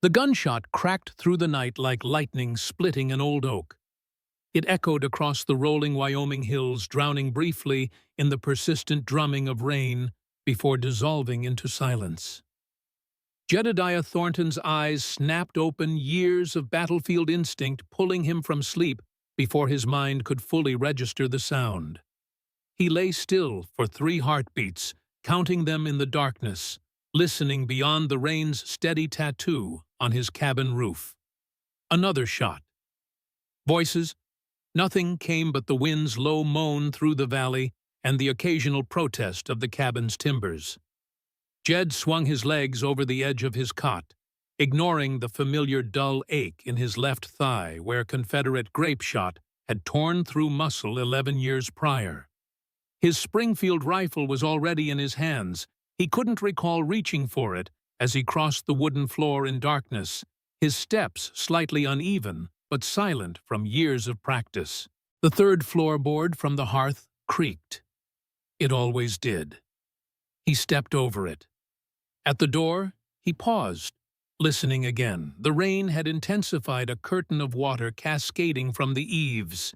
The gunshot cracked through the night like lightning splitting an old oak. It echoed across the rolling Wyoming hills, drowning briefly in the persistent drumming of rain before dissolving into silence. Jedediah Thornton's eyes snapped open, years of battlefield instinct pulling him from sleep before his mind could fully register the sound. He lay still for 3 heartbeats, counting them in the darkness, listening beyond the rain's steady tattoo on his cabin roof. Another shot. Voices. Nothing came but the wind's low moan through the valley and the occasional protest of the cabin's timbers. Jed swung his legs over the edge of his cot, ignoring the familiar dull ache in his left thigh where Confederate grape shot had torn through muscle 11 years prior. His Springfield rifle was already in his hands. He couldn't recall reaching for it as he crossed the wooden floor in darkness, his steps slightly uneven but silent from years of practice. The 3rd floorboard from the hearth creaked. It always did. He stepped over it. At the door, he paused, listening again. The rain had intensified, a curtain of water cascading from the eaves.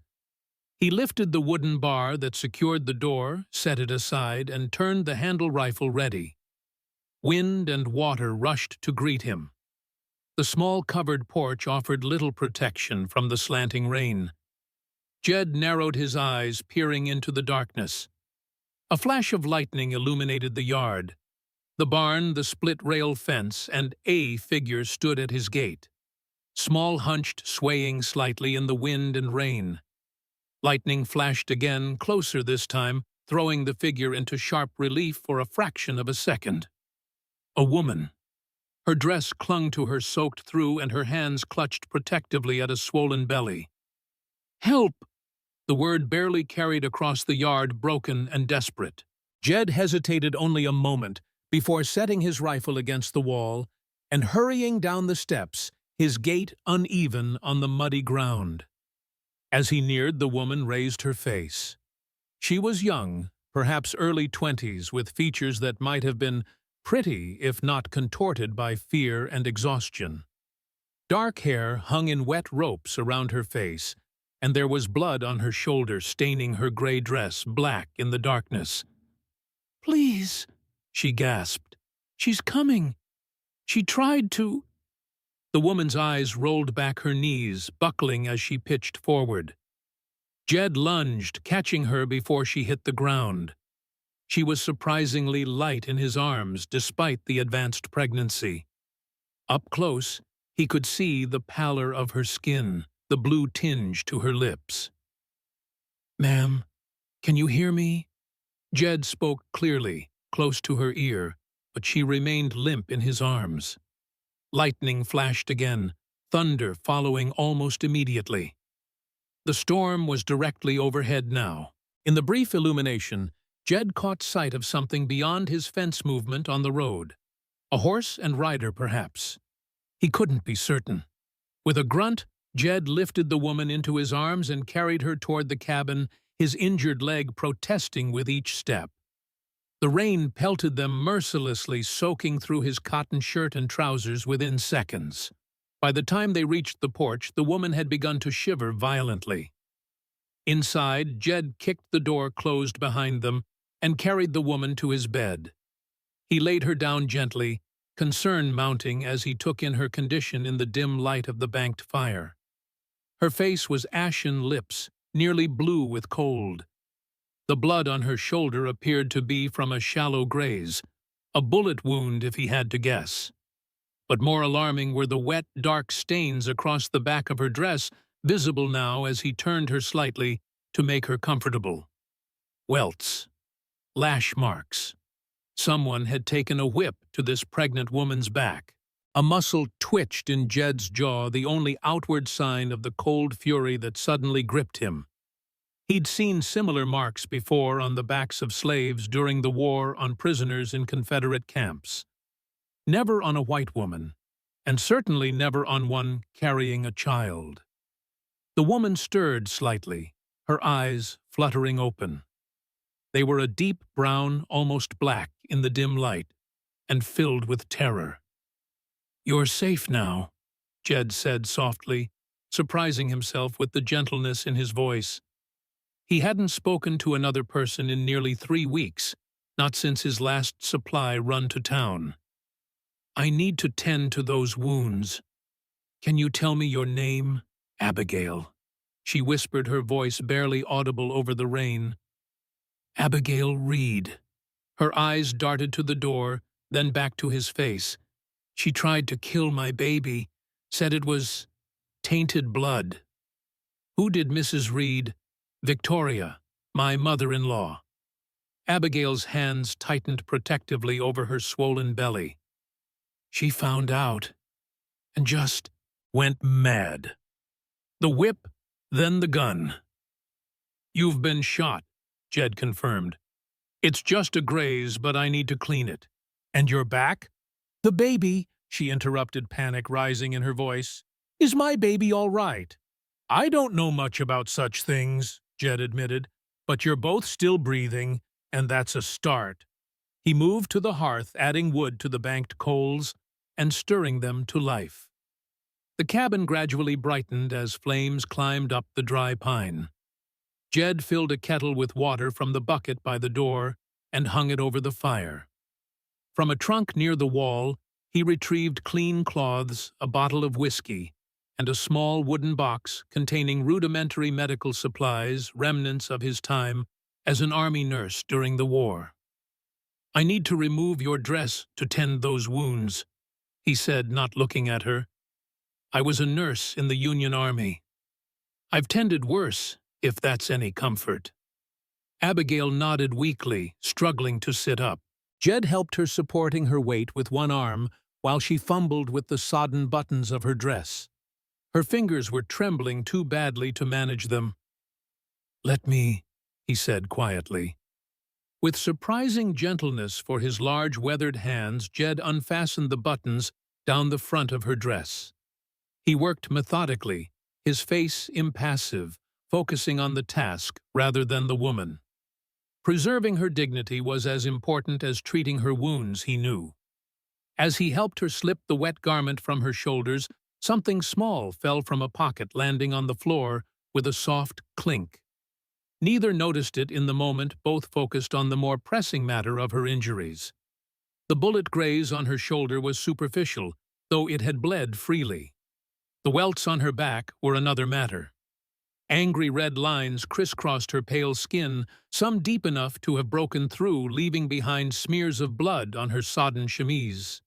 He lifted the wooden bar that secured the door, set it aside, and turned the handle rifle ready. Wind and water rushed to greet him. The small covered porch offered little protection from the slanting rain. Jed narrowed his eyes, peering into the darkness. A flash of lightning illuminated the yard. The barn, the split-rail fence, and a figure stood at his gate, small, hunched, swaying slightly in the wind and rain. Lightning flashed again, closer this time, throwing the figure into sharp relief for a fraction of a second. A woman. Her dress clung to her soaked through, and her hands clutched protectively at a swollen belly. "Help!" The word barely carried across the yard, broken and desperate. Jed hesitated only a moment before setting his rifle against the wall and hurrying down the steps, his gait uneven on the muddy ground. As he neared, the woman raised her face. She was young, perhaps early 20s, with features that might have been pretty if not contorted by fear and exhaustion. Dark hair hung in wet ropes around her face, and there was blood on her shoulder staining her gray dress black in the darkness. "Please," she gasped. "She's coming. She tried to—" The woman's eyes rolled back her knees, buckling as she pitched forward. Jed lunged, catching her before she hit the ground. She was surprisingly light in his arms, despite the advanced pregnancy. Up close, he could see the pallor of her skin, the blue tinge to her lips. "Ma'am, can you hear me?" Jed spoke clearly, close to her ear, but she remained limp in his arms. Lightning flashed again, thunder following almost immediately. The storm was directly overhead now. In the brief illumination, Jed caught sight of something beyond his fence movement on the road. A horse and rider, perhaps. He couldn't be certain. With a grunt, Jed lifted the woman into his arms and carried her toward the cabin, his injured leg protesting with each step. The rain pelted them mercilessly, soaking through his cotton shirt and trousers within seconds. By the time they reached the porch, the woman had begun to shiver violently. Inside, Jed kicked the door closed behind them and carried the woman to his bed. He laid her down gently, concern mounting as he took in her condition in the dim light of the banked fire. Her face was ashen lips, nearly blue with cold. The blood on her shoulder appeared to be from a shallow graze, a bullet wound if he had to guess. But more alarming were the wet, dark stains across the back of her dress, visible now as he turned her slightly to make her comfortable. Welts. Lash marks. Someone had taken a whip to this pregnant woman's back. A muscle twitched in Jed's jaw, the only outward sign of the cold fury that suddenly gripped him. He'd seen similar marks before on the backs of slaves during the war on prisoners in Confederate camps. Never on a white woman, and certainly never on one carrying a child. The woman stirred slightly, her eyes fluttering open. They were a deep brown, almost black in the dim light, and filled with terror. You're safe now, Jed said softly, surprising himself with the gentleness in his voice. He hadn't spoken to another person in nearly 3 weeks, not since his last supply run to town. I need to tend to those wounds. Can you tell me your name? Abigail. She whispered, her voice barely audible over the rain. Abigail Reed. Her eyes darted to the door, then back to his face. She tried to kill my baby, said it was tainted blood. Who did Mrs. Reed? Victoria, my mother-in-law. Abigail's hands tightened protectively over her swollen belly. She found out and just went mad. The whip, then the gun. You've been shot, Jed confirmed. It's just a graze, but I need to clean it. And your back? The baby, she interrupted, panic rising in her voice. Is my baby all right? I don't know much about such things, Jed admitted, but you're both still breathing, and that's a start. He moved to the hearth, adding wood to the banked coals and stirring them to life. The cabin gradually brightened as flames climbed up the dry pine. Jed filled a kettle with water from the bucket by the door and hung it over the fire. From a trunk near the wall, he retrieved clean cloths, a bottle of whiskey, and a small wooden box containing rudimentary medical supplies, remnants of his time as an army nurse during the war. I need to remove your dress to tend those wounds, he said, not looking at her. I was a nurse in the Union Army. I've tended worse, if that's any comfort. Abigail nodded weakly, struggling to sit up. Jed helped her, supporting her weight with one arm while she fumbled with the sodden buttons of her dress. Her fingers were trembling too badly to manage them. Let me, he said quietly. With surprising gentleness for his large weathered hands, Jed unfastened the buttons down the front of her dress. He worked methodically, his face impassive, focusing on the task rather than the woman. Preserving her dignity was as important as treating her wounds, he knew. As he helped her slip the wet garment from her shoulders, something small fell from a pocket, landing on the floor with a soft clink. Neither noticed it in the moment, both focused on the more pressing matter of her injuries. The bullet graze on her shoulder was superficial, though it had bled freely. The welts on her back were another matter. Angry red lines crisscrossed her pale skin, some deep enough to have broken through, leaving behind smears of blood on her sodden chemise.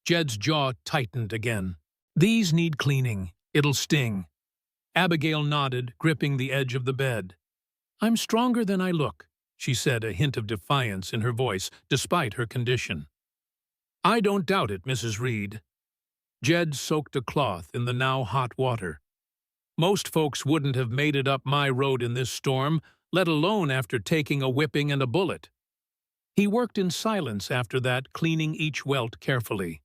Jed's jaw tightened again. These need cleaning. It'll sting. Abigail nodded, gripping the edge of the bed. I'm stronger than I look, she said, a hint of defiance in her voice, despite her condition. I don't doubt it, Mrs. Reed. Jed soaked a cloth in the now hot water. Most folks wouldn't have made it up my road in this storm, let alone after taking a whipping and a bullet. He worked in silence after that, cleaning each welt carefully.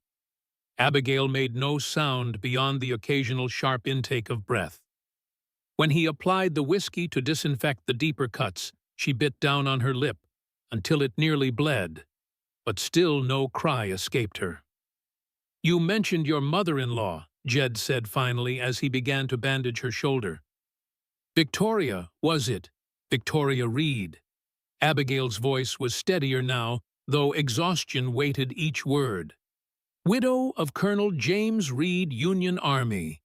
Abigail made no sound beyond the occasional sharp intake of breath. When he applied the whiskey to disinfect the deeper cuts, she bit down on her lip until it nearly bled, but still no cry escaped her. You mentioned your mother-in-law, Jed said finally as he began to bandage her shoulder. Victoria, was it? Victoria Reed. Abigail's voice was steadier now, though exhaustion weighted each word. Widow of Colonel James Reed, Union Army.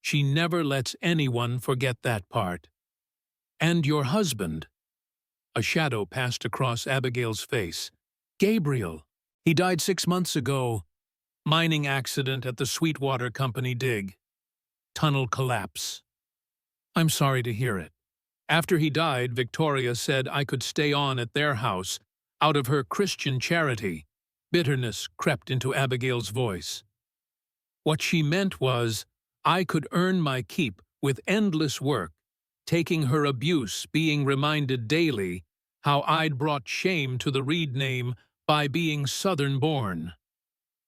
She never lets anyone forget that part. And your husband? A shadow passed across Abigail's face. Gabriel. He died 6 months ago. Mining accident at the Sweetwater Company dig. Tunnel collapse. I'm sorry to hear it. After he died, Victoria said I could stay on at their house, out of her Christian charity. Bitterness crept into Abigail's voice. What she meant was, I could earn my keep with endless work, taking her abuse, being reminded daily how I'd brought shame to the Reed name by being Southern-born.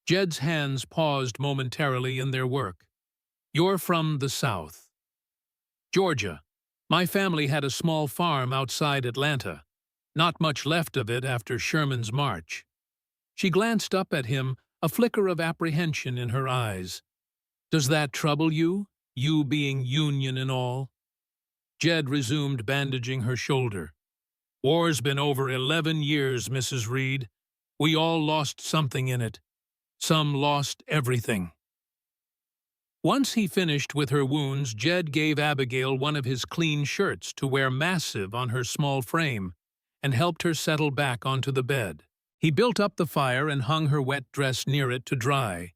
Jed's hands paused momentarily in their work. You're from the South. Georgia. My family had a small farm outside Atlanta. Not much left of it after Sherman's march. She glanced up at him, a flicker of apprehension in her eyes. "Does that trouble you, you being Union and all?" Jed resumed bandaging her shoulder. "War's been over 11 years, Mrs. Reed. We all lost something in it. Some lost everything." Once he finished with her wounds, Jed gave Abigail one of his clean shirts to wear massive on her small frame and helped her settle back onto the bed. He built up the fire and hung her wet dress near it to dry,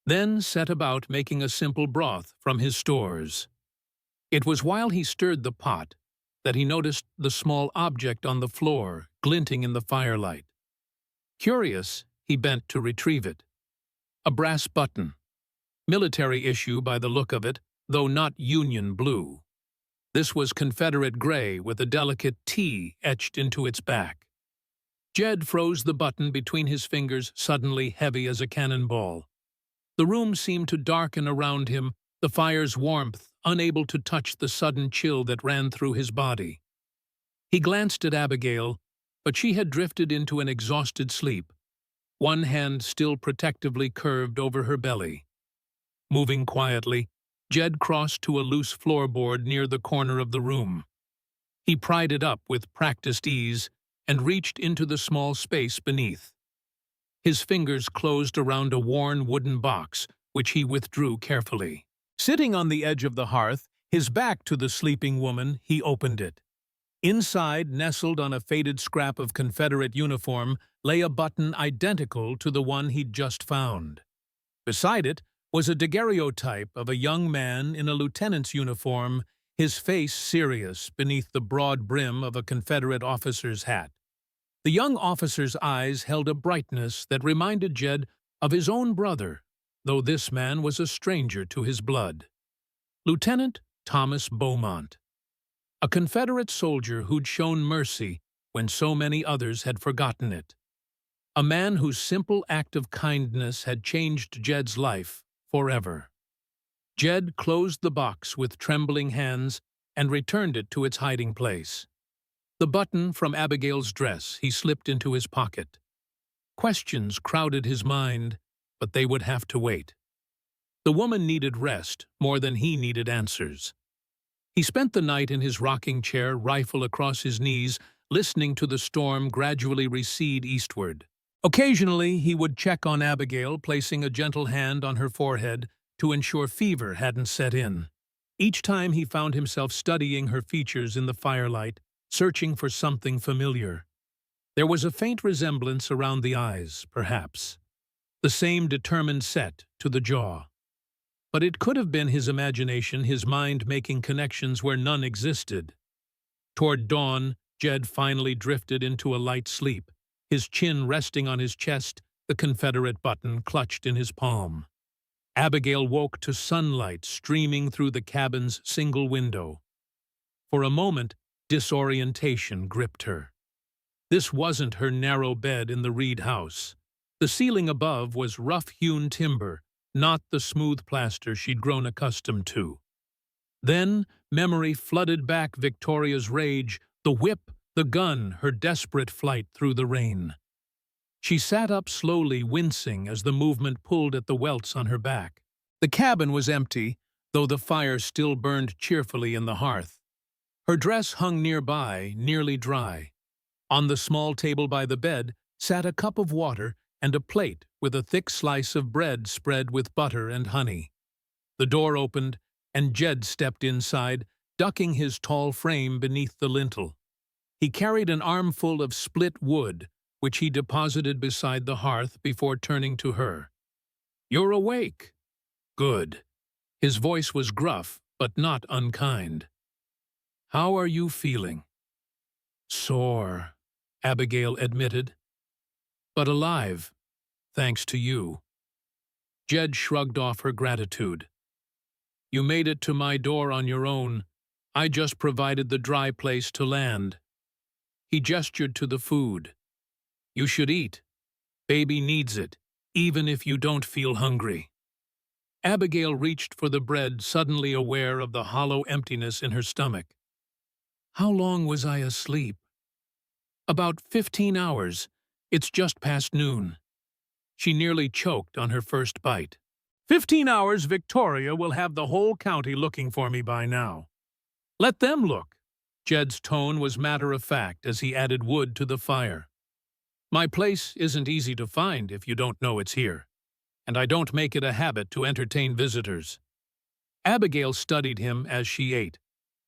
then set about making a simple broth from his stores. It was while he stirred the pot that he noticed the small object on the floor, glinting in the firelight. Curious, he bent to retrieve it. A brass button. Military issue by the look of it, though not Union blue. This was Confederate gray with a delicate T etched into its back. Jed froze the button between his fingers, suddenly heavy as a cannonball. The room seemed to darken around him, the fire's warmth unable to touch the sudden chill that ran through his body. He glanced at Abigail, but she had drifted into an exhausted sleep, one hand still protectively curved over her belly. Moving quietly, Jed crossed to a loose floorboard near the corner of the room. He pried it up with practiced ease and reached into the small space beneath. His fingers closed around a worn wooden box, which he withdrew carefully. Sitting on the edge of the hearth, his back to the sleeping woman, he opened it. Inside, nestled on a faded scrap of Confederate uniform, lay a button identical to the one he'd just found. Beside it was a daguerreotype of a young man in a lieutenant's uniform, his face serious beneath the broad brim of a Confederate officer's hat. The young officer's eyes held a brightness that reminded Jed of his own brother, though this man was a stranger to his blood. Lieutenant Thomas Beaumont, a Confederate soldier who'd shown mercy when so many others had forgotten it. A man whose simple act of kindness had changed Jed's life forever. Jed closed the box with trembling hands and returned it to its hiding place. The button from Abigail's dress he slipped into his pocket. Questions crowded his mind, but they would have to wait. The woman needed rest more than he needed answers. He spent the night in his rocking chair, rifle across his knees, listening to the storm gradually recede eastward. Occasionally, he would check on Abigail, placing a gentle hand on her forehead to ensure fever hadn't set in. Each time he found himself studying her features in the firelight, searching for something familiar. There was a faint resemblance around the eyes, perhaps. The same determined set to the jaw. But it could have been his imagination, his mind making connections where none existed. Toward dawn, Jed finally drifted into a light sleep, his chin resting on his chest, the Confederate button clutched in his palm. Abigail woke to sunlight streaming through the cabin's single window. For a moment, disorientation gripped her. This wasn't her narrow bed in the Reed house. The ceiling above was rough-hewn timber, not the smooth plaster she'd grown accustomed to. Then, memory flooded back Victoria's rage, the whip, the gun, her desperate flight through the rain. She sat up slowly, wincing as the movement pulled at the welts on her back. The cabin was empty, though the fire still burned cheerfully in the hearth. Her dress hung nearby, nearly dry. On the small table by the bed sat a cup of water and a plate with a thick slice of bread spread with butter and honey. The door opened, and Jed stepped inside, ducking his tall frame beneath the lintel. He carried an armful of split wood, which he deposited beside the hearth before turning to her. "You're awake." "Good." His voice was gruff, but not unkind. "How are you feeling?" "Sore," Abigail admitted. "But alive, thanks to you." Jed shrugged off her gratitude. "You made it to my door on your own. I just provided the dry place to land." He gestured to the food. "You should eat. Baby needs it, even if you don't feel hungry." Abigail reached for the bread, suddenly aware of the hollow emptiness in her stomach. "How long was I asleep?" "About 15 hours. It's just past noon." She nearly choked on her first bite. 15 hours, Victoria will have the whole county looking for me by now. Let them look. Jed's tone was matter-of-fact as he added wood to the fire. My place isn't easy to find if you don't know it's here, and I don't make it a habit to entertain visitors. Abigail studied him as she ate.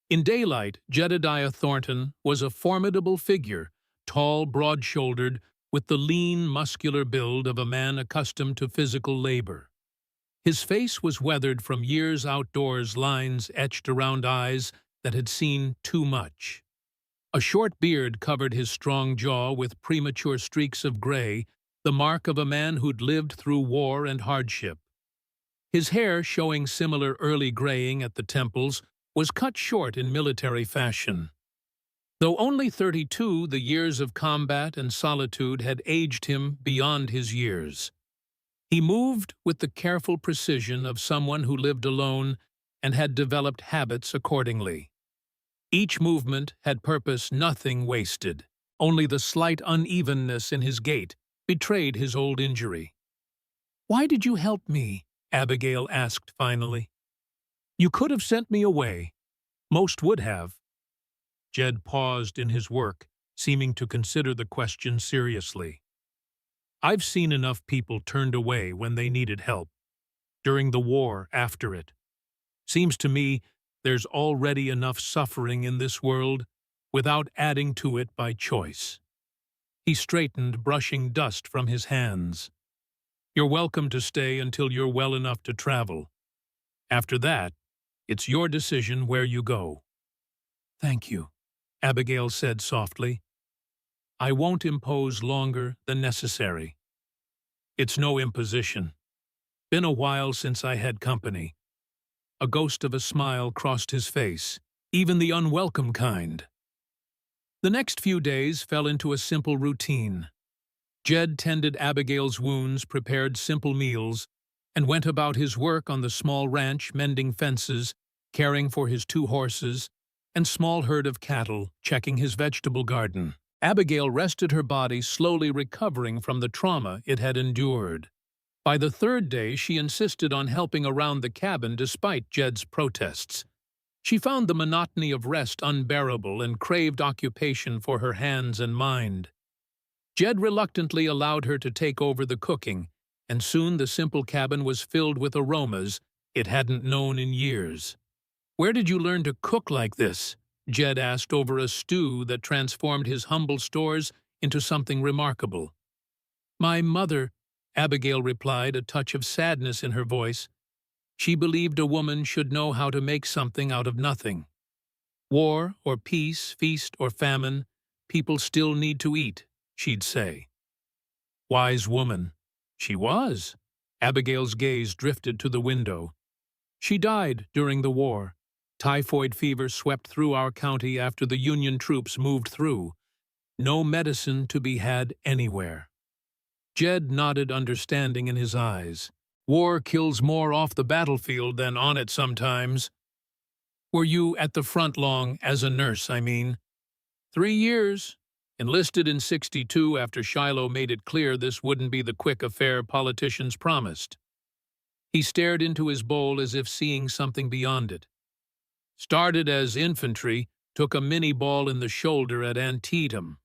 In daylight, Jedediah Thornton was a formidable figure, tall, broad-shouldered, with the lean, muscular build of a man accustomed to physical labor. His face was weathered from years outdoors, lines etched around eyes that had seen too much. A short beard covered his strong jaw with premature streaks of gray, the mark of a man who'd lived through war and hardship. His hair, showing similar early graying at the temples, was cut short in military fashion. Though only 32, the years of combat and solitude had aged him beyond his years. He moved with the careful precision of someone who lived alone and had developed habits accordingly. Each movement had purpose, nothing wasted. Only the slight unevenness in his gait betrayed his old injury. "Why did you help me?" Abigail asked finally. "You could have sent me away. Most would have." Jed paused in his work, seeming to consider the question seriously. "I've seen enough people turned away when they needed help. During the war, after it. Seems to me there's already enough suffering in this world without adding to it by choice." He straightened, brushing dust from his hands. "You're welcome to stay until you're well enough to travel. After that, it's your decision where you go." "Thank you," Abigail said softly. "I won't impose longer than necessary." "It's no imposition. Been a while since I had company." A ghost of a smile crossed his face, even the unwelcome kind. The next few days fell into a simple routine. Jed tended Abigail's wounds, prepared simple meals, and went about his work on the small ranch, mending fences, caring for his 2 horses, and small herd of cattle, checking his vegetable garden. Abigail rested her body, slowly recovering from the trauma it had endured. By the 3rd day, she insisted on helping around the cabin despite Jed's protests. She found the monotony of rest unbearable and craved occupation for her hands and mind. Jed reluctantly allowed her to take over the cooking, and soon the simple cabin was filled with aromas it hadn't known in years. "Where did you learn to cook like this?" Jed asked over a stew that transformed his humble stores into something remarkable. "My mother," Abigail replied, a touch of sadness in her voice. "She believed a woman should know how to make something out of nothing. War or peace, feast or famine, people still need to eat," she'd say. Wise woman. She was. Abigail's gaze drifted to the window. "She died during the war. Typhoid fever swept through our county after the Union troops moved through. No medicine to be had anywhere." Jed nodded, understanding in his eyes. "War kills more off the battlefield than on it sometimes." "Were you at the front long, as a nurse, I mean?" 3 years. Enlisted in 62 after Shiloh made it clear this wouldn't be the quick affair politicians promised. He stared into his bowl as if seeing something beyond it. "Started as infantry, took a mini-ball in the shoulder at Antietam.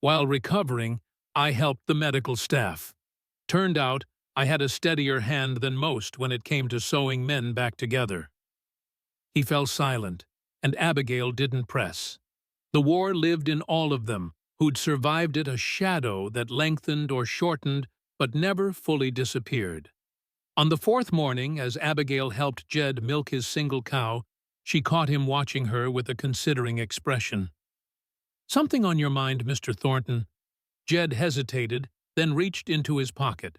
While recovering, I helped the medical staff. Turned out, I had a steadier hand than most when it came to sewing men back together." He fell silent, and Abigail didn't press. The war lived in all of them, who'd survived it, a shadow that lengthened or shortened but never fully disappeared. On the 4th morning, as Abigail helped Jed milk his single cow, she caught him watching her with a considering expression. "Something on your mind, Mr. Thornton?" Jed hesitated, then reached into his pocket.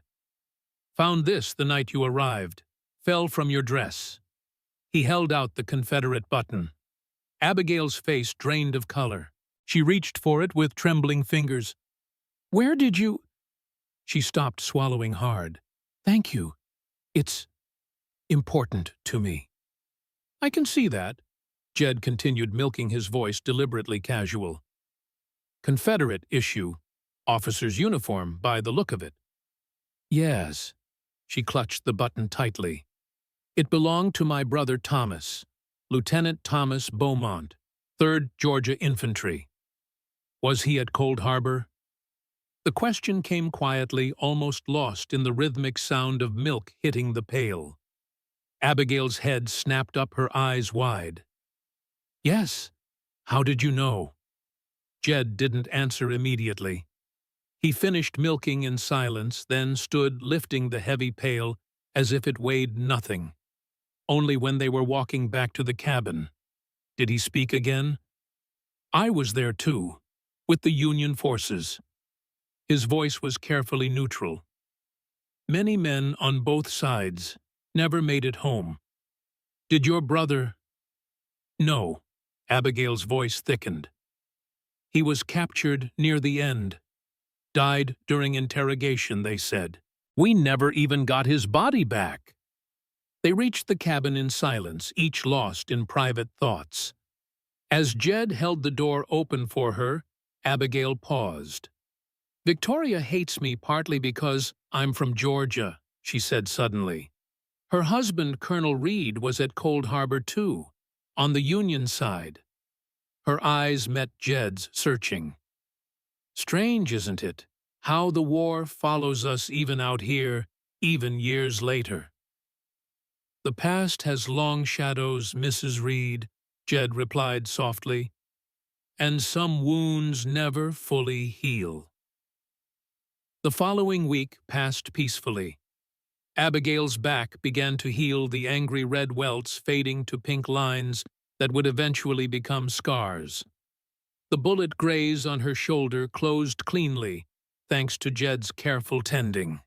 "Found this the night you arrived. Fell from your dress." He held out the Confederate button. Abigail's face drained of color. She reached for it with trembling fingers. "Where did you—" She stopped, swallowing hard. "Thank you. It's important to me." "I can see that." Jed continued, milking his voice, deliberately casual. "Confederate issue. Officer's uniform, by the look of it." Yes. She clutched the button tightly. It belonged to my brother Thomas, Lieutenant Thomas Beaumont, 3rd Georgia Infantry. Was he at Cold Harbor? The question came quietly, almost lost in the rhythmic sound of milk hitting the pail. Abigail's head snapped up, her eyes wide. Yes. How did you know? Jed didn't answer immediately. He finished milking in silence, then stood lifting the heavy pail as if it weighed nothing. Only when they were walking back to the cabin. Did he speak again? I was there too, with the Union forces. His voice was carefully neutral. Many men on both sides never made it home. Did your brother? No. Abigail's voice thickened. He was captured near the end. Died during interrogation, they said. We never even got his body back. They reached the cabin in silence, each lost in private thoughts. As Jed held the door open for her, Abigail paused. Victoria hates me partly because I'm from Georgia, she said suddenly. Her husband, Colonel Reed, was at Cold Harbor too, on the Union side. Her eyes met Jed's, searching. Strange, isn't it, how the war follows us even out here, even years later. The past has long shadows, Mrs. Reed, Jed replied softly, and some wounds never fully heal. The following week passed peacefully. Abigail's back began to heal, the angry red welts fading to pink lines that would eventually become scars. The bullet graze on her shoulder closed cleanly, thanks to Jed's careful tending.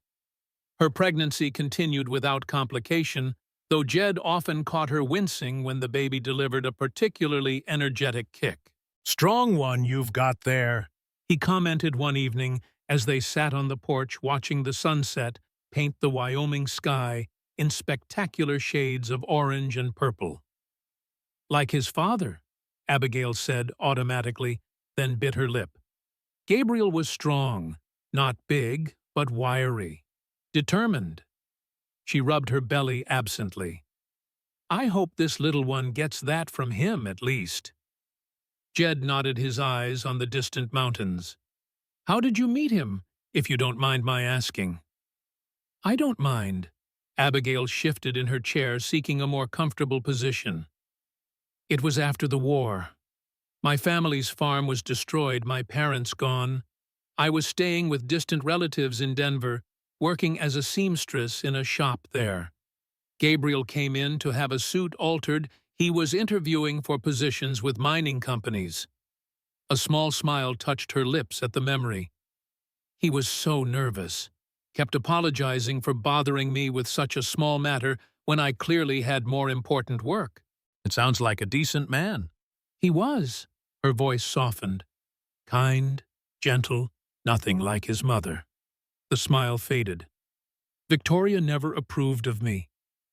Her pregnancy continued without complication, though Jed often caught her wincing when the baby delivered a particularly energetic kick. Strong one you've got there, he commented one evening as they sat on the porch watching the sunset paint the Wyoming sky in spectacular shades of orange and purple. Like his father, Abigail said automatically, then bit her lip. Gabriel was strong, not big, but wiry, determined. She rubbed her belly absently. I hope this little one gets that from him at least. Jed nodded his eyes on the distant mountains. How did you meet him, if you don't mind my asking? I don't mind. Abigail shifted in her chair, seeking a more comfortable position. It was after the war. My family's farm was destroyed, my parents gone. I was staying with distant relatives in Denver, working as a seamstress in a shop there. Gabriel came in to have a suit altered. He was interviewing for positions with mining companies. A small smile touched her lips at the memory. He was so nervous, kept apologizing for bothering me with such a small matter when I clearly had more important work. It sounds like a decent man. He was. Her voice softened. Kind, gentle, nothing like his mother. The smile faded. Victoria never approved of me.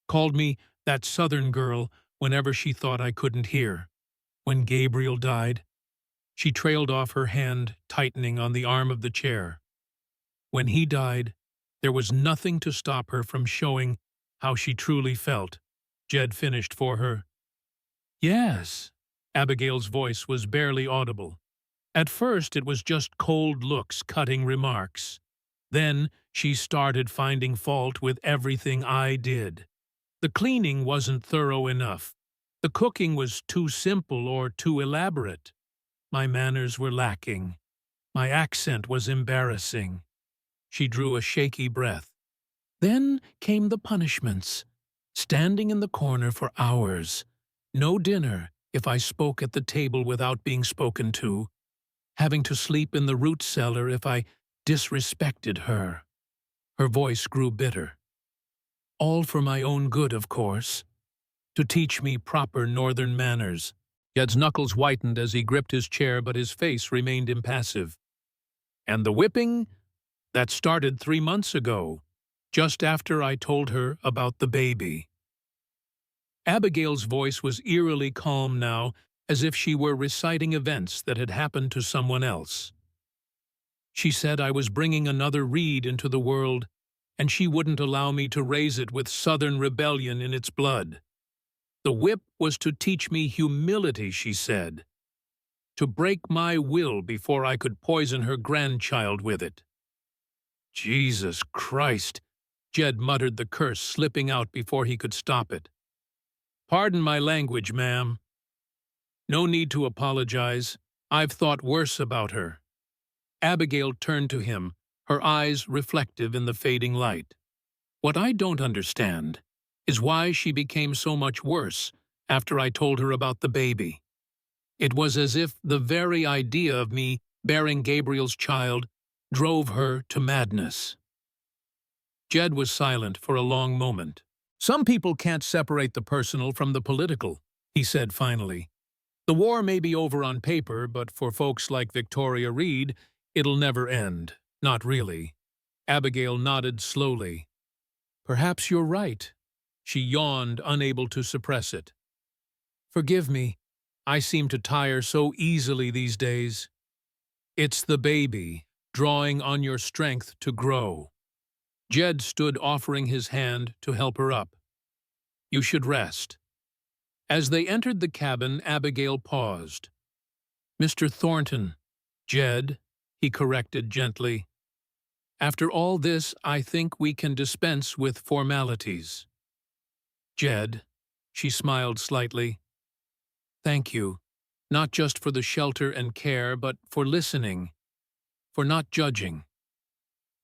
Called me that Southern girl whenever she thought I couldn't hear. When Gabriel died, she trailed off, her hand tightening on the arm of the chair. When he died, there was nothing to stop her from showing how she truly felt. Jed finished for her. Yes. Abigail's voice was barely audible. At first it was just cold looks, cutting remarks. Then she started finding fault with everything I did. The cleaning wasn't thorough enough. The cooking was too simple or too elaborate. My manners were lacking. My accent was embarrassing. She drew a shaky breath. Then came the punishments. Standing in the corner for hours. No dinner if I spoke at the table without being spoken to. Having to sleep in the root cellar if I disrespected her. Her voice grew bitter. All for my own good, of course. To teach me proper northern manners. Jed's knuckles whitened as he gripped his chair, but his face remained impassive. And the whipping? That started 3 months ago, just after I told her about the baby. Abigail's voice was eerily calm now, as if she were reciting events that had happened to someone else. She said I was bringing another Reed into the world, and she wouldn't allow me to raise it with Southern rebellion in its blood. The whip was to teach me humility, she said, to break my will before I could poison her grandchild with it. Jesus Christ, Jed muttered the curse slipping out before he could stop it. Pardon my language, ma'am. No need to apologize. I've thought worse about her. Abigail turned to him, her eyes reflective in the fading light. What I don't understand is why she became so much worse after I told her about the baby. It was as if the very idea of me bearing Gabriel's child drove her to madness. Jed was silent for a long moment. Some people can't separate the personal from the political, he said finally. The war may be over on paper, but for folks like Victoria Reed, it'll never end. Not really. Abigail nodded slowly. Perhaps you're right. She yawned, unable to suppress it. Forgive me. I seem to tire so easily these days. It's the baby, drawing on your strength to grow. Jed stood offering his hand to help her up. You should rest. As they entered the cabin, Abigail paused. Mr. Thornton, Jed, he corrected gently. After all this, I think we can dispense with formalities. Jed, she smiled slightly. Thank you, not just for the shelter and care, but for listening, for not judging.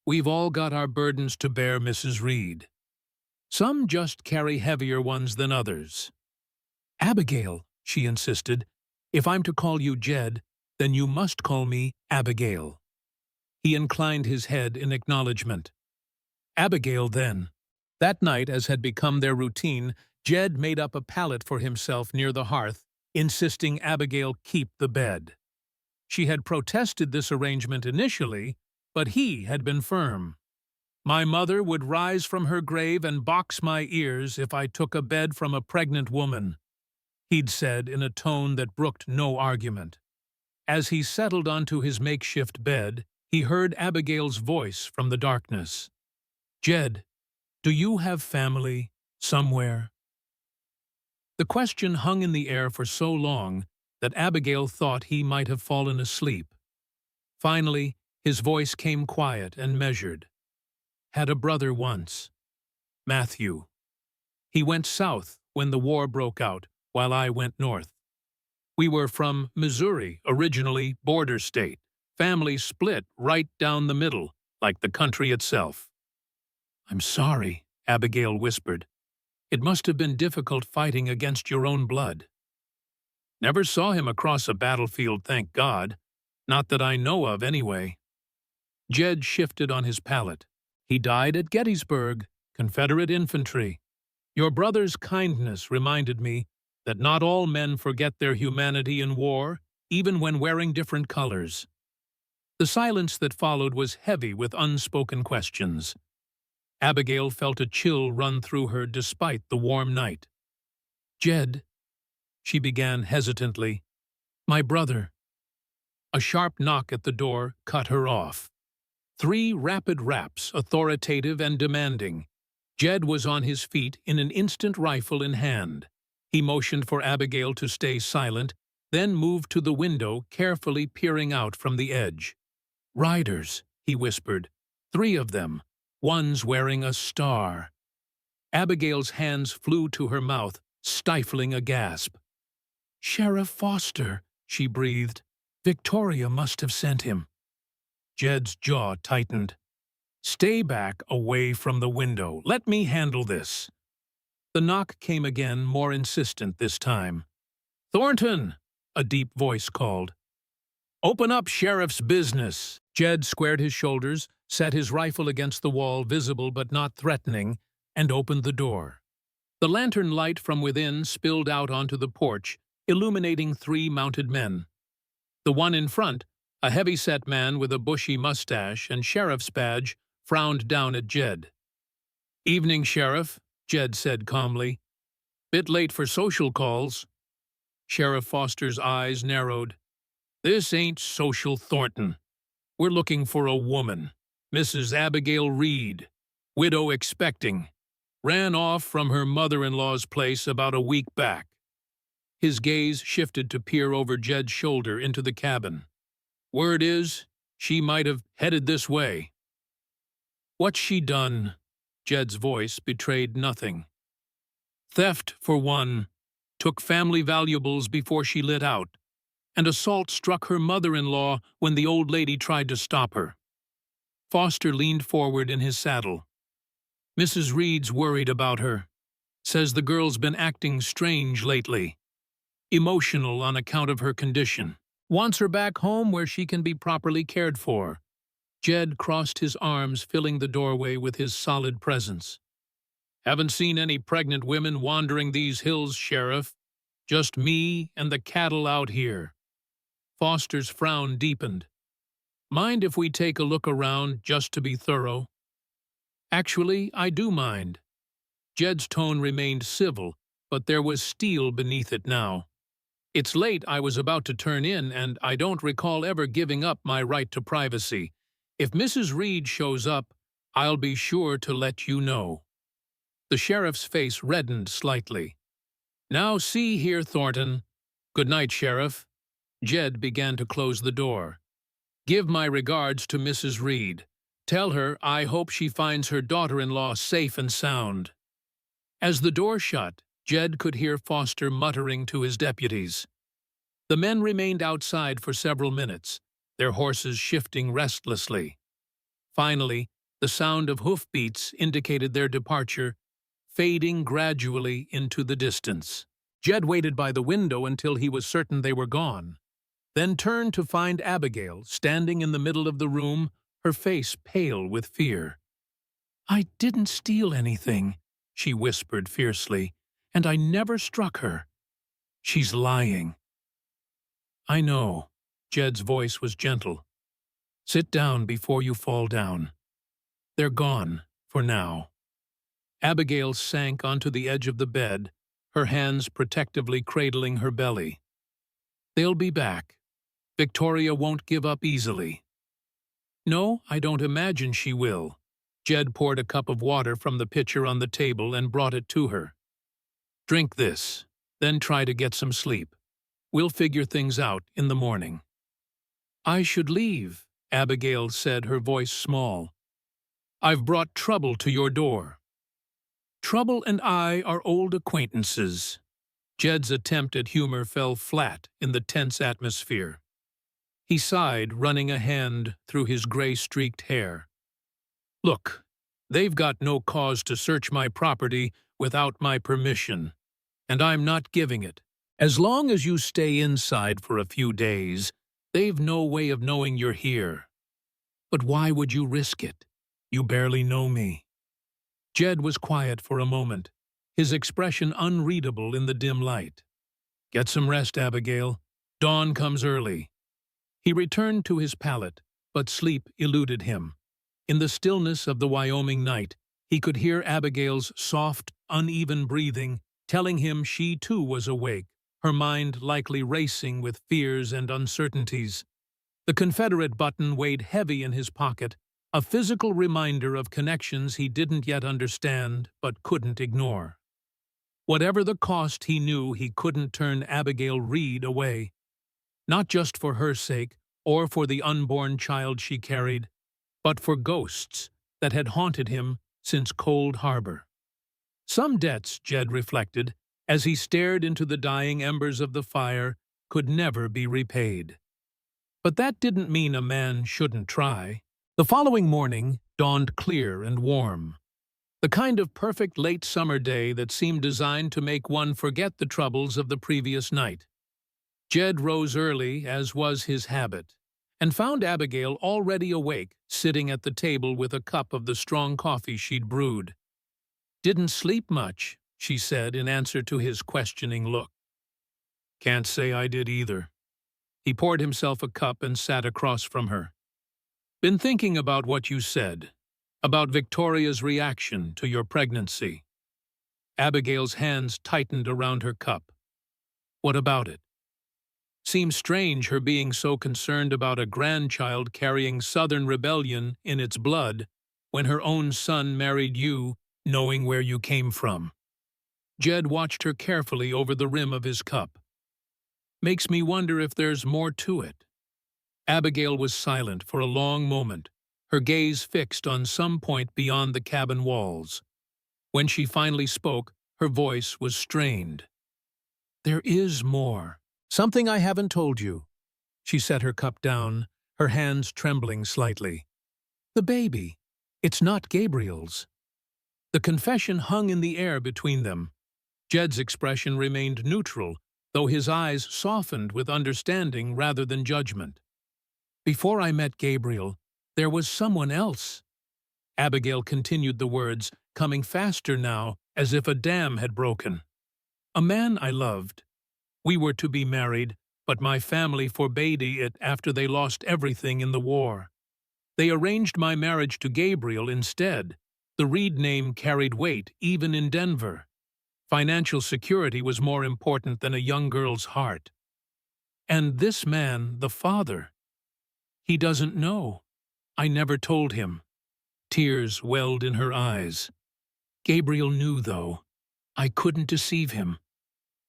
We've all got our burdens to bear, Mrs. Reed. Some just carry heavier ones than others. Abigail, she insisted, if I'm to call you Jed, then you must call me Abigail. He inclined his head in acknowledgement. Abigail, then. That night, as had become their routine, Jed made up a pallet for himself near the hearth, insisting Abigail keep the bed. She had protested this arrangement initially, but he had been firm. My mother would rise from her grave and box my ears if I took a bed from a pregnant woman, he'd said in a tone that brooked no argument. As he settled onto his makeshift bed, he heard Abigail's voice from the darkness. Jed, do you have family somewhere? The question hung in the air for so long that Abigail thought he might have fallen asleep. Finally, his voice came quiet and measured. Had a brother once. Matthew. He went south when the war broke out, while I went north. We were from Missouri, originally border state. Family split right down the middle, like the country itself. I'm sorry, Abigail whispered. It must have been difficult fighting against your own blood. Never saw him across a battlefield, thank God. Not that I know of, anyway. Jed shifted on his pallet. He died at Gettysburg, Confederate infantry. Your brother's kindness reminded me that not all men forget their humanity in war, even when wearing different colors. The silence that followed was heavy with unspoken questions. Abigail felt a chill run through her despite the warm night. Jed, she began hesitantly, my brother. A sharp knock at the door cut her off. 3 rapid raps, authoritative and demanding. Jed was on his feet in an instant, rifle in hand. He motioned for Abigail to stay silent, then moved to the window, carefully peering out from the edge. Riders, he whispered. 3 of them. One's wearing a star. Abigail's hands flew to her mouth, stifling a gasp. Sheriff Foster, she breathed. Victoria must have sent him. Jed's jaw tightened. Stay back, away from the window. Let me handle this. The knock came again, more insistent this time. Thornton, a deep voice called. Open up, Sheriff's business. Jed squared his shoulders, set his rifle against the wall, visible but not threatening, and opened the door. The lantern light from within spilled out onto the porch, illuminating 3 mounted men. The one in front, a heavy-set man with a bushy mustache and sheriff's badge, frowned down at Jed. Evening, Sheriff, Jed said calmly. Bit late for social calls. Sheriff Foster's eyes narrowed. This ain't social, Thornton. We're looking for a woman, Mrs. Abigail Reed. Widow expecting. Ran off from her mother-in-law's place about a week back. His gaze shifted to peer over Jed's shoulder into the cabin. Word is, she might have headed this way. What's she done? Jed's voice betrayed nothing. Theft, for one. Took family valuables before she lit out. And assault struck her mother-in-law when the old lady tried to stop her. Foster leaned forward in his saddle. Mrs. Reed's worried about her. Says the girl's been acting strange lately. Emotional on account of her condition. Wants her back home where she can be properly cared for. Jed crossed his arms, filling the doorway with his solid presence. Haven't seen any pregnant women wandering these hills, Sheriff. Just me and the cattle out here. Foster's frown deepened. Mind if we take a look around just to be thorough? Actually, I do mind. Jed's tone remained civil, but there was steel beneath it now. It's late, I was about to turn in, and I don't recall ever giving up my right to privacy. If Mrs. Reed shows up, I'll be sure to let you know. The sheriff's face reddened slightly. Now see here, Thornton. Good night, Sheriff. Jed began to close the door. Give my regards to Mrs. Reed. Tell her I hope she finds her daughter-in-law safe and sound. As the door shut, Jed could hear Foster muttering to his deputies. The men remained outside for several minutes, their horses shifting restlessly. Finally, the sound of hoofbeats indicated their departure, fading gradually into the distance. Jed waited by the window until he was certain they were gone, then turned to find Abigail standing in the middle of the room, her face pale with fear. "I didn't steal anything," she whispered fiercely, "and I never struck her. She's lying." "I know." Jed's voice was gentle. "Sit down before you fall down. They're gone, for now." Abigail sank onto the edge of the bed, her hands protectively cradling her belly. "They'll be back. Victoria won't give up easily." "No, I don't imagine she will." Jed poured a cup of water from the pitcher on the table and brought it to her. "Drink this, then try to get some sleep. We'll figure things out in the morning." "I should leave," Abigail said, her voice small. "I've brought trouble to your door." "Trouble and I are old acquaintances." Jed's attempt at humor fell flat in the tense atmosphere. He sighed, running a hand through his gray-streaked hair. "Look, they've got no cause to search my property without my permission, and I'm not giving it. As long as you stay inside for a few days, they've no way of knowing you're here. But why would you risk it? You barely know me." Jed was quiet for a moment, his expression unreadable in the dim light. "Get some rest, Abigail. Dawn comes early." He returned to his pallet, but sleep eluded him. In the stillness of the Wyoming night, he could hear Abigail's soft, uneven breathing, telling him she too was awake, her mind likely racing with fears and uncertainties. The Confederate button weighed heavy in his pocket, a physical reminder of connections he didn't yet understand but couldn't ignore. Whatever the cost, he knew he couldn't turn Abigail Reed away. Not just for her sake, or for the unborn child she carried, but for ghosts that had haunted him since Cold Harbor. Some debts, Jed reflected, as he stared into the dying embers of the fire, could never be repaid. But that didn't mean a man shouldn't try. The following morning dawned clear and warm. The kind of perfect late summer day that seemed designed to make one forget the troubles of the previous night. Jed rose early, as was his habit, and found Abigail already awake, sitting at the table with a cup of the strong coffee she'd brewed. "Didn't sleep much," she said in answer to his questioning look. "Can't say I did either." He poured himself a cup and sat across from her. "Been thinking about what you said, about Victoria's reaction to your pregnancy." Abigail's hands tightened around her cup. "What about it?" "Seems strange her being so concerned about a grandchild carrying Southern rebellion in its blood when her own son married you, knowing where you came from. Jed watched her carefully over the rim of his cup. Makes me wonder if there's more to it. Abigail was silent for a long moment, her gaze fixed on some point beyond the cabin walls. When she finally spoke, her voice was strained. There is more. Something I haven't told you. She set her cup down, her hands trembling slightly. The baby. It's not Gabriel's. The confession hung in the air between them. Jed's expression remained neutral, though his eyes softened with understanding rather than judgment. Before I met Gabriel, there was someone else. Abigail continued the words, coming faster now, as if a dam had broken. A man I loved. We were to be married, but my family forbade it after they lost everything in the war. They arranged my marriage to Gabriel instead. The Reed name carried weight, even in Denver. Financial security was more important than a young girl's heart. And this man, the father, he doesn't know. I never told him. Tears welled in her eyes. Gabriel knew, though. I couldn't deceive him.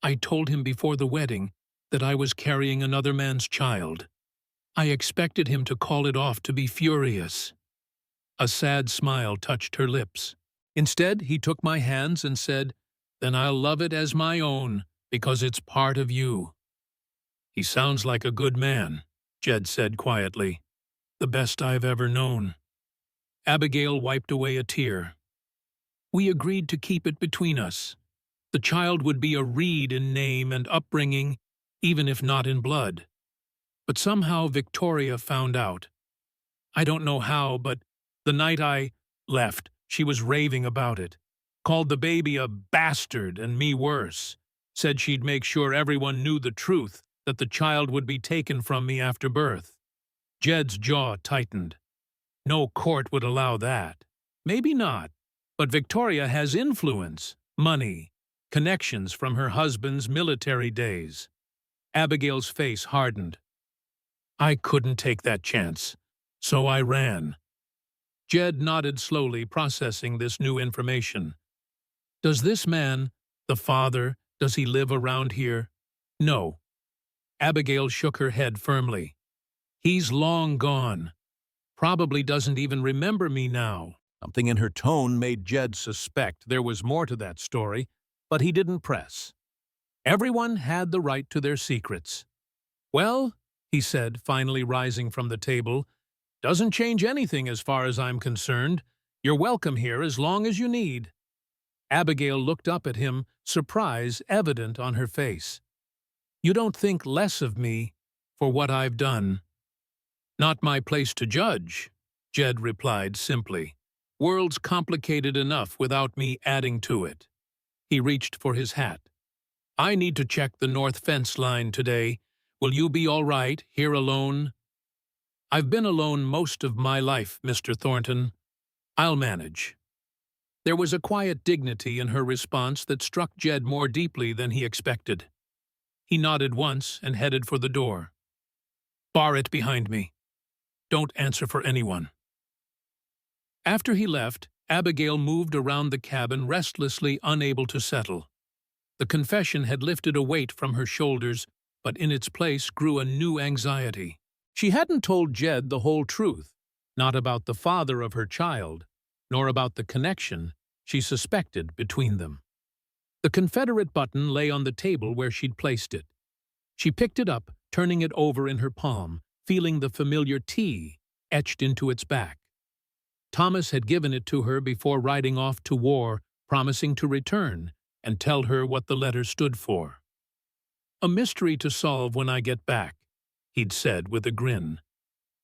I told him before the wedding that I was carrying another man's child. I expected him to call it off, to be furious. A sad smile touched her lips. Instead, he took my hands and said, "Then I'll love it as my own, because it's part of you." He sounds like a good man, Jed said quietly. The best I've ever known. Abigail wiped away a tear. We agreed to keep it between us. The child would be a Reed in name and upbringing, even if not in blood. But somehow Victoria found out. I don't know how, but the night I left, she was raving about it. Called the baby a bastard and me worse. Said she'd make sure everyone knew the truth, that the child would be taken from me after birth. Jed's jaw tightened. No court would allow that. Maybe not, but Victoria has influence, money, connections from her husband's military days. Abigail's face hardened. I couldn't take that chance, so I ran. Jed nodded slowly, processing this new information. Does this man, the father, does he live around here? No. Abigail shook her head firmly. He's long gone. Probably doesn't even remember me now. Something in her tone made Jed suspect there was more to that story, but he didn't press. Everyone had the right to their secrets. Well, he said, finally rising from the table, doesn't change anything as far as I'm concerned. You're welcome here as long as you need. Abigail looked up at him, surprise evident on her face. You don't think less of me for what I've done? Not my place to judge, Jed replied simply. World's complicated enough without me adding to it. He reached for his hat. I need to check the north fence line today. Will you be all right, here alone? I've been alone most of my life, Mr. Thornton. I'll manage. There was a quiet dignity in her response that struck Jed more deeply than he expected. He nodded once and headed for the door. Bar it behind me. Don't answer for anyone. After he left, Abigail moved around the cabin restlessly, unable to settle. The confession had lifted a weight from her shoulders, but in its place grew a new anxiety. She hadn't told Jed the whole truth, not about the father of her child, nor about the connection she suspected between them. The Confederate button lay on the table where she'd placed it. She picked it up, turning it over in her palm, feeling the familiar T etched into its back. Thomas had given it to her before riding off to war, promising to return and tell her what the letter stood for. A mystery to solve when I get back, he'd said with a grin.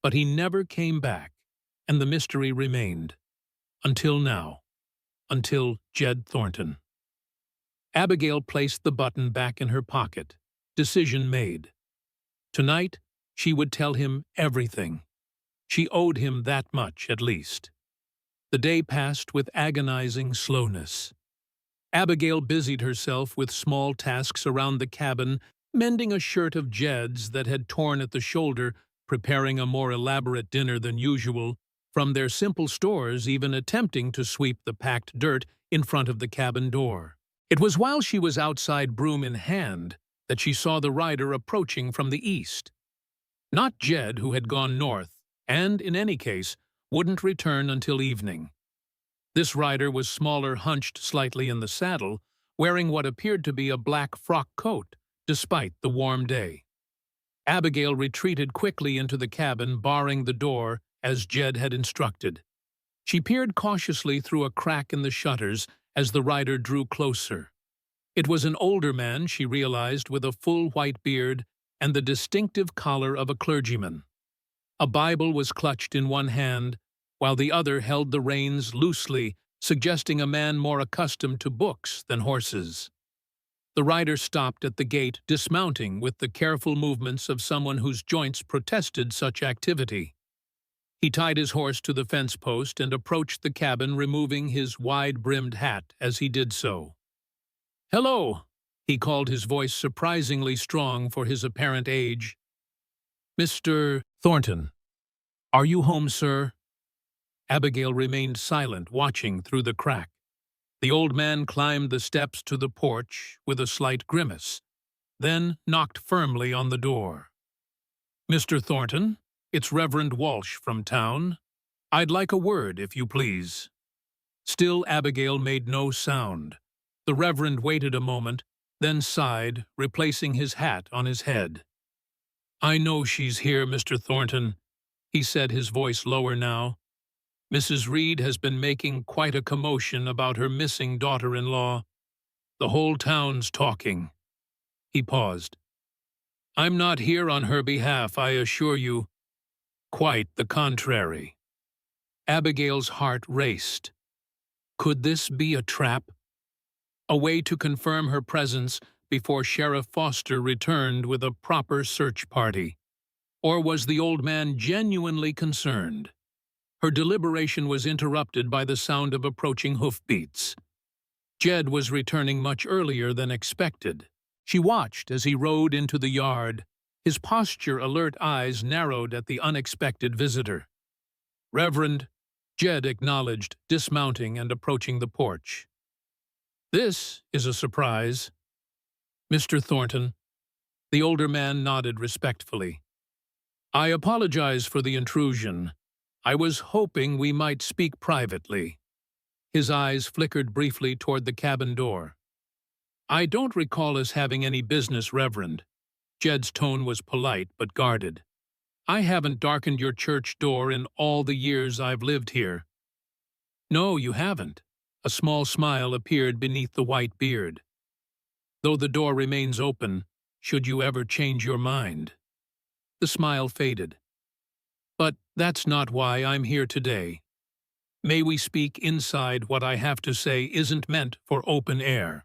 But he never came back, and the mystery remained. Until now. Until Jed Thornton. Abigail placed the button back in her pocket. Decision made. Tonight, she would tell him everything. She owed him that much, at least. The day passed with agonizing slowness. Abigail busied herself with small tasks around the cabin, mending a shirt of Jed's that had torn at the shoulder, preparing a more elaborate dinner than usual, from their simple stores even attempting to sweep the packed dirt in front of the cabin door. It was while she was outside broom in hand that she saw the rider approaching from the east. Not Jed, who had gone north, and, in any case, wouldn't return until evening. This rider was smaller, hunched slightly in the saddle, wearing what appeared to be a black frock coat, despite the warm day. Abigail retreated quickly into the cabin, barring the door, as Jed had instructed. She peered cautiously through a crack in the shutters as the rider drew closer. It was an older man, she realized, with a full white beard and the distinctive collar of a clergyman. A Bible was clutched in one hand, while the other held the reins loosely, suggesting a man more accustomed to books than horses. The rider stopped at the gate, dismounting with the careful movements of someone whose joints protested such activity. He tied his horse to the fence post and approached the cabin, removing his wide-brimmed hat as he did so. "Hello," he called, his voice surprisingly strong for his apparent age. "Mr. Thornton, are you home, sir?" Abigail remained silent, watching through the crack. The old man climbed the steps to the porch with a slight grimace, then knocked firmly on the door. "Mr. Thornton, it's Reverend Walsh from town. I'd like a word, if you please." Still Abigail made no sound. The Reverend waited a moment, then sighed, replacing his hat on his head. "I know she's here, Mr. Thornton," he said, his voice lower now. "Mrs. Reed has been making quite a commotion about her missing daughter-in-law. The whole town's talking." He paused. "I'm not here on her behalf, I assure you. Quite the contrary." Abigail's heart raced. Could this be a trap? A way to confirm her presence before Sheriff Foster returned with a proper search party? Or was the old man genuinely concerned? Her deliberation was interrupted by the sound of approaching hoofbeats. Jed was returning much earlier than expected. She watched as he rode into the yard, his posture alert, eyes narrowed at the unexpected visitor. "Reverend," Jed acknowledged, dismounting and approaching the porch. "This is a surprise." "Mr. Thornton." The older man nodded respectfully. "I apologize for the intrusion. I was hoping we might speak privately." His eyes flickered briefly toward the cabin door. "I don't recall us having any business, Reverend." Jed's tone was polite but guarded. "I haven't darkened your church door in all the years I've lived here." "No, you haven't." A small smile appeared beneath the white beard. "Though the door remains open, should you ever change your mind." The smile faded. "But that's not why I'm here today. May we speak inside? What I have to say isn't meant for open air."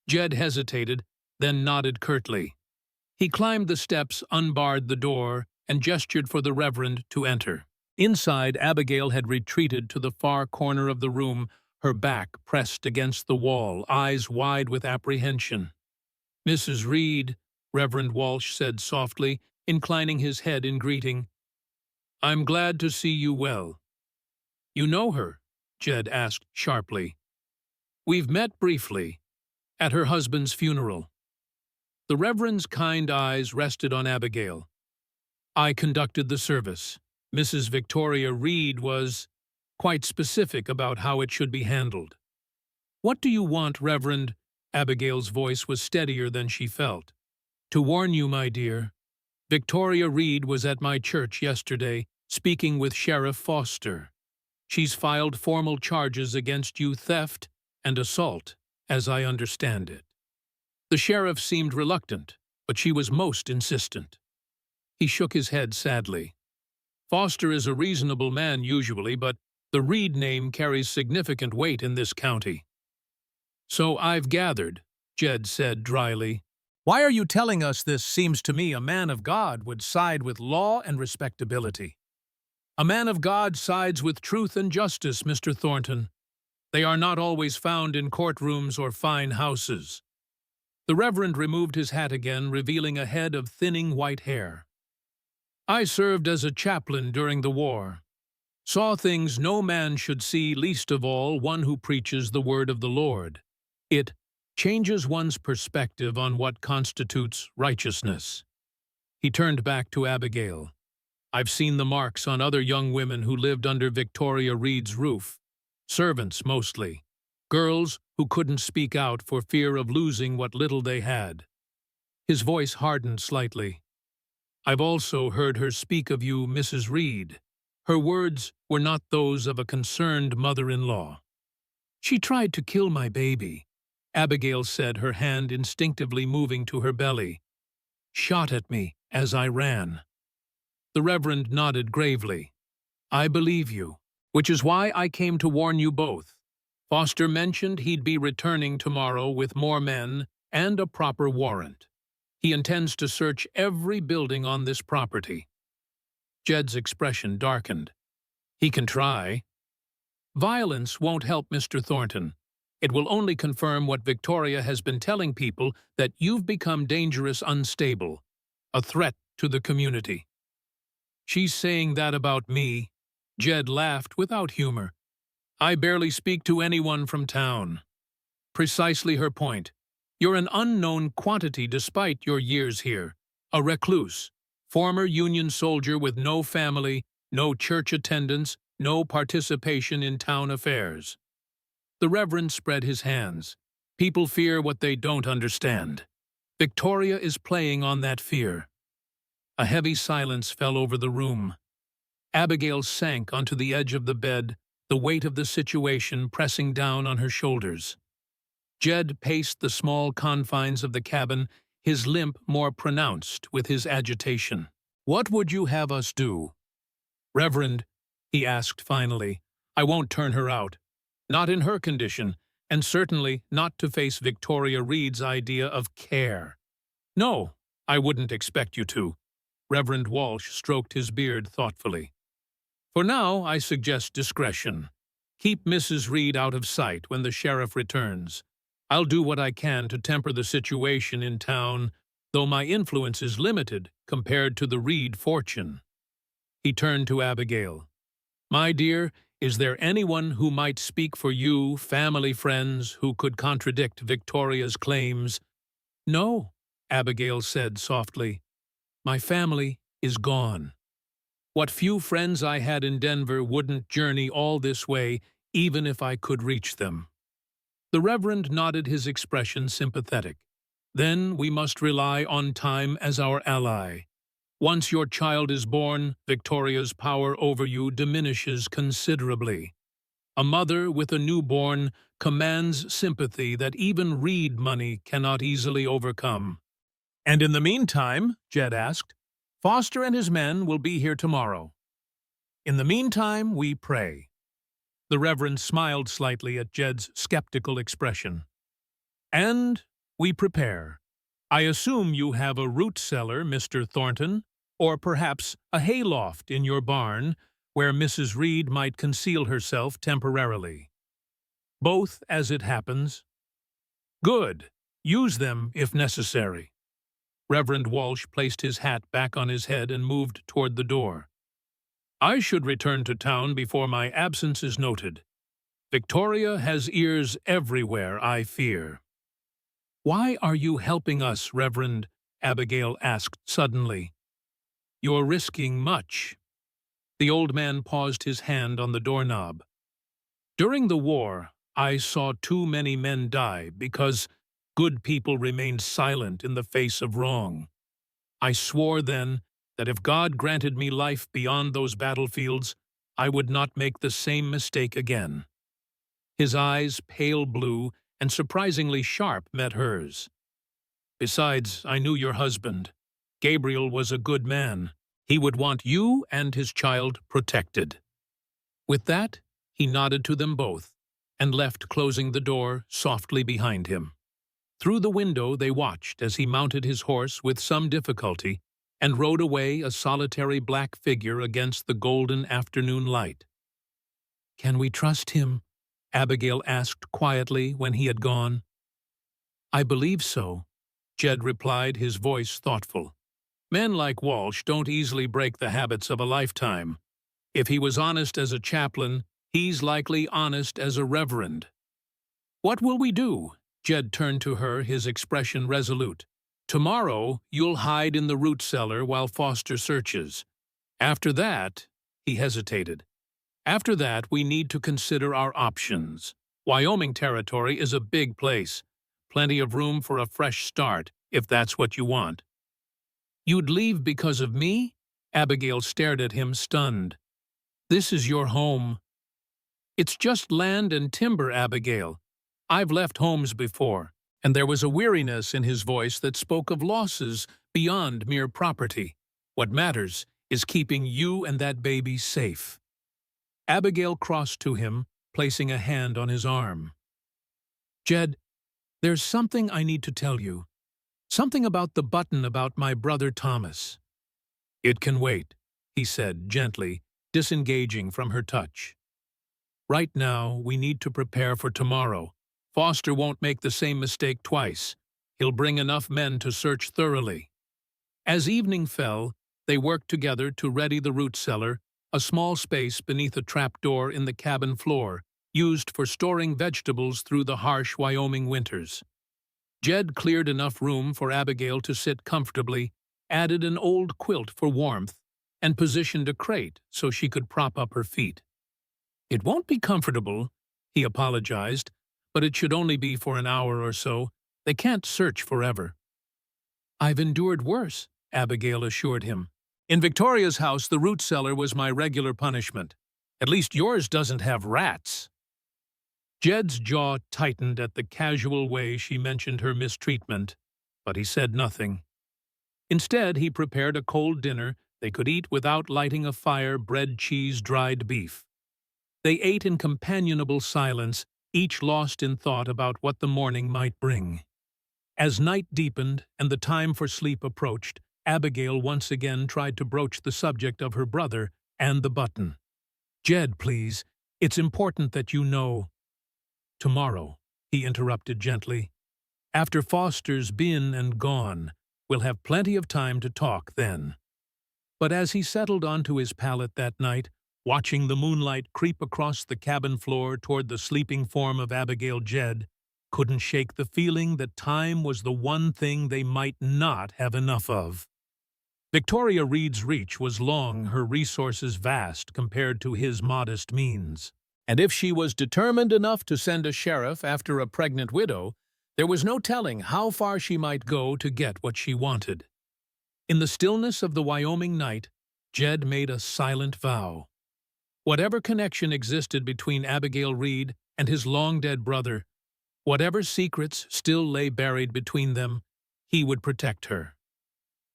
Jed hesitated, then nodded curtly. He climbed the steps, unbarred the door, and gestured for the Reverend to enter. Inside, Abigail had retreated to the far corner of the room, her back pressed against the wall, eyes wide with apprehension. "Mrs. Reed," Reverend Walsh said softly, inclining his head in greeting. "I'm glad to see you well." "You know her?" Jed asked sharply. "We've met briefly, at her husband's funeral." The Reverend's kind eyes rested on Abigail. "I conducted the service. Mrs. Victoria Reed was quite specific about how it should be handled." "What do you want, Reverend?" Abigail's voice was steadier than she felt. "To warn you, my dear, Victoria Reed was at my church yesterday, speaking with Sheriff Foster. She's filed formal charges against you, theft and assault, as I understand it." The sheriff seemed reluctant, but she was most insistent. He shook his head sadly. "Foster is a reasonable man usually, but the Reed name carries significant weight in this county." "So I've gathered," Jed said dryly. "Why are you telling us this? Seems to me a man of God would side with law and respectability." "A man of God sides with truth and justice, Mr. Thornton. They are not always found in courtrooms or fine houses." The Reverend removed his hat again, revealing a head of thinning white hair. "I served as a chaplain during the war. Saw things no man should see, least of all one who preaches the word of the Lord. It changes one's perspective on what constitutes righteousness. He turned back to Abigail. I've seen the marks on other young women who lived under Victoria Reed's roof. Servants, mostly. Girls who couldn't speak out for fear of losing what little they had. His voice hardened slightly. I've also heard her speak of you, Mrs. Reed. Her words were not those of a concerned mother-in-law. She tried to kill my baby, Abigail said, her hand instinctively moving to her belly. Shot at me as I ran. The Reverend nodded gravely. I believe you, which is why I came to warn you both. Foster mentioned he'd be returning tomorrow with more men and a proper warrant. He intends to search every building on this property. Jed's expression darkened. He can try. Violence won't help Mr. Thornton. It will only confirm what Victoria has been telling people, that you've become dangerous, unstable, a threat to the community. She's saying that about me. Jed laughed without humor. I barely speak to anyone from town. Precisely her point. You're an unknown quantity despite your years here. A recluse. Former Union soldier with no family, no church attendance, no participation in town affairs. The Reverend spread his hands. People fear what they don't understand. Victoria is playing on that fear. A heavy silence fell over the room. Abigail sank onto the edge of the bed, the weight of the situation pressing down on her shoulders. Jed paced the small confines of the cabin, his limp more pronounced with his agitation. What would you have us do? Reverend, he asked finally, I won't turn her out. Not in her condition, and certainly not to face Victoria Reed's idea of care. No, I wouldn't expect you to. Reverend Walsh stroked his beard thoughtfully. For now, I suggest discretion. Keep Mrs. Reed out of sight when the sheriff returns. I'll do what I can to temper the situation in town, though my influence is limited compared to the Reed fortune. He turned to Abigail. My dear, is there anyone who might speak for you, family friends, who could contradict Victoria's claims? No, Abigail said softly. My family is gone. What few friends I had in Denver wouldn't journey all this way, even if I could reach them. The Reverend nodded, his expression sympathetic. Then we must rely on time as our ally. Once your child is born, Victoria's power over you diminishes considerably. A mother with a newborn commands sympathy that even Reed money cannot easily overcome. And in the meantime, Jed asked, Foster and his men will be here tomorrow. In the meantime, we pray. The Reverend smiled slightly at Jed's skeptical expression. And we prepare. I assume you have a root cellar, Mr. Thornton, or perhaps a hayloft in your barn where Mrs. Reed might conceal herself temporarily. Both, as it happens. Good. Use them if necessary. Reverend Walsh placed his hat back on his head and moved toward the door. I should return to town before my absence is noted. Victoria has ears everywhere, I fear. Why are you helping us, Reverend? Abigail asked suddenly. You're risking much. The old man paused, his hand on the doorknob. During the war, I saw too many men die because good people remained silent in the face of wrong. I swore then that if God granted me life beyond those battlefields, I would not make the same mistake again. His eyes, pale blue and surprisingly sharp, met hers. Besides, I knew your husband. Gabriel was a good man. He would want you and his child protected. With that, he nodded to them both and left, closing the door softly behind him. Through the window they watched as he mounted his horse with some difficulty and rode away, a solitary black figure against the golden afternoon light. Can we trust him? Abigail asked quietly when he had gone. I believe so, Jed replied, his voice thoughtful. Men like Walsh don't easily break the habits of a lifetime. If he was honest as a chaplain, he's likely honest as a reverend. What will we do? Jed turned to her, his expression resolute. Tomorrow, you'll hide in the root cellar while Foster searches. After that, he hesitated. After that, we need to consider our options. Wyoming Territory is a big place. Plenty of room for a fresh start, if that's what you want. You'd leave because of me? Abigail stared at him, stunned. This is your home. It's just land and timber, Abigail. I've left homes before, and there was a weariness in his voice that spoke of losses beyond mere property. What matters is keeping you and that baby safe. Abigail crossed to him, placing a hand on his arm. Jed, there's something I need to tell you. Something about the button about my brother Thomas. It can wait, he said gently, disengaging from her touch. Right now, we need to prepare for tomorrow. Foster won't make the same mistake twice. He'll bring enough men to search thoroughly. As evening fell, they worked together to ready the root cellar, a small space beneath a trapdoor in the cabin floor, used for storing vegetables through the harsh Wyoming winters. Jed cleared enough room for Abigail to sit comfortably, added an old quilt for warmth, and positioned a crate so she could prop up her feet. It won't be comfortable, he apologized, but it should only be for an hour or so. They can't search forever. I've endured worse, Abigail assured him. In Victoria's house, the root cellar was my regular punishment. At least yours doesn't have rats. Jed's jaw tightened at the casual way she mentioned her mistreatment, but he said nothing. Instead, he prepared a cold dinner they could eat without lighting a fire, bread, cheese, dried beef. They ate in companionable silence, each lost in thought about what the morning might bring. As night deepened and the time for sleep approached, Abigail once again tried to broach the subject of her brother and the button. Jed, please, it's important that you know. Tomorrow, he interrupted gently. After Foster's been and gone, we'll have plenty of time to talk then. But as he settled onto his pallet that night, watching the moonlight creep across the cabin floor toward the sleeping form of Abigail, Jed couldn't shake the feeling that time was the one thing they might not have enough of. Victoria Reed's reach was long, her resources vast compared to his modest means. And if she was determined enough to send a sheriff after a pregnant widow, there was no telling how far she might go to get what she wanted. In the stillness of the Wyoming night, Jed made a silent vow. Whatever connection existed between Abigail Reed and his long-dead brother, whatever secrets still lay buried between them, he would protect her.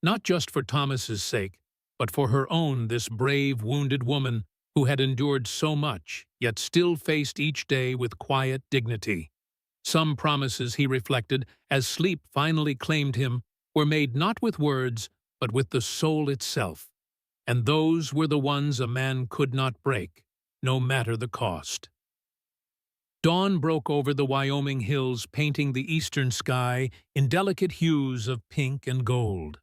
Not just for Thomas's sake, but for her own, this brave, wounded woman who had endured so much, yet still faced each day with quiet dignity. Some promises, he reflected, as sleep finally claimed him, were made not with words, but with the soul itself. And those were the ones a man could not break, no matter the cost. Dawn broke over the Wyoming hills, painting the eastern sky in delicate hues of pink and gold.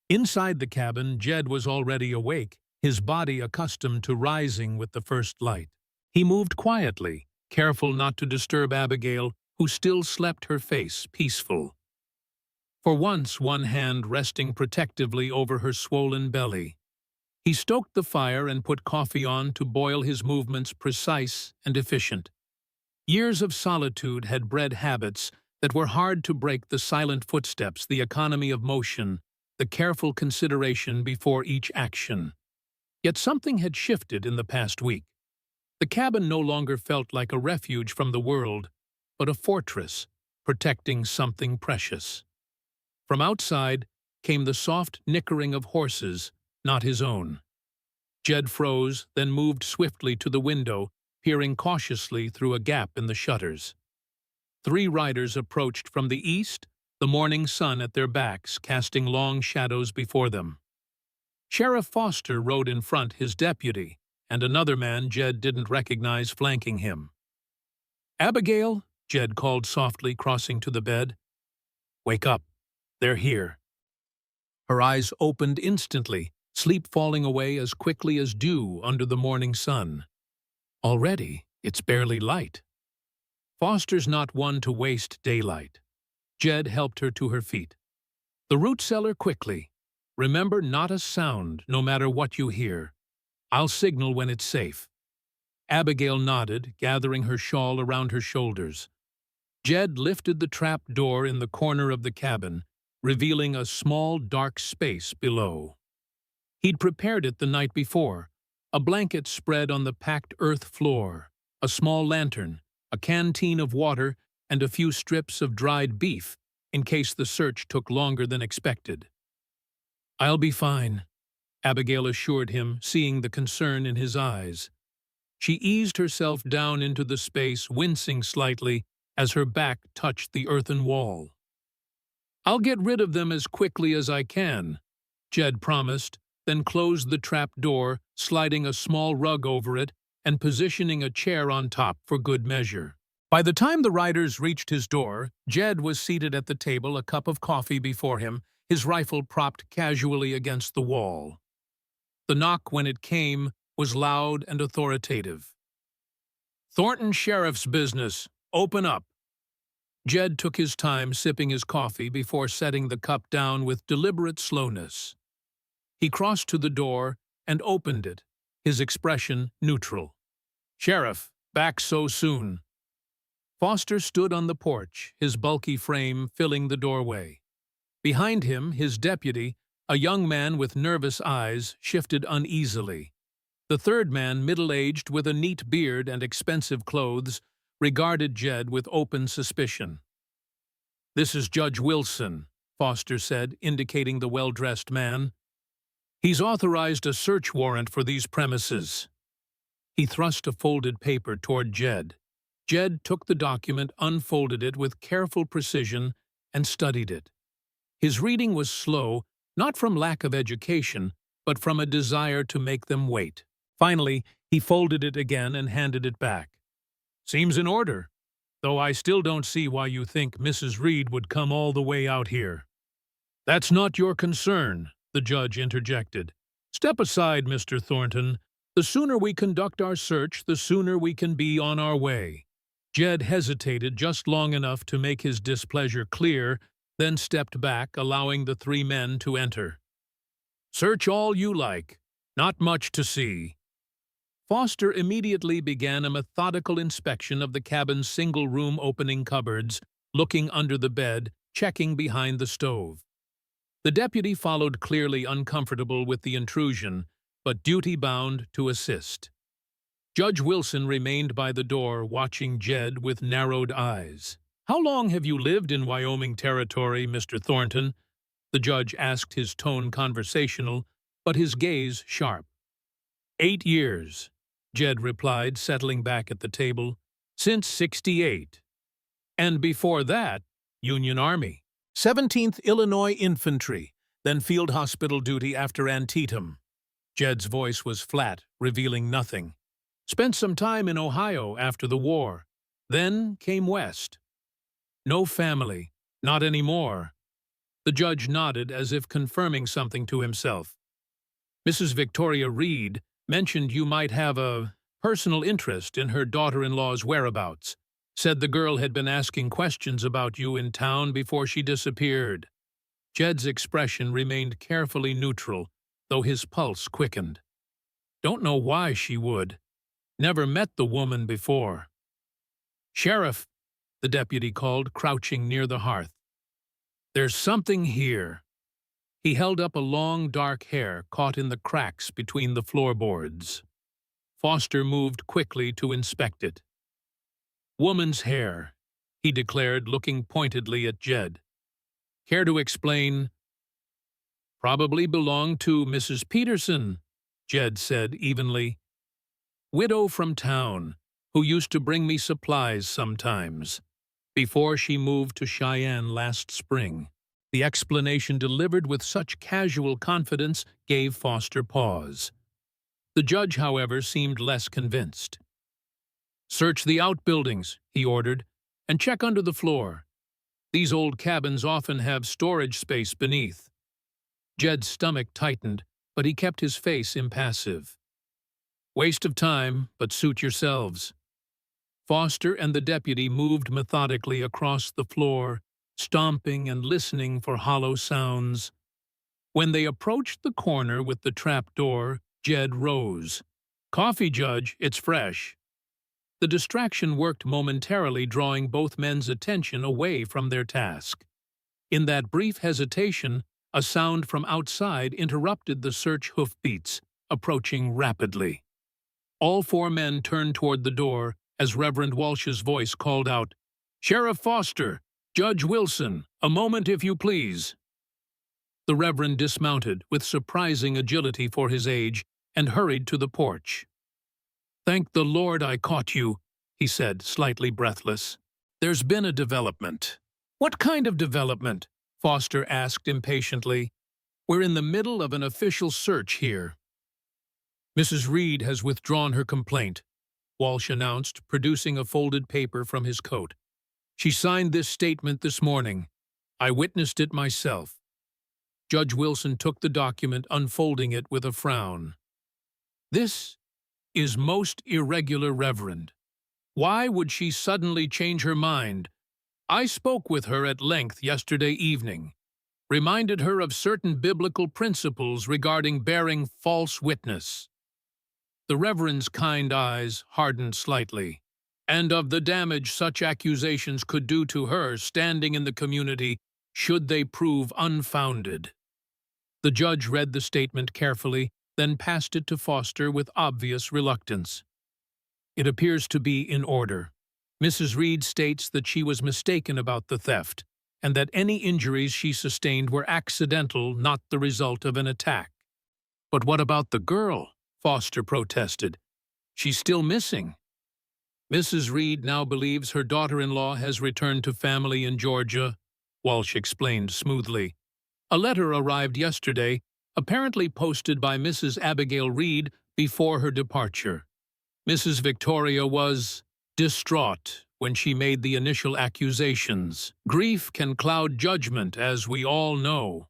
Inside the cabin, Jed was already awake, his body accustomed to rising with the first light. He moved quietly, careful not to disturb Abigail, who still slept, her face peaceful. For once, one hand resting protectively over her swollen belly. He stoked the fire and put coffee on to boil, his movements precise and efficient. Years of solitude had bred habits that were hard to break: the silent footsteps, the economy of motion, the careful consideration before each action. Yet something had shifted in the past week. The cabin no longer felt like a refuge from the world, but a fortress protecting something precious. From outside came the soft nickering of horses, not his own. Jed froze, then moved swiftly to the window, peering cautiously through a gap in the shutters. 3 riders approached from the east, the morning sun at their backs, casting long shadows before them. Sheriff Foster rode in front, his deputy, and another man Jed didn't recognize flanking him. "Abigail," Jed called softly, crossing to the bed. "Wake up. They're here." Her eyes opened instantly, sleep falling away as quickly as dew under the morning sun. Already, it's barely light. Foster's not one to waste daylight. Jed helped her to her feet. The root cellar quickly. Remember, not a sound, no matter what you hear. I'll signal when it's safe. Abigail nodded, gathering her shawl around her shoulders. Jed lifted the trap door in the corner of the cabin, revealing a small, dark space below. He'd prepared it the night before, a blanket spread on the packed earth floor, a small lantern, a canteen of water, and a few strips of dried beef, in case the search took longer than expected. "I'll be fine," Abigail assured him, seeing the concern in his eyes. She eased herself down into the space, wincing slightly as her back touched the earthen wall. "I'll get rid of them as quickly as I can," Jed promised, then closed the trap door, sliding a small rug over it and positioning a chair on top for good measure. By the time the riders reached his door, Jed was seated at the table, a cup of coffee before him, his rifle propped casually against the wall. The knock, when it came, was loud and authoritative. "Thornton Sheriff's business. Open up." Jed took his time sipping his coffee before setting the cup down with deliberate slowness. He crossed to the door and opened it, his expression neutral. "Sheriff, back so soon." Foster stood on the porch, his bulky frame filling the doorway. Behind him, his deputy, a young man with nervous eyes, shifted uneasily. The third man, middle-aged with a neat beard and expensive clothes, regarded Jed with open suspicion. "This is Judge Wilson," Foster said, indicating the well-dressed man. "He's authorized a search warrant for these premises." He thrust a folded paper toward Jed. Jed took the document, unfolded it with careful precision, and studied it. His reading was slow, not from lack of education, but from a desire to make them wait. Finally, he folded it again and handed it back. "Seems in order, though I still don't see why you think Mrs. Reed would come all the way out here." "That's not your concern," the judge interjected. "Step aside, Mr. Thornton. The sooner we conduct our search, the sooner we can be on our way." Jed hesitated just long enough to make his displeasure clear, then stepped back, allowing the three men to enter. "Search all you like. Not much to see." Foster immediately began a methodical inspection of the cabin's single-room opening cupboards, looking under the bed, checking behind the stove. The deputy followed, clearly uncomfortable with the intrusion, but duty-bound to assist. Judge Wilson remained by the door, watching Jed with narrowed eyes. "How long have you lived in Wyoming territory, Mr. Thornton?" The judge asked, his tone conversational, but his gaze sharp. 8 years, Jed replied, settling back at the table. "Since '68. And before that, Union Army. 17th Illinois Infantry, then field hospital duty after Antietam." Jed's voice was flat, revealing nothing. "Spent some time in Ohio after the war. Then came west." "No family. Not anymore." The judge nodded as if confirming something to himself. "Mrs. Victoria Reed mentioned you might have a personal interest in her daughter-in-law's whereabouts. Said the girl had been asking questions about you in town before she disappeared." Jed's expression remained carefully neutral, though his pulse quickened. "Don't know why she would. Never met the woman before." "Sheriff," the deputy called, crouching near the hearth. "There's something here." He held up a long, dark hair caught in the cracks between the floorboards. Foster moved quickly to inspect it. "Woman's hair," he declared, looking pointedly at Jed. "Care to explain?" "Probably belonged to Mrs. Peterson," Jed said evenly. "Widow from town, who used to bring me supplies sometimes, before she moved to Cheyenne last spring." The explanation, delivered with such casual confidence, gave Foster pause. The judge, however, seemed less convinced. "Search the outbuildings," he ordered, "and check under the floor. These old cabins often have storage space beneath." Jed's stomach tightened, but he kept his face impassive. "Waste of time, but suit yourselves." Foster and the deputy moved methodically across the floor, stomping and listening for hollow sounds. When they approached the corner with the trap door, Jed rose. "Coffee, Judge, it's fresh." The distraction worked momentarily, drawing both men's attention away from their task. In that brief hesitation, a sound from outside interrupted the search hoofbeats, approaching rapidly. All four men turned toward the door as Reverend Walsh's voice called out, "Sheriff Foster, Judge Wilson, a moment if you please." The Reverend dismounted with surprising agility for his age and hurried to the porch. "Thank the Lord I caught you," he said, slightly breathless. "There's been a development." "What kind of development?" Foster asked impatiently. "We're in the middle of an official search here." "Mrs. Reed has withdrawn her complaint," Walsh announced, producing a folded paper from his coat. "She signed this statement this morning. I witnessed it myself." Judge Wilson took the document, unfolding it with a frown. "This is most irregular, Reverend. Why would she suddenly change her mind? I spoke with her at length yesterday evening, reminded her of certain biblical principles regarding bearing false witness." The Reverend's kind eyes hardened slightly, "and of the damage such accusations could do to her standing in the community should they prove unfounded." The judge read the statement carefully, then passed it to Foster with obvious reluctance. "It appears to be in order. Mrs. Reed states that she was mistaken about the theft, and that any injuries she sustained were accidental, not the result of an attack." "But what about the girl?" Foster protested. "She's still missing." "Mrs. Reed now believes her daughter-in-law has returned to family in Georgia," Walsh explained smoothly. "A letter arrived yesterday, apparently posted by Mrs. Abigail Reed before her departure. Mrs. Victoria was distraught when she made the initial accusations. Grief can cloud judgment, as we all know."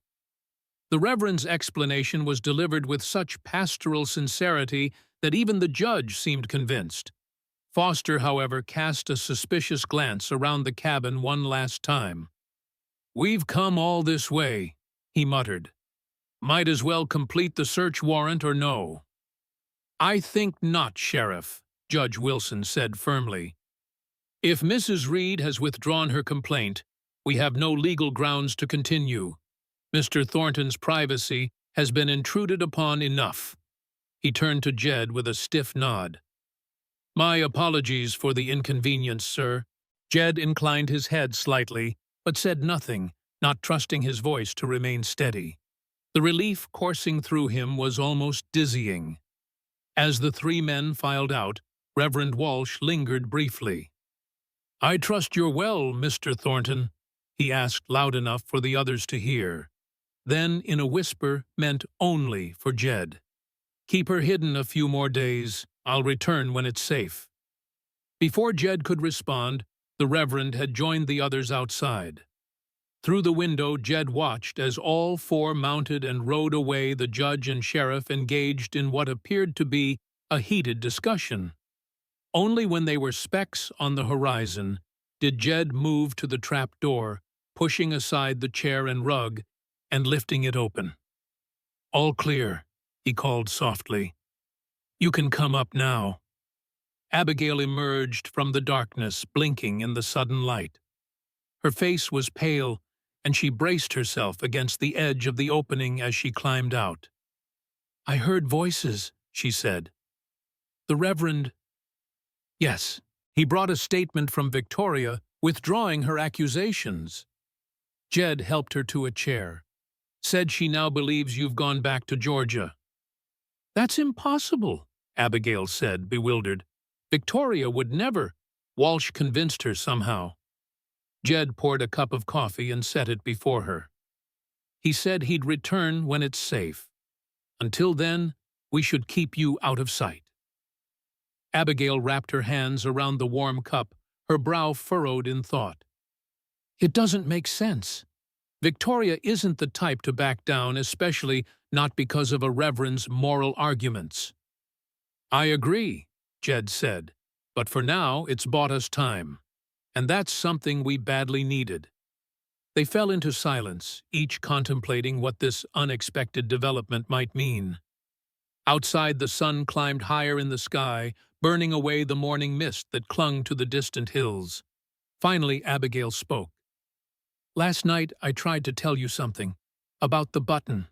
The Reverend's explanation was delivered with such pastoral sincerity that even the judge seemed convinced. Foster, however, cast a suspicious glance around the cabin one last time. "We've come all this way," he muttered. "Might as well complete the search warrant or no." "I think not, Sheriff," Judge Wilson said firmly. "If Mrs. Reed has withdrawn her complaint, we have no legal grounds to continue. Mr. Thornton's privacy has been intruded upon enough." He turned to Jed with a stiff nod. "My apologies for the inconvenience, sir." Jed inclined his head slightly, but said nothing, not trusting his voice to remain steady. The relief coursing through him was almost dizzying. As the three men filed out, Reverend Walsh lingered briefly. "I trust you're well, Mr. Thornton," he asked loud enough for the others to hear. Then, in a whisper meant only for Jed, "Keep her hidden a few more days. I'll return when it's safe." Before Jed could respond, the Reverend had joined the others outside. Through the window, Jed watched as all four mounted and rode away, the judge and sheriff engaged in what appeared to be a heated discussion. Only when they were specks on the horizon did Jed move to the trap door, pushing aside the chair and rug and lifting it open. "All clear," he called softly. "You can come up now." Abigail emerged from the darkness, blinking in the sudden light. Her face was pale, and she braced herself against the edge of the opening as she climbed out. "I heard voices," she said. "The Reverend—" "Yes, he brought a statement from Victoria, withdrawing her accusations." Jed helped her to a chair. "Said she now believes you've gone back to Georgia." "That's impossible," Abigail said, bewildered. "Victoria would never—" Walsh convinced her somehow. Jed poured a cup of coffee and set it before her. "He said he'd return when it's safe. Until then, we should keep you out of sight." Abigail wrapped her hands around the warm cup, her brow furrowed in thought. "It doesn't make sense. Victoria isn't the type to back down, especially not because of a reverend's moral arguments. I agree, Jed said, but for now it's bought us time. And that's something we badly needed. They fell into silence, each contemplating what this unexpected development might mean. Outside, the sun climbed higher in the sky, burning away the morning mist that clung to the distant hills. Finally, Abigail spoke. Last night, I tried to tell you something. About the button.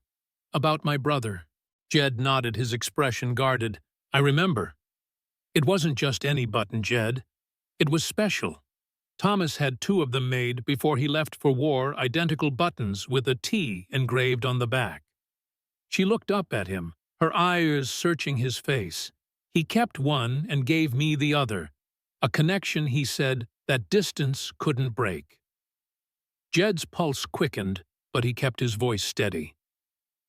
About my brother. Jed nodded, his expression guarded. I remember. It wasn't just any button, Jed. It was special. Thomas had 2 of them made before he left for war, identical buttons with a T engraved on the back. She looked up at him, her eyes searching his face. He kept one and gave me the other, a connection, he said, that distance couldn't break. Jed's pulse quickened, but he kept his voice steady.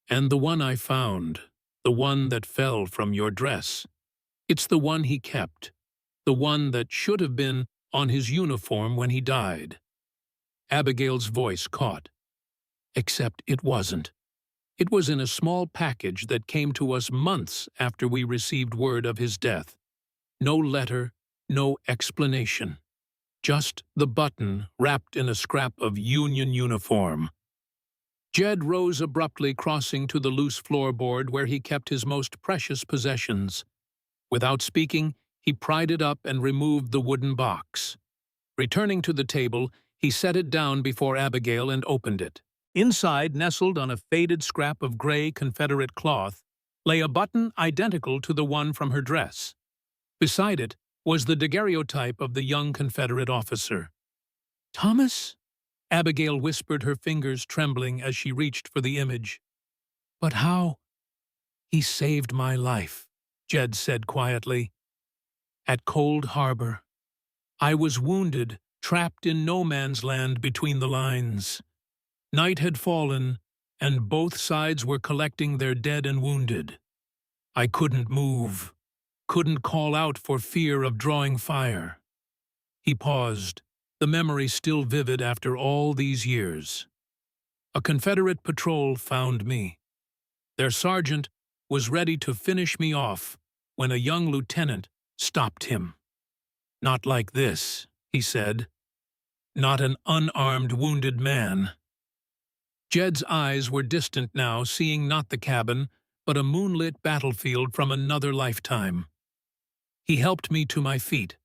And the one I found, the one that fell from your dress, it's the one he kept, the one that should have been on his uniform when he died. Abigail's voice caught. Except it wasn't. It was in a small package that came to us months after we received word of his death. No letter, no explanation. Just the button wrapped in a scrap of Union uniform. Jed rose abruptly, crossing to the loose floorboard where he kept his most precious possessions. Without speaking, he pried it up and removed the wooden box. Returning to the table, he set it down before Abigail and opened it. Inside, nestled on a faded scrap of gray Confederate cloth, lay a button identical to the one from her dress. Beside it was the daguerreotype of the young Confederate officer. Thomas? Abigail whispered, her fingers trembling as she reached for the image. But how? He saved my life, Jed said quietly. At Cold Harbor. I was wounded, trapped in no man's land between the lines. Night had fallen, and both sides were collecting their dead and wounded. I couldn't move, couldn't call out for fear of drawing fire. He paused, the memory still vivid after all these years. A Confederate patrol found me. Their sergeant was ready to finish me off when a young lieutenant stopped him. Not like this, he said. Not an unarmed wounded man. Jed's eyes were distant now, seeing not the cabin, but a moonlit battlefield from another lifetime. He helped me to my feet,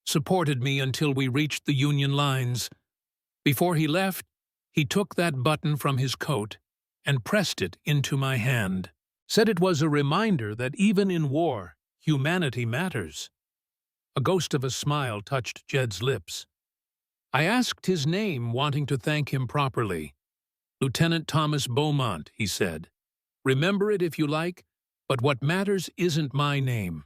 supported me until we reached the Union lines. Before he left, he took that button from his coat and pressed it into my hand. Said it was a reminder that even in war, humanity matters. A ghost of a smile touched Jed's lips. I asked his name, wanting to thank him properly. Lieutenant Thomas Beaumont, he said. Remember it if you like, but what matters isn't my name.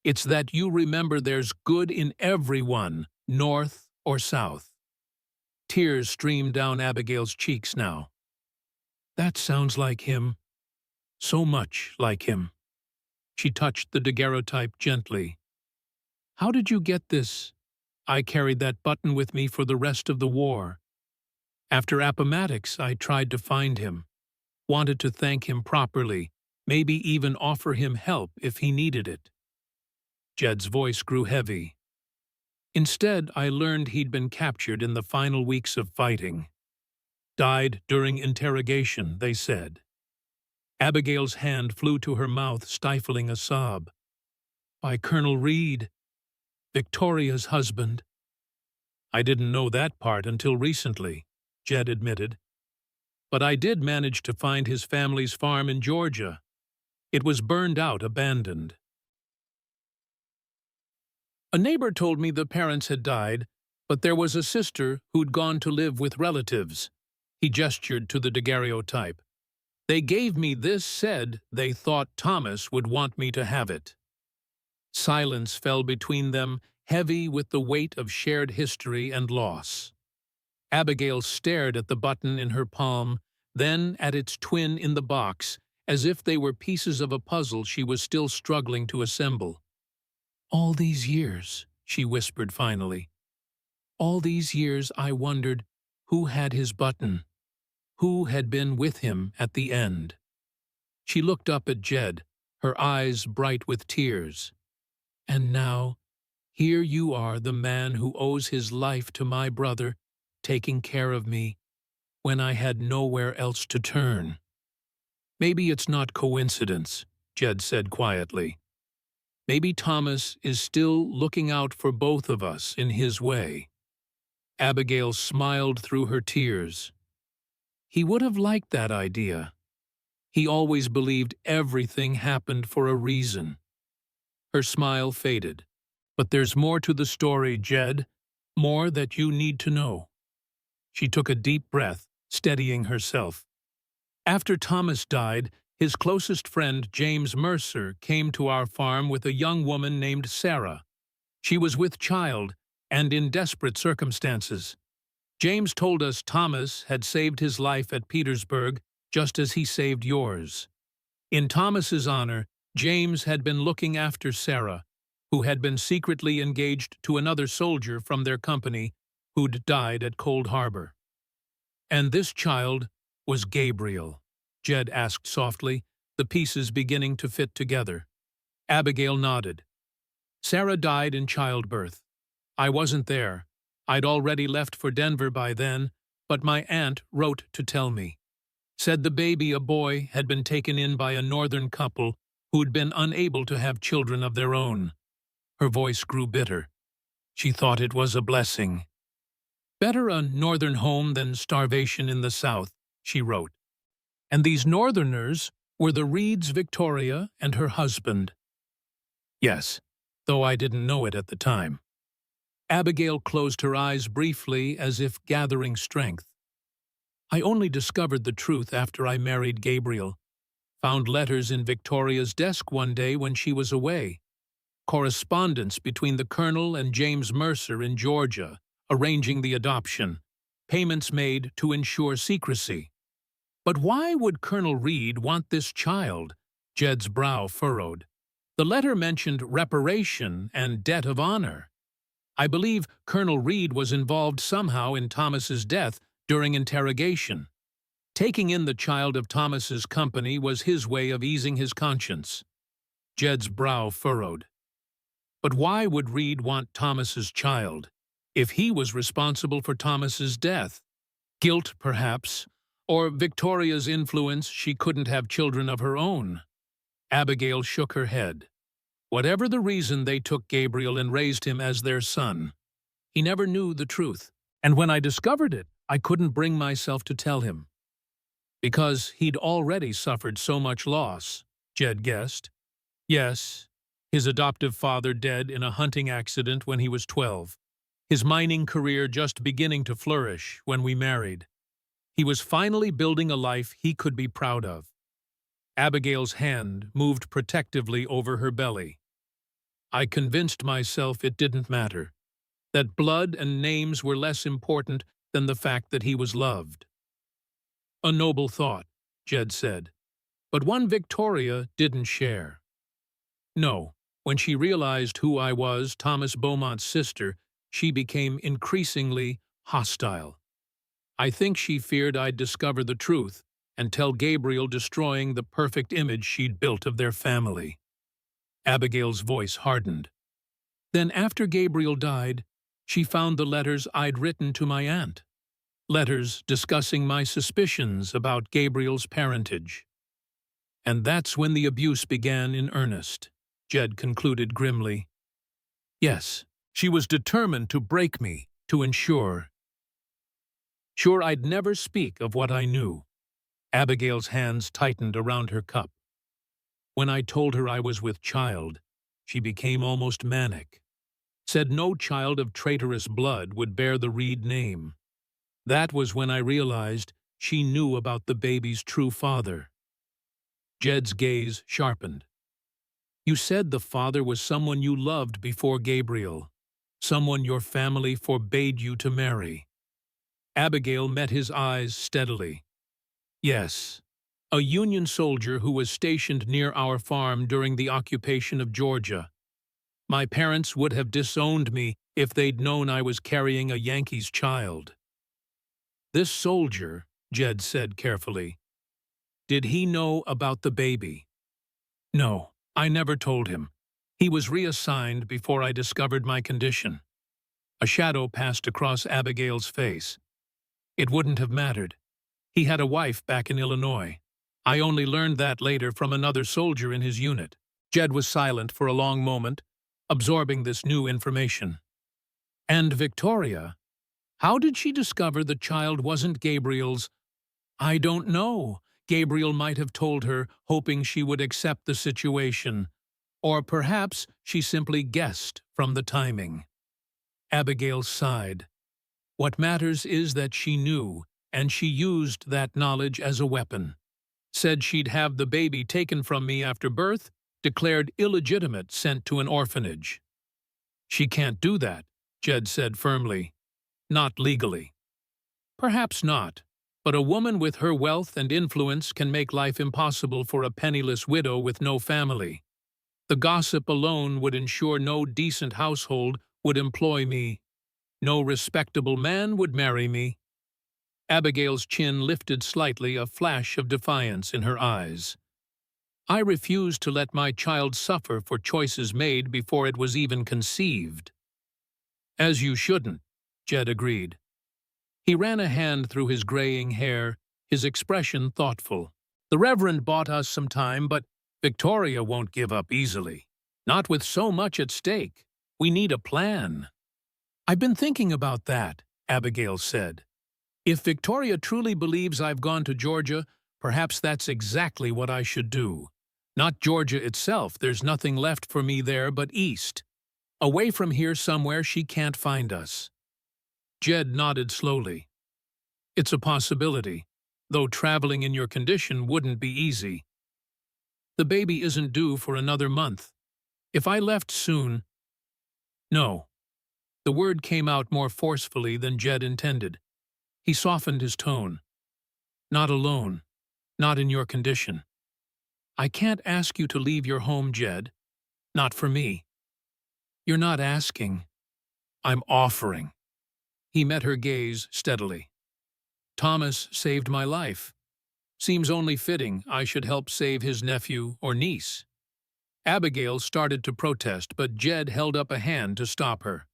It's that you remember there's good in everyone, north or south. Tears streamed down Abigail's cheeks now. That sounds like him. So much like him. She touched the daguerreotype gently. How did you get this? I carried that button with me for the rest of the war. After Appomattox, I tried to find him. Wanted to thank him properly, maybe even offer him help if he needed it. Jed's voice grew heavy. Instead, I learned he'd been captured in the final weeks of fighting. Died during interrogation, they said. Abigail's hand flew to her mouth, stifling a sob. By Colonel Reed, Victoria's husband. I didn't know that part until recently, Jed admitted. But I did manage to find his family's farm in Georgia. It was burned out, abandoned. A neighbor told me the parents had died, but there was a sister who'd gone to live with relatives. He gestured to the daguerreotype. They gave me this, said they thought Thomas would want me to have it. Silence fell between them, heavy with the weight of shared history and loss. Abigail stared at the button in her palm, then at its twin in the box, as if they were pieces of a puzzle she was still struggling to assemble. All these years, she whispered finally. All these years I wondered who had his button. Who had been with him at the end? She looked up at Jed, her eyes bright with tears. And now, here you are, the man who owes his life to my brother, taking care of me when I had nowhere else to turn. Maybe it's not coincidence, Jed said quietly. Maybe Thomas is still looking out for both of us in his way. Abigail smiled through her tears. He would have liked that idea. He always believed everything happened for a reason. Her smile faded. But there's more to the story, Jed. More that you need to know. She took a deep breath, steadying herself. After Thomas died, his closest friend, James Mercer, came to our farm with a young woman named Sarah. She was with child and in desperate circumstances. James told us Thomas had saved his life at Petersburg just as he saved yours. In Thomas's honor, James had been looking after Sarah, who had been secretly engaged to another soldier from their company who'd died at Cold Harbor. And this child was Gabriel, Jed asked softly, the pieces beginning to fit together. Abigail nodded. Sarah died in childbirth. I wasn't there. I'd already left for Denver by then, but my aunt wrote to tell me. Said the baby, a boy, had been taken in by a northern couple who'd been unable to have children of their own. Her voice grew bitter. She thought it was a blessing. Better a northern home than starvation in the South, she wrote. And these northerners were the Reeds, Victoria, and her husband. Yes, though I didn't know it at the time. Abigail closed her eyes briefly as if gathering strength. I only discovered the truth after I married Gabriel. Found letters in Victoria's desk one day when she was away. Correspondence between the Colonel and James Mercer in Georgia, arranging the adoption. Payments made to ensure secrecy. But why would Colonel Reed want this child? Jed's brow furrowed. The letter mentioned reparation and debt of honor. I believe Colonel Reed was involved somehow in Thomas's death during interrogation. Taking in the child of Thomas's company was his way of easing his conscience. Jed's brow furrowed. But why would Reed want Thomas's child, if he was responsible for Thomas's death? Guilt, perhaps, or Victoria's influence she couldn't have children of her own. Abigail shook her head. Whatever the reason, they took Gabriel and raised him as their son. He never knew the truth, and when I discovered it, I couldn't bring myself to tell him. Because he'd already suffered so much loss, Jed guessed. Yes, his adoptive father dead in a hunting accident when he was 12. His mining career just beginning to flourish when we married. He was finally building a life he could be proud of. Abigail's hand moved protectively over her belly. I convinced myself it didn't matter, that blood and names were less important than the fact that he was loved. A noble thought, Jed said, but one Victoria didn't share. No, when she realized who I was, Thomas Beaumont's sister, she became increasingly hostile. I think she feared I'd discover the truth and tell Gabriel, destroying the perfect image she'd built of their family. Abigail's voice hardened. Then after Gabriel died, she found the letters I'd written to my aunt. Letters discussing my suspicions about Gabriel's parentage. And that's when the abuse began in earnest, Jed concluded grimly. Yes, she was determined to break me, to ensure. Sure, I'd never speak of what I knew. Abigail's hands tightened around her cup. When I told her I was with child, she became almost manic. Said no child of traitorous blood would bear the Reed name. That was when I realized she knew about the baby's true father. Jed's gaze sharpened. You said the father was someone you loved before Gabriel, someone your family forbade you to marry. Abigail met his eyes steadily. Yes, a Union soldier who was stationed near our farm during the occupation of Georgia. My parents would have disowned me if they'd known I was carrying a Yankee's child. This soldier, Jed said carefully. Did he know about the baby? No, I never told him. He was reassigned before I discovered my condition. A shadow passed across Abigail's face. It wouldn't have mattered. He had a wife back in Illinois. I only learned that later from another soldier in his unit. Jed was silent for a long moment, absorbing this new information. And Victoria? How did she discover the child wasn't Gabriel's? I don't know. Gabriel might have told her, hoping she would accept the situation. Or perhaps she simply guessed from the timing. Abigail sighed. What matters is that she knew, and she used that knowledge as a weapon. Said she'd have the baby taken from me after birth, declared illegitimate, sent to an orphanage. She can't do that, Jed said firmly. Not legally. Perhaps not, but a woman with her wealth and influence can make life impossible for a penniless widow with no family. The gossip alone would ensure no decent household would employ me. No respectable man would marry me. Abigail's chin lifted slightly, a flash of defiance in her eyes. I refuse to let my child suffer for choices made before it was even conceived. As you shouldn't, Jed agreed. He ran a hand through his graying hair, his expression thoughtful. The Reverend bought us some time, but Victoria won't give up easily. Not with so much at stake. We need a plan. I've been thinking about that, Abigail said. If Victoria truly believes I've gone to Georgia, perhaps that's exactly what I should do. Not Georgia itself, there's nothing left for me there but east. Away from here somewhere she can't find us. Jed nodded slowly. It's a possibility, though traveling in your condition wouldn't be easy. The baby isn't due for another month. If I left soon… No. The word came out more forcefully than Jed intended. He softened his tone. Not alone. Not in your condition. I can't ask you to leave your home, Jed. Not for me. You're not asking. I'm offering. He met her gaze steadily. Thomas saved my life. Seems only fitting I should help save his nephew or niece. Abigail started to protest, but Jed held up a hand to stop her.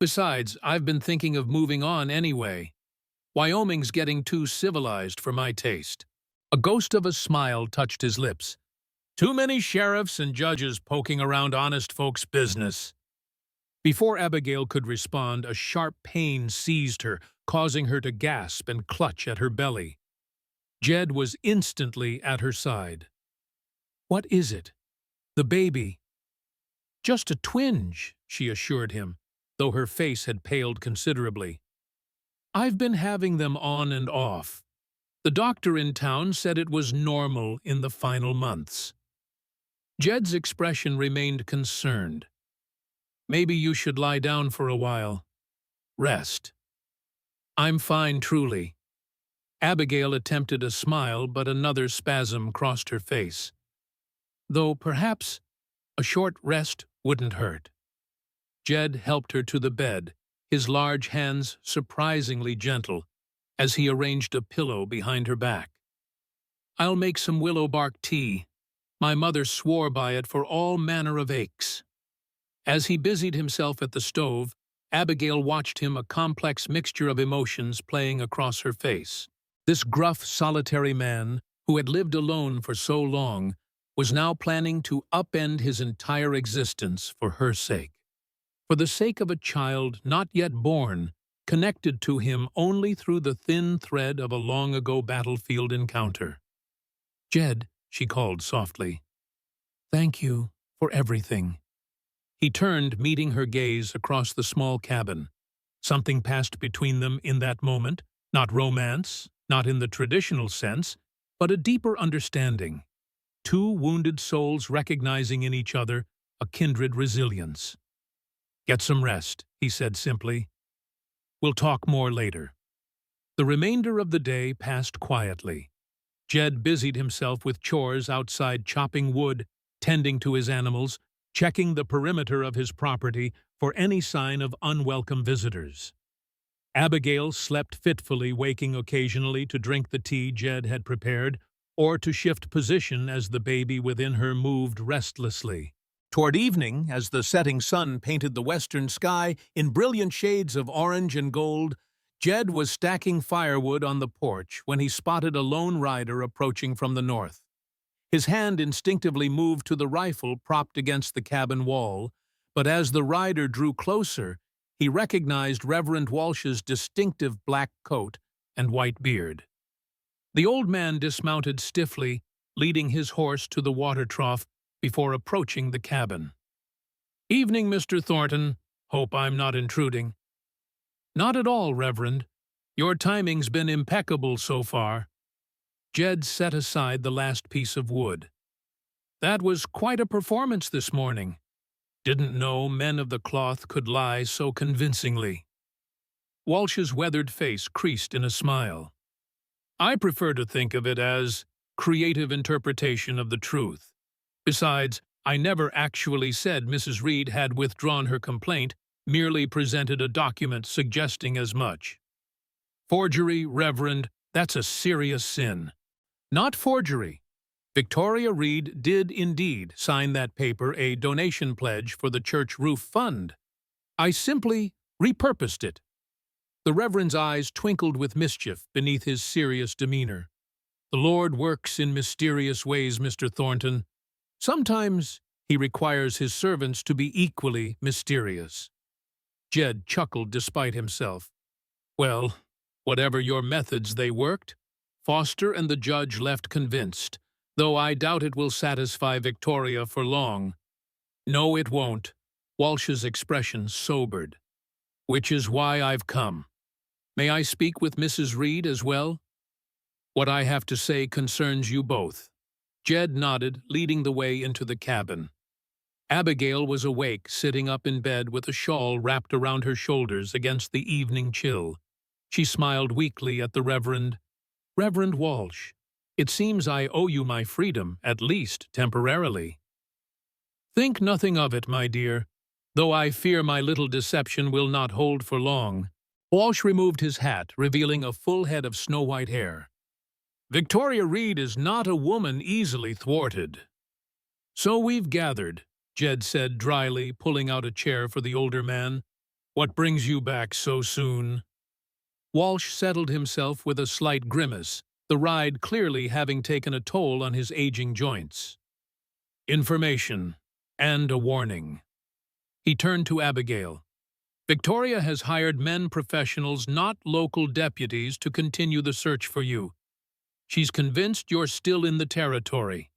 Besides, I've been thinking of moving on anyway. Wyoming's getting too civilized for my taste. A ghost of a smile touched his lips. Too many sheriffs and judges poking around honest folks' business. Before Abigail could respond, a sharp pain seized her, causing her to gasp and clutch at her belly. Jed was instantly at her side. What is it? The baby. Just a twinge, she assured him, though her face had paled considerably. I've been having them on and off. The doctor in town said it was normal in the final months. Jed's expression remained concerned. Maybe you should lie down for a while. Rest. I'm fine, truly. Abigail attempted a smile, but another spasm crossed her face. Though perhaps a short rest wouldn't hurt. Jed helped her to the bed, his large hands surprisingly gentle, as he arranged a pillow behind her back. I'll make some willow bark tea. My mother swore by it for all manner of aches. As he busied himself at the stove, Abigail watched him, a complex mixture of emotions playing across her face. This gruff, solitary man, who had lived alone for so long, was now planning to upend his entire existence for her sake. For the sake of a child not yet born, connected to him only through the thin thread of a long-ago battlefield encounter. Jed, she called softly. Thank you for everything. He turned, meeting her gaze across the small cabin. Something passed between them in that moment, not romance, not in the traditional sense, but a deeper understanding. Two wounded souls recognizing in each other a kindred resilience. Get some rest, he said simply. We'll talk more later. The remainder of the day passed quietly. Jed busied himself with chores outside, chopping wood, tending to his animals, checking the perimeter of his property for any sign of unwelcome visitors. Abigail slept fitfully, waking occasionally to drink the tea Jed had prepared, or to shift position as the baby within her moved restlessly. Toward evening, as the setting sun painted the western sky in brilliant shades of orange and gold, Jed was stacking firewood on the porch when he spotted a lone rider approaching from the north. His hand instinctively moved to the rifle propped against the cabin wall, but as the rider drew closer, he recognized Reverend Walsh's distinctive black coat and white beard. The old man dismounted stiffly, leading his horse to the water trough before approaching the cabin. "Evening, Mr. Thornton. Hope I'm not intruding." "Not at all, Reverend. Your timing's been impeccable so far." Jed set aside the last piece of wood. "That was quite a performance this morning. Didn't know men of the cloth could lie so convincingly." Walsh's weathered face creased in a smile. "I prefer to think of it as creative interpretation of the truth. Besides, I never actually said Mrs. Reed had withdrawn her complaint, merely presented a document suggesting as much." "Forgery, Reverend, that's a serious sin." "Not forgery. Victoria Reed did indeed sign that paper a donation pledge for the church roof fund. I simply repurposed it." The Reverend's eyes twinkled with mischief beneath his serious demeanor. "The Lord works in mysterious ways, Mr. Thornton. Sometimes he requires his servants to be equally mysterious." Jed chuckled despite himself. "Well, whatever your methods, they worked. Foster and the judge left convinced, though I doubt it will satisfy Victoria for long." "No, it won't." Walsh's expression sobered. "Which is why I've come. May I speak with Mrs. Reed as well? What I have to say concerns you both." Jed nodded, leading the way into the cabin. Abigail was awake, sitting up in bed with a shawl wrapped around her shoulders against the evening chill. She smiled weakly at the Reverend. "Reverend Walsh, it seems I owe you my freedom, at least temporarily." "Think nothing of it, my dear, though I fear my little deception will not hold for long." Walsh removed his hat, revealing a full head of snow-white hair. "Victoria Reed is not a woman easily thwarted." "So we've gathered," Jed said dryly, pulling out a chair for the older man. "What brings you back so soon?" Walsh settled himself with a slight grimace, the ride clearly having taken a toll on his aging joints. "Information, and a warning." He turned to Abigail. "Victoria has hired men professionals, not local deputies, to continue the search for you. She's convinced you're still in the territory."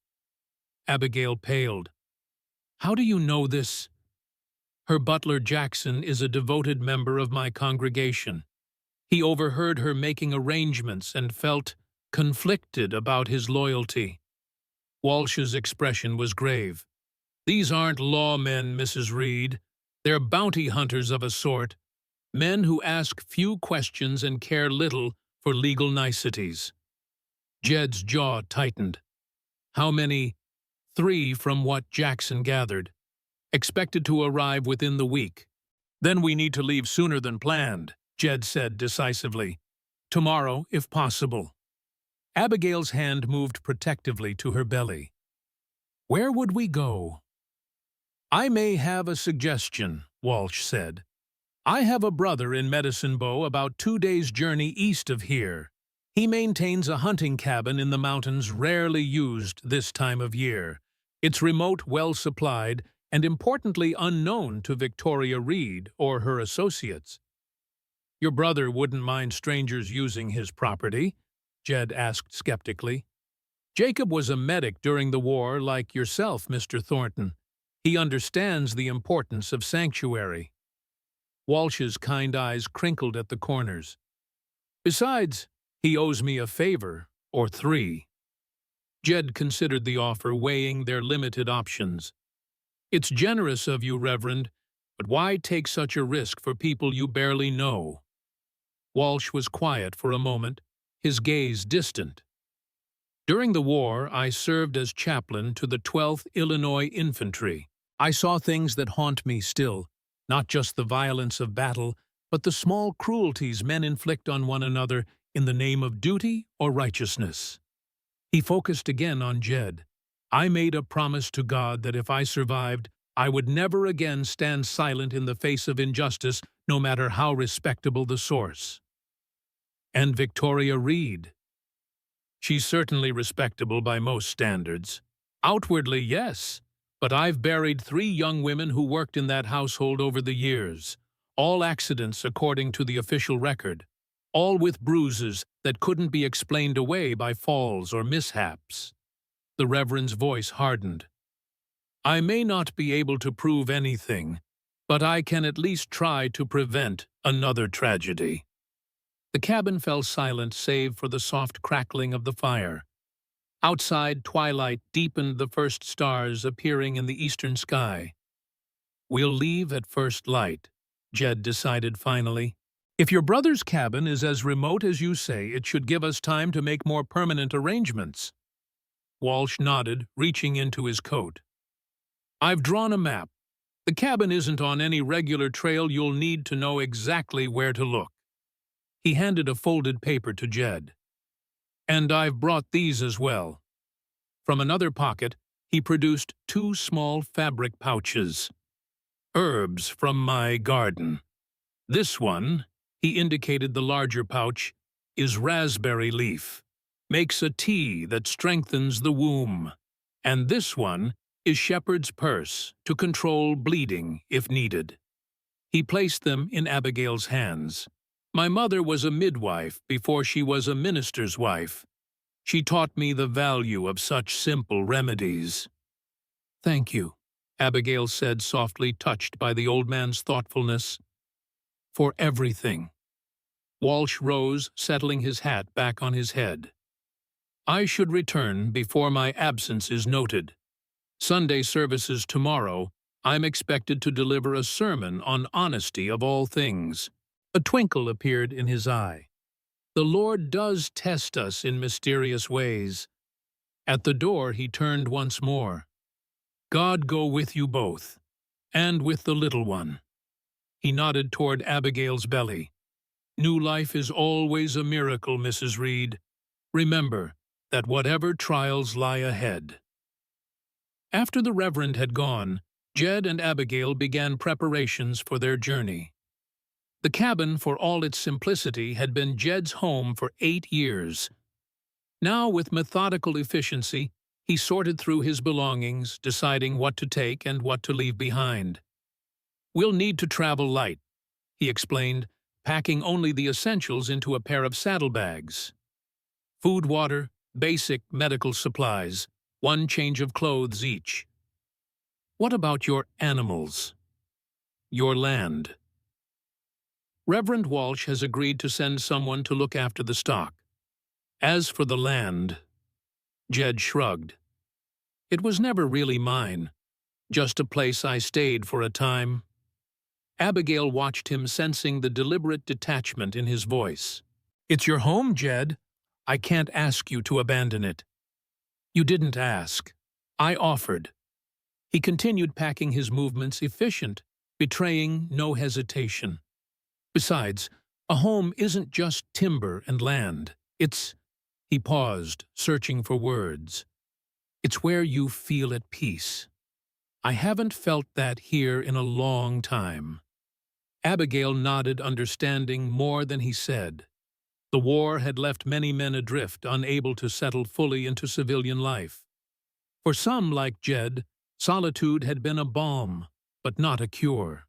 Abigail paled. "How do you know this?" "Her butler Jackson is a devoted member of my congregation. He overheard her making arrangements and felt conflicted about his loyalty." Walsh's expression was grave. "These aren't lawmen, Mrs. Reed. They're bounty hunters of a sort, men who ask few questions and care little for legal niceties." Jed's jaw tightened. "How many?" "3 from what Jackson gathered. Expected to arrive within the week." "Then we need to leave sooner than planned," Jed said decisively. "Tomorrow, if possible." Abigail's hand moved protectively to her belly. "Where would we go?" "I may have a suggestion," Walsh said. "I have a brother in Medicine Bow about 2 days' journey east of here. He maintains a hunting cabin in the mountains rarely used this time of year. It's remote, well-supplied, and importantly unknown to Victoria Reed or her associates." "Your brother wouldn't mind strangers using his property?" Jed asked skeptically. "Jacob was a medic during the war like yourself, Mr. Thornton. He understands the importance of sanctuary." Walsh's kind eyes crinkled at the corners. "Besides, he owes me a favor, or 3. Jed considered the offer, weighing their limited options. "It's generous of you, Reverend, but why take such a risk for people you barely know?" Walsh was quiet for a moment, his gaze distant. "During the war, I served as chaplain to the 12th Illinois Infantry. I saw things that haunt me still, not just the violence of battle, but the small cruelties men inflict on one another in the name of duty or righteousness. He focused again on Jed. I made a promise to God that if I survived, I would never again stand silent in the face of injustice, no matter how respectable the source. And Victoria Reed. She's certainly respectable by most standards. Outwardly, yes, but I've buried 3 young women who worked in that household over the years. All accidents according to the official record. All with bruises that couldn't be explained away by falls or mishaps. The Reverend's voice hardened. I may not be able to prove anything, but I can at least try to prevent another tragedy. The cabin fell silent save for the soft crackling of the fire. Outside, twilight deepened, the first stars appearing in the eastern sky. We'll leave at first light, Jed decided finally. If your brother's cabin is as remote as you say, it should give us time to make more permanent arrangements. Walsh nodded, reaching into his coat. I've drawn a map. The cabin isn't on any regular trail. You'll need to know exactly where to look. He handed a folded paper to Jed. And I've brought these as well. From another pocket, he produced 2 small fabric pouches. Herbs from my garden. This one, he indicated the larger pouch, is raspberry leaf. Makes a tea that strengthens the womb. And this one is shepherd's purse to control bleeding if needed. He placed them in Abigail's hands. My mother was a midwife before she was a minister's wife. She taught me the value of such simple remedies. Thank you, Abigail said softly, touched by the old man's thoughtfulness. For everything. Walsh rose, settling his hat back on his head. I should return before my absence is noted. Sunday services tomorrow, I'm expected to deliver a sermon on honesty of all things. A twinkle appeared in his eye. The Lord does test us in mysterious ways. At the door he turned once more. God go with you both, and with the little one. He nodded toward Abigail's belly. New life is always a miracle, Mrs. Reed. Remember that whatever trials lie ahead. After the Reverend had gone, Jed and Abigail began preparations for their journey. The cabin, for all its simplicity, had been Jed's home for 8 years. Now, with methodical efficiency, he sorted through his belongings, deciding what to take and what to leave behind. We'll need to travel light, he explained, packing only the essentials into a pair of saddlebags. Food, water, basic medical supplies, 1 change of clothes each. What about your animals? Your land? Reverend Walsh has agreed to send someone to look after the stock. As for the land, Jed shrugged. It was never really mine, just a place I stayed for a time. Abigail watched him, sensing the deliberate detachment in his voice. It's your home, Jed. I can't ask you to abandon it. You didn't ask. I offered. He continued, packing his movements efficient, betraying no hesitation. Besides, a home isn't just timber and land. It's... He paused, searching for words. It's where you feel at peace. I haven't felt that here in a long time. Abigail nodded, understanding more than he said. The war had left many men adrift, unable to settle fully into civilian life. For some, like Jed, solitude had been a balm, but not a cure.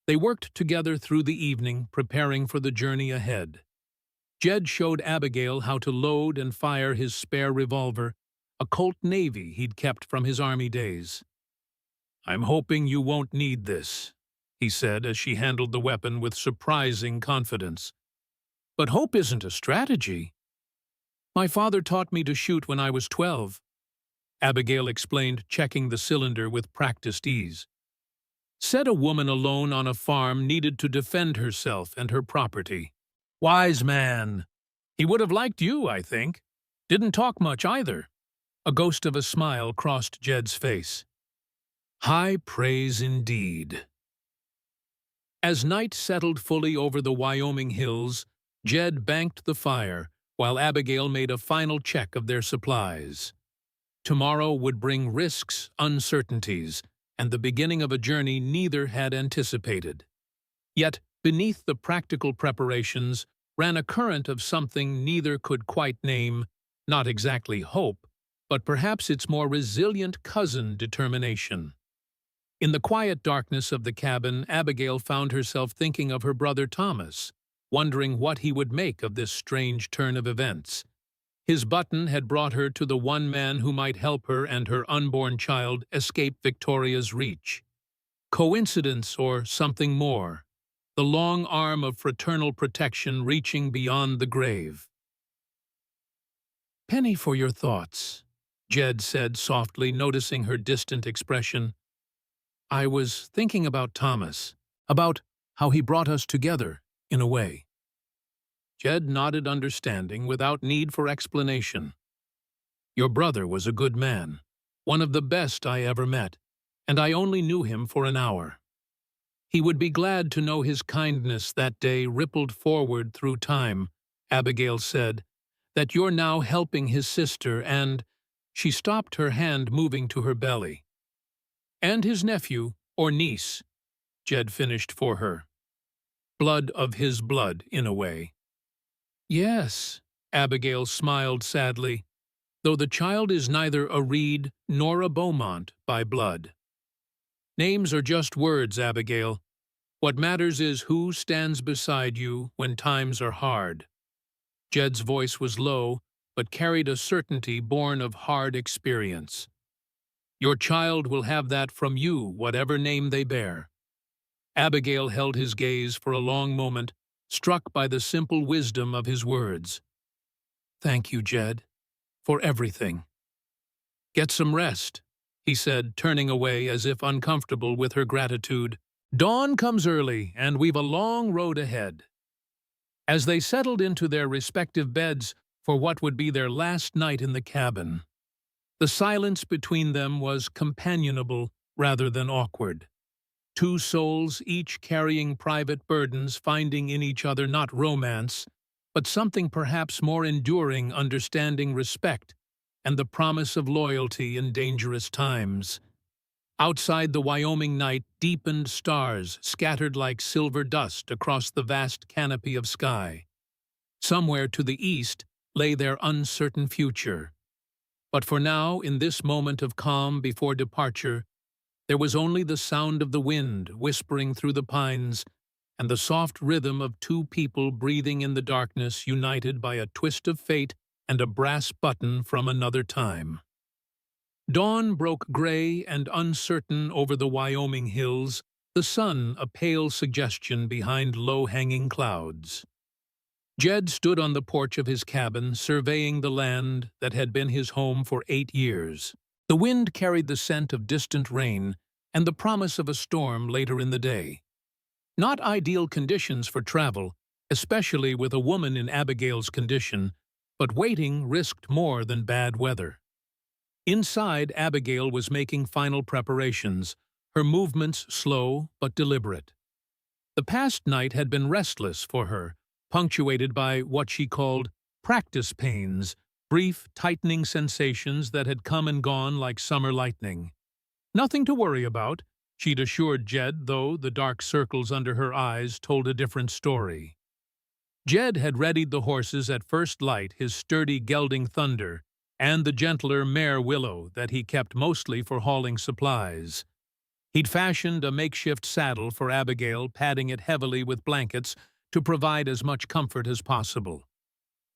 They worked together through the evening, preparing for the journey ahead. Jed showed Abigail how to load and fire his spare revolver, a Colt Navy he'd kept from his army days. I'm hoping you won't need this, he said as she handled the weapon with surprising confidence. But hope isn't a strategy. My father taught me to shoot when I was 12, Abigail explained, checking the cylinder with practiced ease. Said a woman alone on a farm needed to defend herself and her property. Wise man. He would have liked you, I think. Didn't talk much either. A ghost of a smile crossed Jed's face. High praise indeed. As night settled fully over the Wyoming hills, Jed banked the fire, while Abigail made a final check of their supplies. Tomorrow would bring risks, uncertainties, and the beginning of a journey neither had anticipated. Yet, beneath the practical preparations, ran a current of something neither could quite name, not exactly hope, but perhaps its more resilient cousin, determination. In the quiet darkness of the cabin, Abigail found herself thinking of her brother Thomas, wondering what he would make of this strange turn of events. His button had brought her to the one man who might help her and her unborn child escape Victoria's reach. Coincidence or something more? The long arm of fraternal protection reaching beyond the grave. "Penny for your thoughts," Jed said softly, noticing her distant expression. "I was thinking about Thomas, about how he brought us together, in a way." Jed nodded understanding without need for explanation. "Your brother was a good man, one of the best I ever met, and I only knew him for an hour. He would be glad to know his kindness that day rippled forward through time," Abigail said, "that you're now helping his sister and—" She stopped, her hand moving to her belly. "And his nephew, or niece," Jed finished for her. "Blood of his blood, in a way." "Yes," Abigail smiled sadly, "though the child is neither a Reed nor a Beaumont by blood." "Names are just words, Abigail. What matters is who stands beside you when times are hard." Jed's voice was low, but carried a certainty born of hard experience. "Your child will have that from you, whatever name they bear." Abigail held his gaze for a long moment, struck by the simple wisdom of his words. "Thank you, Jed, for everything." "Get some rest," he said, turning away as if uncomfortable with her gratitude. "Dawn comes early, and we've a long road ahead." As they settled into their respective beds for what would be their last night in the cabin, the silence between them was companionable rather than awkward. Two souls, each carrying private burdens, finding in each other not romance, but something perhaps more enduring, understanding, respect, and the promise of loyalty in dangerous times. Outside, the Wyoming night deepened, stars scattered like silver dust across the vast canopy of sky. Somewhere to the east lay their uncertain future. But for now, in this moment of calm before departure, there was only the sound of the wind whispering through the pines and the soft rhythm of two people breathing in the darkness, united by a twist of fate and a brass button from another time. Dawn broke gray and uncertain over the Wyoming hills, the sun a pale suggestion behind low-hanging clouds. Jed stood on the porch of his cabin, surveying the land that had been his home for 8 years. The wind carried the scent of distant rain and the promise of a storm later in the day. Not ideal conditions for travel, especially with a woman in Abigail's condition, but waiting risked more than bad weather. Inside, Abigail was making final preparations, her movements slow but deliberate. The past night had been restless for her, punctuated by what she called practice pains, brief, tightening sensations that had come and gone like summer lightning. Nothing to worry about, she'd assured Jed, though the dark circles under her eyes told a different story. Jed had readied the horses at first light, his sturdy gelding Thunder, and the gentler mare Willow that he kept mostly for hauling supplies. He'd fashioned a makeshift saddle for Abigail, padding it heavily with blankets to provide as much comfort as possible.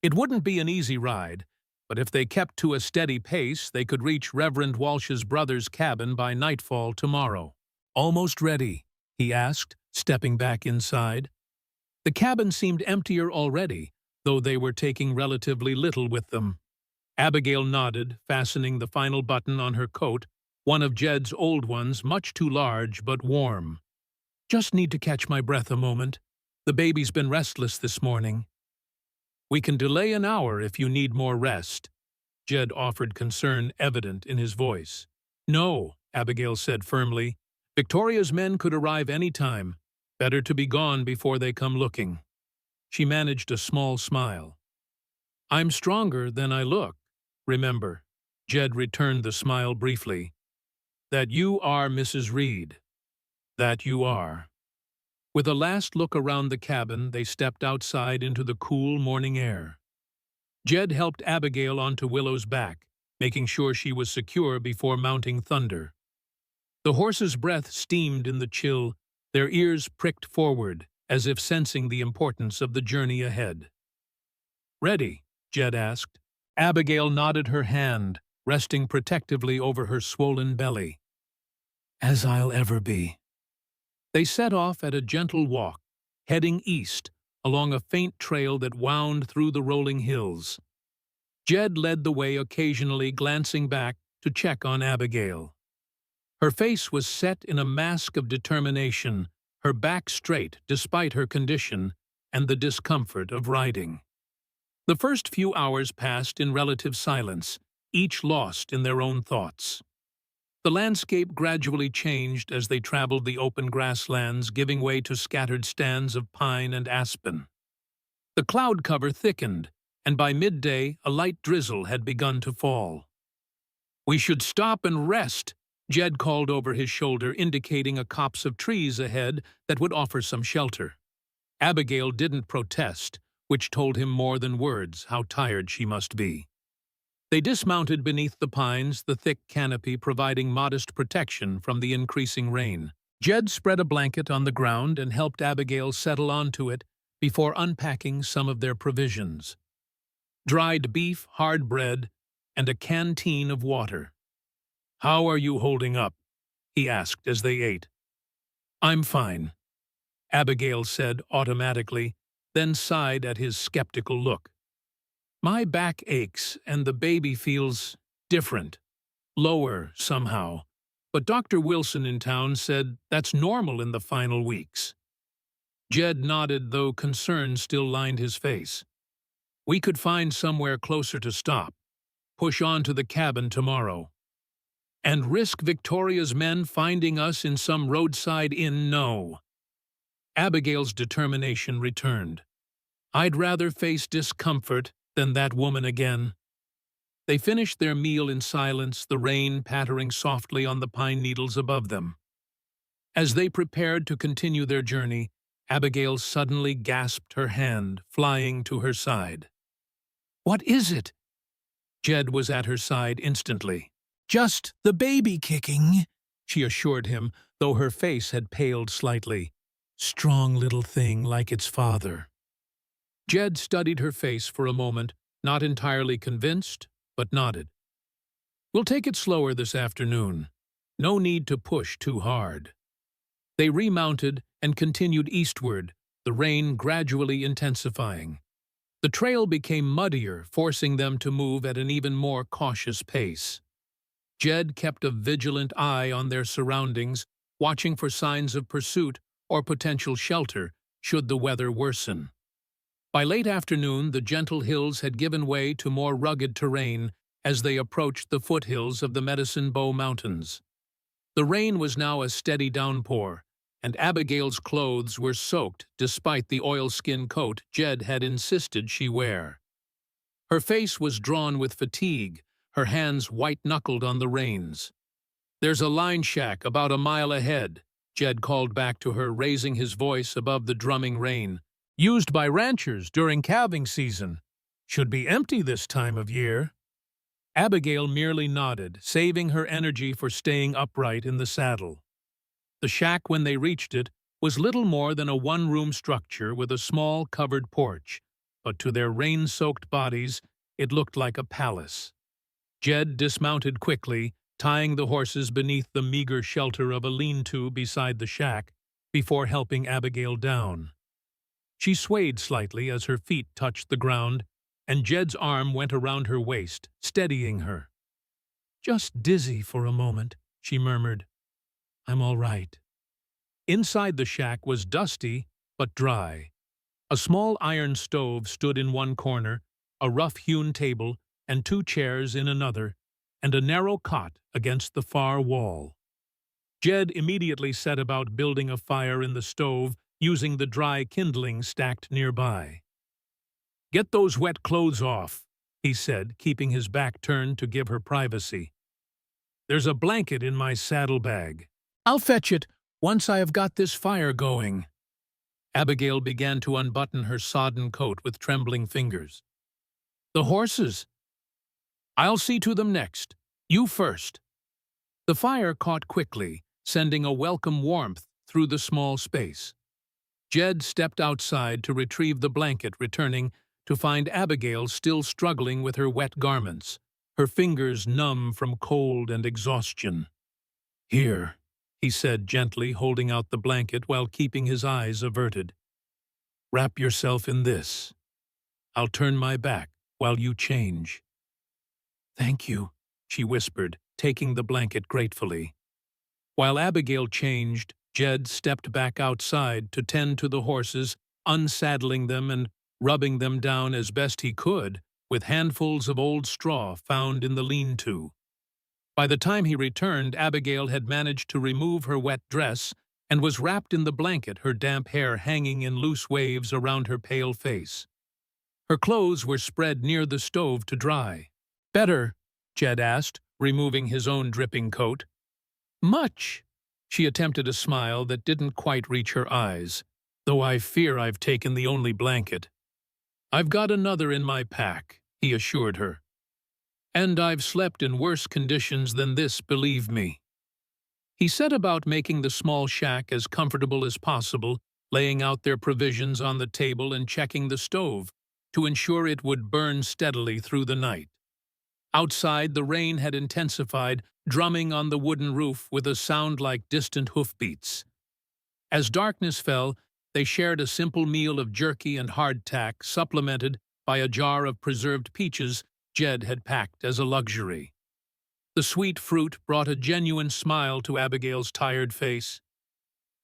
It wouldn't be an easy ride, but if they kept to a steady pace, they could reach Reverend Walsh's brother's cabin by nightfall tomorrow. "Almost ready?" he asked, stepping back inside. The cabin seemed emptier already, though they were taking relatively little with them. Abigail nodded, fastening the final button on her coat, one of Jed's old ones, much too large but warm. "Just need to catch my breath a moment. The baby's been restless this morning." "We can delay an hour if you need more rest," Jed offered, concern evident in his voice. "No," Abigail said firmly. "Victoria's men could arrive any time. Better to be gone before they come looking. She managed a small smile. I'm stronger than I look, remember. Jed returned the smile briefly. That you are Mrs. Reed. That you are. With a last look around the cabin, they stepped outside into the cool morning air. Jed helped Abigail onto Willow's back, making sure she was secure before mounting Thunder. The horses' breath steamed in the chill, their ears pricked forward, as if sensing the importance of the journey ahead. Ready? Jed asked. Abigail nodded her hand, resting protectively over her swollen belly. As I'll ever be. They set off at a gentle walk, heading east, along a faint trail that wound through the rolling hills. Jed led the way, occasionally glancing back to check on Abigail. Her face was set in a mask of determination, her back straight despite her condition and the discomfort of riding. The first few hours passed in relative silence, each lost in their own thoughts. The landscape gradually changed as they traveled the open grasslands, giving way to scattered stands of pine and aspen. The cloud cover thickened, and by midday a light drizzle had begun to fall. We should stop and rest, Jed called over his shoulder, indicating a copse of trees ahead that would offer some shelter. Abigail didn't protest, which told him more than words how tired she must be. They dismounted beneath the pines, the thick canopy providing modest protection from the increasing rain. Jed spread a blanket on the ground and helped Abigail settle onto it before unpacking some of their provisions. Dried beef, hard bread, and a canteen of water. How are you holding up? He asked as they ate. I'm fine, Abigail said automatically, then sighed at his skeptical look. My back aches and the baby feels different, lower somehow, but Dr. Wilson in town said that's normal in the final weeks. Jed nodded, though concern still lined his face. We could find somewhere closer to stop, push on to the cabin tomorrow. And risk Victoria's men finding us in some roadside inn? No. Abigail's determination returned. I'd rather face discomfort than that woman again. They finished their meal in silence, the rain pattering softly on the pine needles above them. As they prepared to continue their journey, Abigail suddenly gasped, her hand flying to her side. What is it? Jed was at her side instantly. Just the baby kicking, she assured him, though her face had paled slightly. Strong little thing like its father. Jed studied her face for a moment, not entirely convinced, but nodded. We'll take it slower this afternoon. No need to push too hard. They remounted and continued eastward, the rain gradually intensifying. The trail became muddier, forcing them to move at an even more cautious pace. Jed kept a vigilant eye on their surroundings, watching for signs of pursuit or potential shelter should the weather worsen. By late afternoon, the gentle hills had given way to more rugged terrain as they approached the foothills of the Medicine Bow Mountains. The rain was now a steady downpour, and Abigail's clothes were soaked despite the oilskin coat Jed had insisted she wear. Her face was drawn with fatigue, her hands white-knuckled on the reins. There's a line shack about a mile ahead, Jed called back to her, raising his voice above the drumming rain. Used by ranchers during calving season. Should be empty this time of year. Abigail merely nodded, saving her energy for staying upright in the saddle. The shack, when they reached it, was little more than a one-room structure with a small covered porch, but to their rain-soaked bodies, it looked like a palace. Jed dismounted quickly, tying the horses beneath the meager shelter of a lean-to beside the shack, before helping Abigail down. She swayed slightly as her feet touched the ground, and Jed's arm went around her waist, steadying her. Just dizzy for a moment, she murmured. I'm all right. Inside the shack was dusty, but dry. A small iron stove stood in one corner, a rough-hewn table, and 2 chairs in another, and a narrow cot against the far wall. Jed immediately set about building a fire in the stove using the dry kindling stacked nearby. "Get those wet clothes off," he said, keeping his back turned to give her privacy. "There's a blanket in my saddlebag. I'll fetch it once I have got this fire going." Abigail began to unbutton her sodden coat with trembling fingers. "The horses? I'll see to them next. You first." The fire caught quickly, sending a welcome warmth through the small space. Jed stepped outside to retrieve the blanket, returning to find Abigail still struggling with her wet garments, her fingers numb from cold and exhaustion. "Here," he said gently, holding out the blanket while keeping his eyes averted. "Wrap yourself in this. I'll turn my back while you change." "Thank you," she whispered, taking the blanket gratefully. While Abigail changed, Jed stepped back outside to tend to the horses, unsaddling them and rubbing them down as best he could with handfuls of old straw found in the lean-to. By the time he returned, Abigail had managed to remove her wet dress and was wrapped in the blanket, her damp hair hanging in loose waves around her pale face. Her clothes were spread near the stove to dry. "Better?" Jed asked, removing his own dripping coat. "Much." She attempted a smile that didn't quite reach her eyes, "though I fear I've taken the only blanket." "I've got another in my pack," he assured her. "And I've slept in worse conditions than this, believe me." He set about making the small shack as comfortable as possible, laying out their provisions on the table and checking the stove to ensure it would burn steadily through the night. Outside, the rain had intensified, drumming on the wooden roof with a sound like distant hoofbeats. As darkness fell, they shared a simple meal of jerky and hardtack, supplemented by a jar of preserved peaches Jed had packed as a luxury. The sweet fruit brought a genuine smile to Abigail's tired face.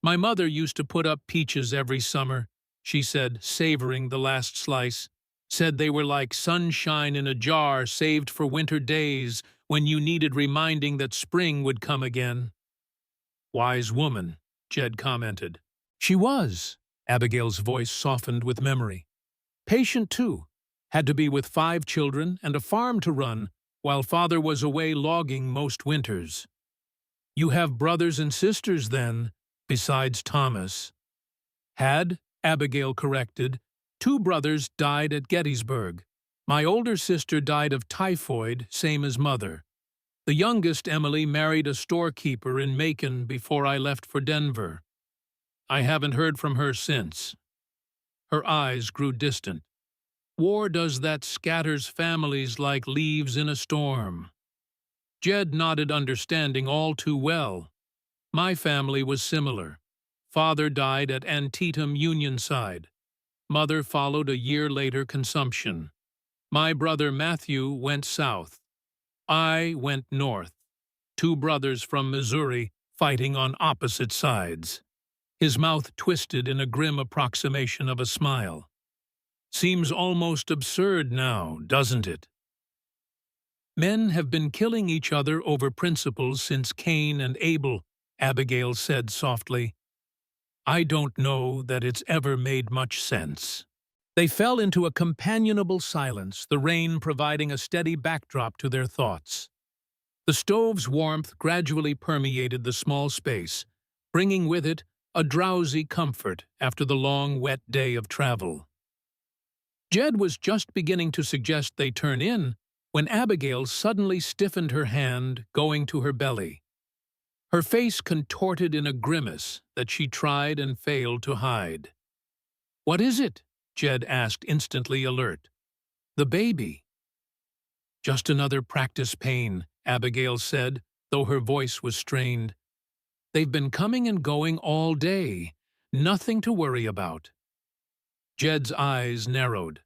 "My mother used to put up peaches every summer," she said, savoring the last slice. "Said they were like sunshine in a jar saved for winter days when you needed reminding that spring would come again." "Wise woman," Jed commented. "She was." Abigail's voice softened with memory. "Patient, too. Had to be with 5 children and a farm to run while father was away logging most winters." "You have brothers and sisters, then, besides Thomas?" "Had," Abigail corrected. "2 brothers died at Gettysburg. My older sister died of typhoid, same as mother. The youngest, Emily, married a storekeeper in Macon before I left for Denver. I haven't heard from her since." Her eyes grew distant. "War does that, scatters families like leaves in a storm." Jed nodded, understanding all too well. "My family was similar. Father died at Antietam Unionside. Mother followed a year later, consumption. My brother Matthew went south. I went north. 2 brothers from Missouri fighting on opposite sides." His mouth twisted in a grim approximation of a smile. "Seems almost absurd now, doesn't it?" "Men have been killing each other over principles since Cain and Abel," Abigail said softly. "I don't know that it's ever made much sense." They fell into a companionable silence, the rain providing a steady backdrop to their thoughts. The stove's warmth gradually permeated the small space, bringing with it a drowsy comfort after the long, wet day of travel. Jed was just beginning to suggest they turn in when Abigail suddenly stiffened her hand, going to her belly. Her face contorted in a grimace that she tried and failed to hide. "What is it?" Jed asked, instantly alert. "The baby." "Just another practice pain," Abigail said, though her voice was strained. "They've been coming and going all day. Nothing to worry about." Jed's eyes narrowed.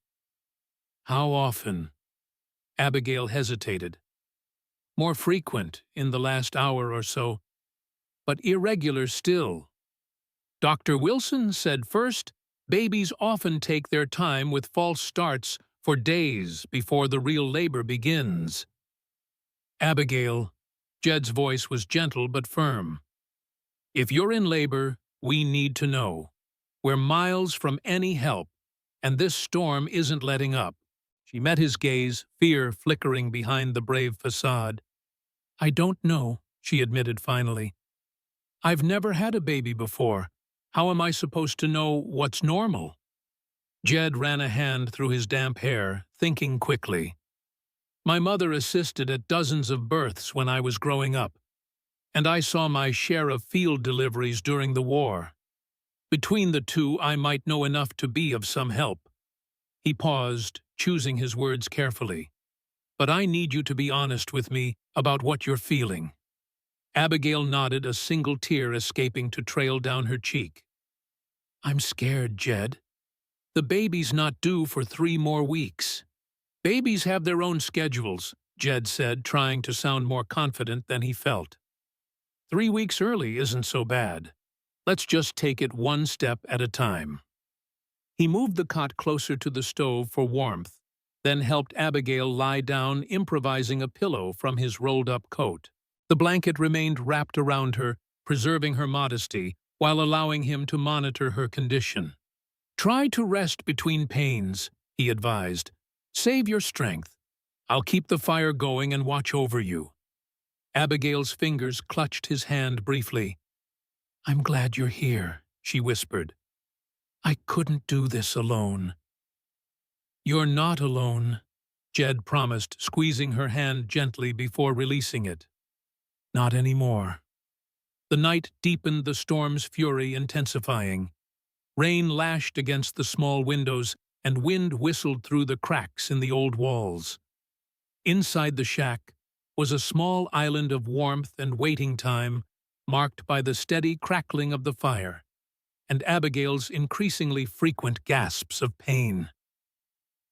"How often?" Abigail hesitated. "More frequent in the last hour or so, but irregular still. Dr. Wilson said first, babies often take their time with false starts for days before the real labor begins." "Abigail," Jed's voice was gentle but firm, "if you're in labor, we need to know. We're miles from any help, and this storm isn't letting up. She met his gaze, fear flickering behind the brave facade. I don't know, she admitted finally. I've never had a baby before. How am I supposed to know what's normal? Jed ran a hand through his damp hair, thinking quickly. My mother assisted at dozens of births when I was growing up, and I saw my share of field deliveries during the war. Between the two, I might know enough to be of some help. He paused, choosing his words carefully. But I need you to be honest with me about what you're feeling. Abigail nodded, a single tear escaping to trail down her cheek. I'm scared, Jed. The baby's not due for 3 more weeks. Babies have their own schedules, Jed said, trying to sound more confident than he felt. 3 weeks early isn't so bad. Let's just take it one step at a time. He moved the cot closer to the stove for warmth, then helped Abigail lie down, improvising a pillow from his rolled-up coat. The blanket remained wrapped around her, preserving her modesty, while allowing him to monitor her condition. Try to rest between pains, he advised. Save your strength. I'll keep the fire going and watch over you. Abigail's fingers clutched his hand briefly. I'm glad you're here, she whispered. I couldn't do this alone. You're not alone, Jed promised, squeezing her hand gently before releasing it. Not anymore. The night deepened, the storm's fury intensifying. Rain lashed against the small windows, and wind whistled through the cracks in the old walls. Inside the shack was a small island of warmth and waiting time, marked by the steady crackling of the fire, and Abigail's increasingly frequent gasps of pain.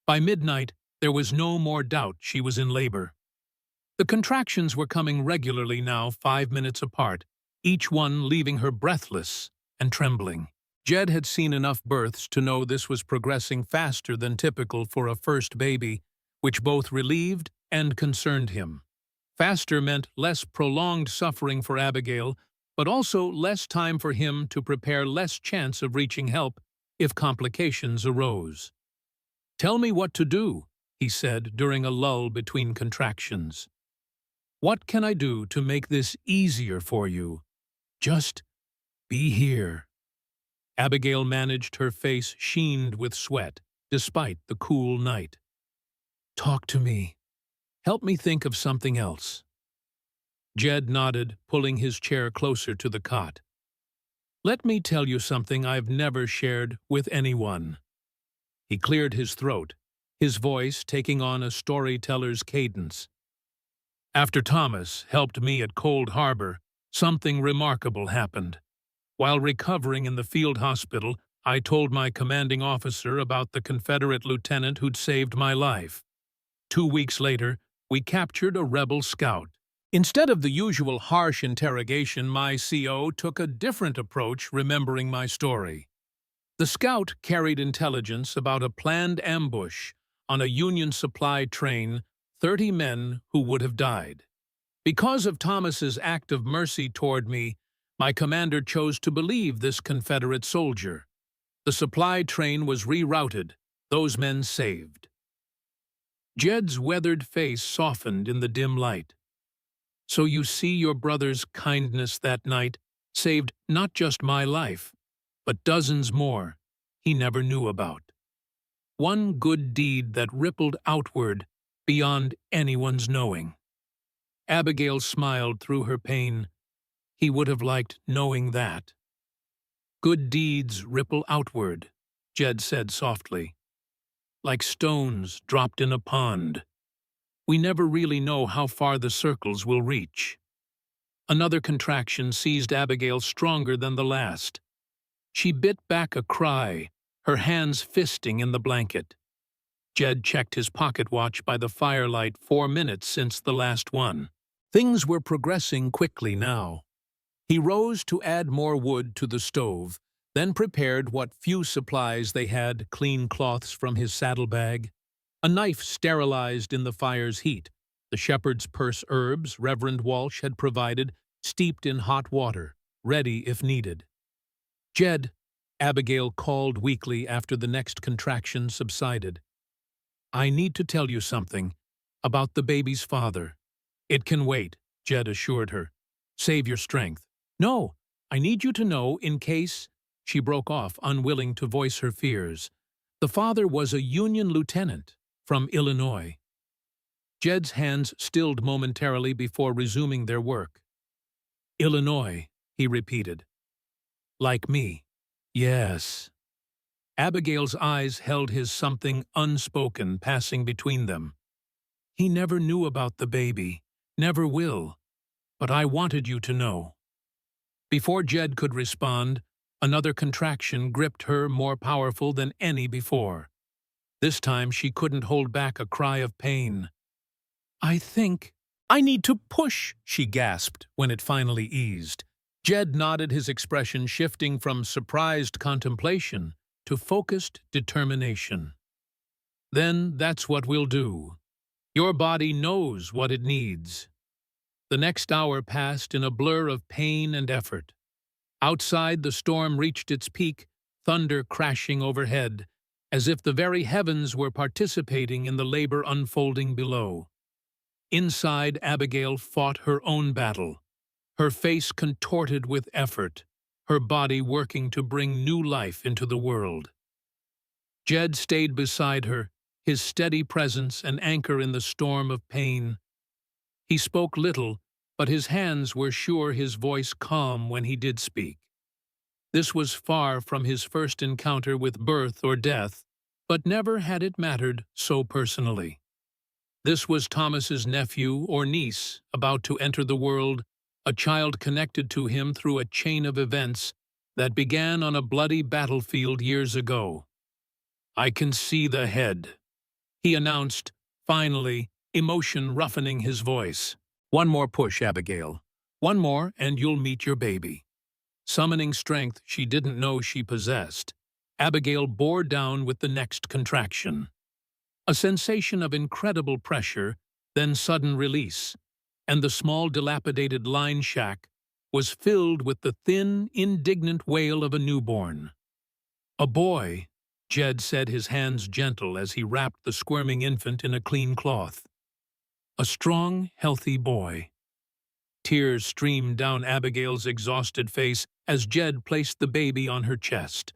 By midnight, there was no more doubt she was in labor. The contractions were coming regularly now, 5 minutes apart, each one leaving her breathless and trembling. Jed had seen enough births to know this was progressing faster than typical for a first baby, which both relieved and concerned him. Faster meant less prolonged suffering for Abigail, but also less time for him to prepare, less chance of reaching help if complications arose. Tell me what to do, he said during a lull between contractions. What can I do to make this easier for you? Just be here. Abigail managed, her face sheened with sweat, despite the cool night. Talk to me. Help me think of something else. Jed nodded, pulling his chair closer to the cot. Let me tell you something I've never shared with anyone. He cleared his throat, his voice taking on a storyteller's cadence. After Thomas helped me at Cold Harbor, something remarkable happened. While recovering in the field hospital, I told my commanding officer about the Confederate lieutenant who'd saved my life. 2 weeks later, we captured a rebel scout. Instead of the usual harsh interrogation, my CO took a different approach, remembering my story. The scout carried intelligence about a planned ambush on a Union supply train, 30 men who would have died. Because of Thomas's act of mercy toward me, my commander chose to believe this Confederate soldier. The supply train was rerouted, those men saved. Jed's weathered face softened in the dim light. So you see, your brother's kindness that night saved not just my life, but dozens more he never knew about. One good deed that rippled outward beyond anyone's knowing. Abigail smiled through her pain. He would have liked knowing that. Good deeds ripple outward, Jed said softly. Like stones dropped in a pond. We never really know how far the circles will reach. Another contraction seized Abigail stronger than the last. She bit back a cry, her hands fisting in the blanket. Jed checked his pocket watch by the firelight, 4 minutes since the last one. Things were progressing quickly now. He rose to add more wood to the stove, then prepared what few supplies they had, clean cloths from his saddlebag, a knife sterilized in the fire's heat, the shepherd's purse herbs Reverend Walsh had provided, steeped in hot water, ready if needed. Jed, Abigail called weakly after the next contraction subsided. "I need to tell you something about the baby's father." "It can wait," Jed assured her. "Save your strength." "No, I need you to know in case—" She broke off, unwilling to voice her fears. "The father was a Union lieutenant from Illinois." Jed's hands stilled momentarily before resuming their work. "Illinois," he repeated. "Like me." "Yes." Abigail's eyes held his something unspoken passing between them. "He never knew about the baby, never will, but I wanted you to know." Before Jed could respond, another contraction gripped her more powerful than any before. This time she couldn't hold back a cry of pain. "I think I need to push," she gasped when it finally eased. Jed nodded, his expression shifting from surprised contemplation to focused determination. "Then that's what we'll do. Your body knows what it needs." The next hour passed in a blur of pain and effort. Outside, the storm reached its peak, thunder crashing overhead, as if the very heavens were participating in the labor unfolding below. Inside, Abigail fought her own battle, her face contorted with effort, her body working to bring new life into the world. Jed stayed beside her, his steady presence an anchor in the storm of pain. He spoke little, but his hands were sure, his voice calm when he did speak. This was far from his first encounter with birth or death, but never had it mattered so personally. This was Thomas's nephew or niece about to enter the world, a child connected to him through a chain of events that began on a bloody battlefield years ago. "I can see the head," he announced, finally, emotion roughening his voice. "One more push, Abigail. One more, and you'll meet your baby." Summoning strength she didn't know she possessed, Abigail bore down with the next contraction. A sensation of incredible pressure, then sudden release, and the small dilapidated line shack was filled with the thin, indignant wail of a newborn. "A boy," Jed said, his hands gentle as he wrapped the squirming infant in a clean cloth. "A strong, healthy boy." Tears streamed down Abigail's exhausted face as Jed placed the baby on her chest.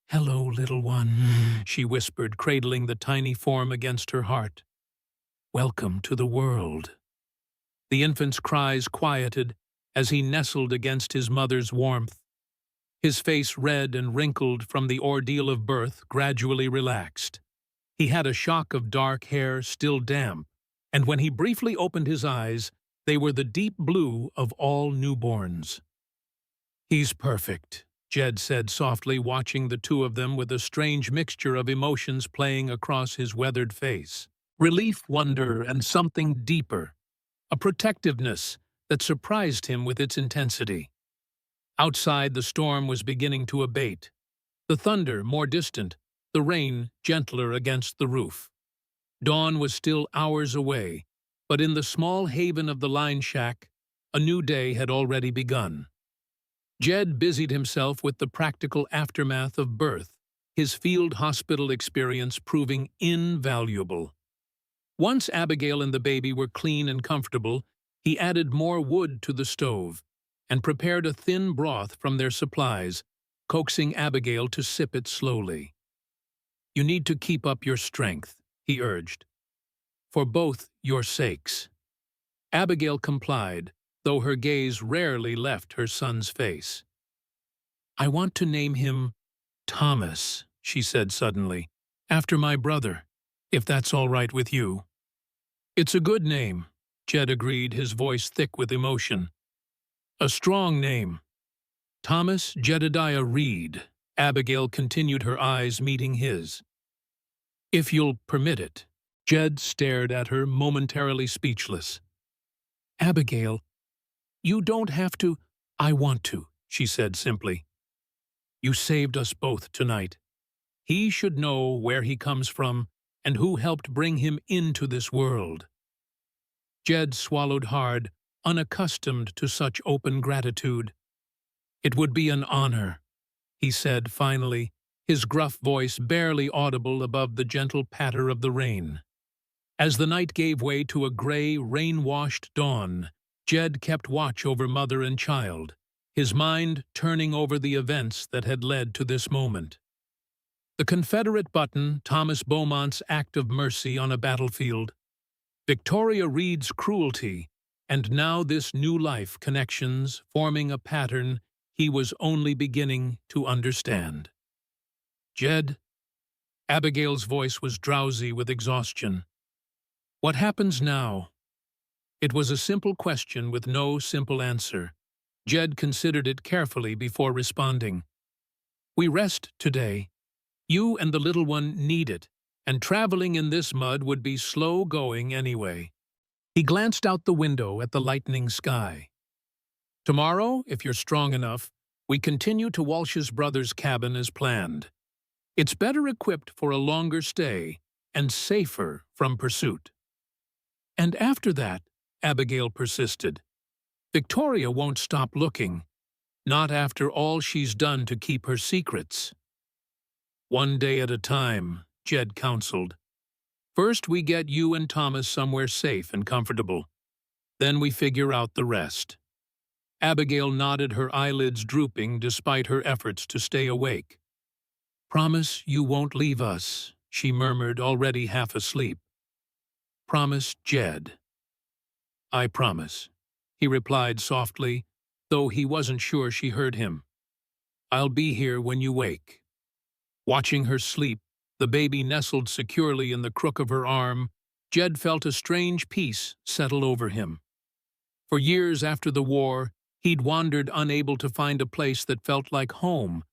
"Hello, little one," she whispered, cradling the tiny form against her heart. "Welcome to the world." The infant's cries quieted as he nestled against his mother's warmth. His face, red and wrinkled from the ordeal of birth, gradually relaxed. He had a shock of dark hair still damp, and when he briefly opened his eyes, they were the deep blue of all newborns. "He's perfect," Jed said softly, watching the two of them with a strange mixture of emotions playing across his weathered face. Relief, wonder, and something deeper. A protectiveness that surprised him with its intensity. Outside, the storm was beginning to abate. The thunder more distant, the rain gentler against the roof. Dawn was still hours away, but in the small haven of the line shack, a new day had already begun. Jed busied himself with the practical aftermath of birth, his field hospital experience proving invaluable. Once Abigail and the baby were clean and comfortable, he added more wood to the stove and prepared a thin broth from their supplies, coaxing Abigail to sip it slowly. "You need to keep up your strength," he urged, "for both your sakes." Abigail complied, though her gaze rarely left her son's face. "I want to name him Thomas," she said suddenly, "after my brother, if that's all right with you." "It's a good name," Jed agreed, his voice thick with emotion. "A strong name." "Thomas Jedediah Reed," Abigail continued, her eyes meeting his. "If you'll permit it." Jed stared at her, momentarily speechless. "Abigail, you don't have to—" "I want to," she said simply. "You saved us both tonight. He should know where he comes from and who helped bring him into this world." Jed swallowed hard, unaccustomed to such open gratitude. "It would be an honor." he said finally, his gruff voice barely audible above the gentle patter of the rain. As the night gave way to a gray, rain-washed dawn, Jed kept watch over mother and child, his mind turning over the events that had led to this moment. The Confederate button, Thomas Beaumont's act of mercy on a battlefield, Victoria Reed's cruelty, and now this new life connections forming a pattern he was only beginning to understand. "Jed?" Abigail's voice was drowsy with exhaustion. "What happens now?" It was a simple question with no simple answer. Jed considered it carefully before responding. "We rest today. You and the little one need it, and traveling in this mud would be slow going anyway." He glanced out the window at the lightening sky. "Tomorrow, if you're strong enough, we continue to Walsh's brother's cabin as planned. It's better equipped for a longer stay and safer from pursuit." "And after that," Abigail persisted, "Victoria won't stop looking, not after all she's done to keep her secrets." "One day at a time," Jed counseled. "First we get you and Thomas somewhere safe and comfortable. Then we figure out the rest." Abigail nodded, her eyelids drooping despite her efforts to stay awake. "Promise you won't leave us," she murmured, already half asleep. "Promise, Jed." "I promise," he replied softly, though he wasn't sure she heard him. "I'll be here when you wake." Watching her sleep, the baby nestled securely in the crook of her arm, Jed felt a strange peace settle over him. For years after the war, he'd wandered unable to find a place that felt like home,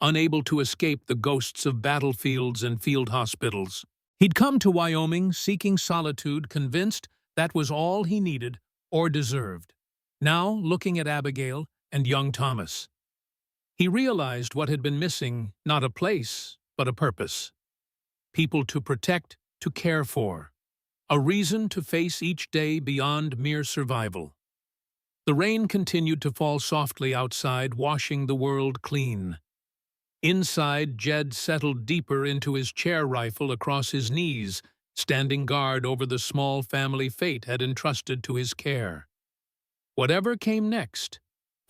unable to escape the ghosts of battlefields and field hospitals. He'd come to Wyoming seeking solitude, convinced that was all he needed or deserved. Now, looking at Abigail and young Thomas, he realized what had been missing: not a place, but a purpose. People to protect, to care for. A reason to face each day beyond mere survival. The rain continued to fall softly outside, washing the world clean. Inside, Jed settled deeper into his chair rifle across his knees, standing guard over the small family fate had entrusted to his care. Whatever came next,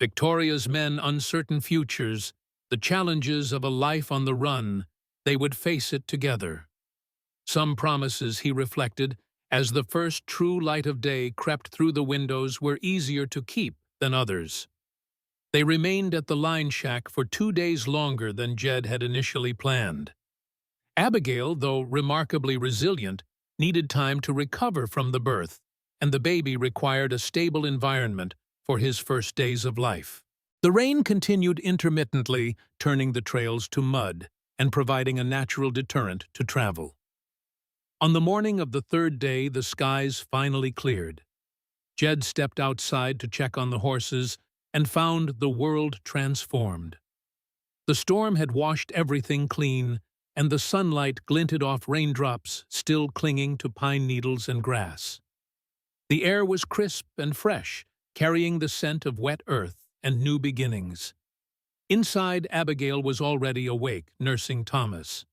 Victoria's men' uncertain futures, the challenges of a life on the run, they would face it together. Some promises, he reflected, as the first true light of day crept through the windows, were easier to keep than others. They remained at the line shack for 2 days longer than Jed had initially planned. Abigail, though remarkably resilient, needed time to recover from the birth, and the baby required a stable environment for his first days of life. The rain continued intermittently, turning the trails to mud and providing a natural deterrent to travel. On the morning of the third day, the skies finally cleared. Jed stepped outside to check on the horses and found the world transformed. The storm had washed everything clean, and the sunlight glinted off raindrops still clinging to pine needles and grass. The air was crisp and fresh, carrying the scent of wet earth and new beginnings. Inside, Abigail was already awake, nursing Thomas.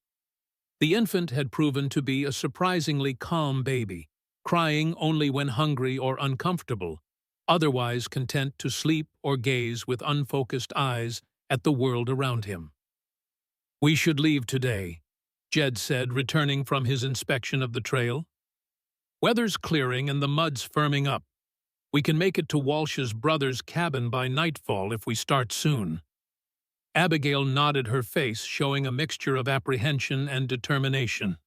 The infant had proven to be a surprisingly calm baby, crying only when hungry or uncomfortable, otherwise content to sleep or gaze with unfocused eyes at the world around him. "We should leave today," Jed said, returning from his inspection of the trail. "Weather's clearing and the mud's firming up. We can make it to Walsh's brother's cabin by nightfall if we start soon." Abigail nodded, her face showing a mixture of apprehension and determination.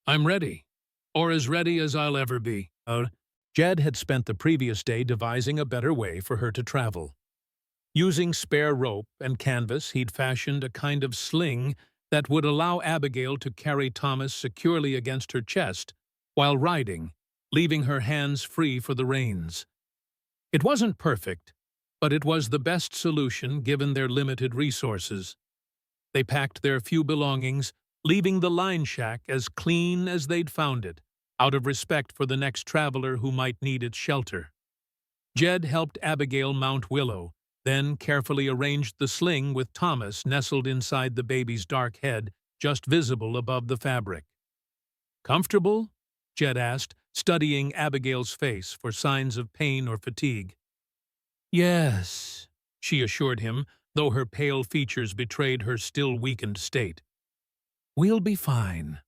"I'm ready, or as ready as I'll ever be." Jed had spent the previous day devising a better way for her to travel. Using spare rope and canvas, he'd fashioned a kind of sling that would allow Abigail to carry Thomas securely against her chest while riding, leaving her hands free for the reins. It wasn't perfect, but it was the best solution given their limited resources. They packed their few belongings, leaving the line shack as clean as they'd found it, out of respect for the next traveler who might need its shelter. Jed helped Abigail mount Willow, then carefully arranged the sling with Thomas nestled inside the baby's dark head, just visible above the fabric. "Comfortable?" Jed asked, studying Abigail's face for signs of pain or fatigue. "Yes," she assured him, though her pale features betrayed her still weakened state. "We'll be fine."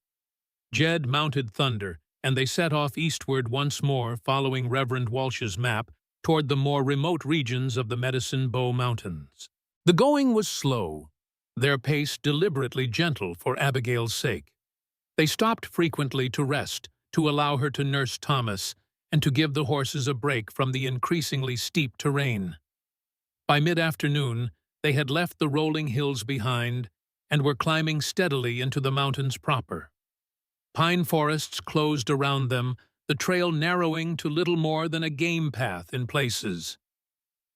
Jed mounted Thunder, and they set off eastward once more, following Reverend Walsh's map, toward the more remote regions of the Medicine Bow Mountains. The going was slow, their pace deliberately gentle for Abigail's sake. They stopped frequently to rest, to allow her to nurse Thomas, and to give the horses a break from the increasingly steep terrain. By mid-afternoon, they had left the rolling hills behind and were climbing steadily into the mountains proper. Pine forests closed around them, the trail narrowing to little more than a game path in places.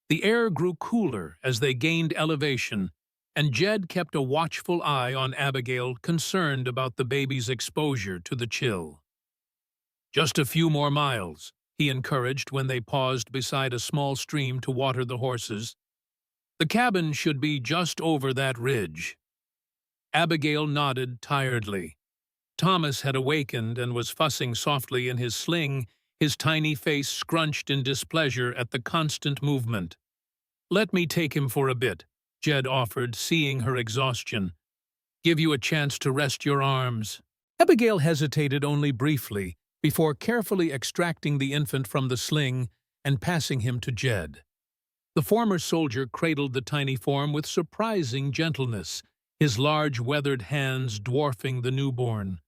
The air grew cooler as they gained elevation, and Jed kept a watchful eye on Abigail, concerned about the baby's exposure to the chill. "Just a few more miles," he encouraged when they paused beside a small stream to water the horses. "The cabin should be just over that ridge." Abigail nodded tiredly. Thomas had awakened and was fussing softly in his sling, his tiny face scrunched in displeasure at the constant movement. "Let me take him for a bit," Jed offered, seeing her exhaustion. "Give you a chance to rest your arms." Abigail hesitated only briefly before carefully extracting the infant from the sling and passing him to Jed. The former soldier cradled the tiny form with surprising gentleness, his large weathered hands dwarfing the newborn.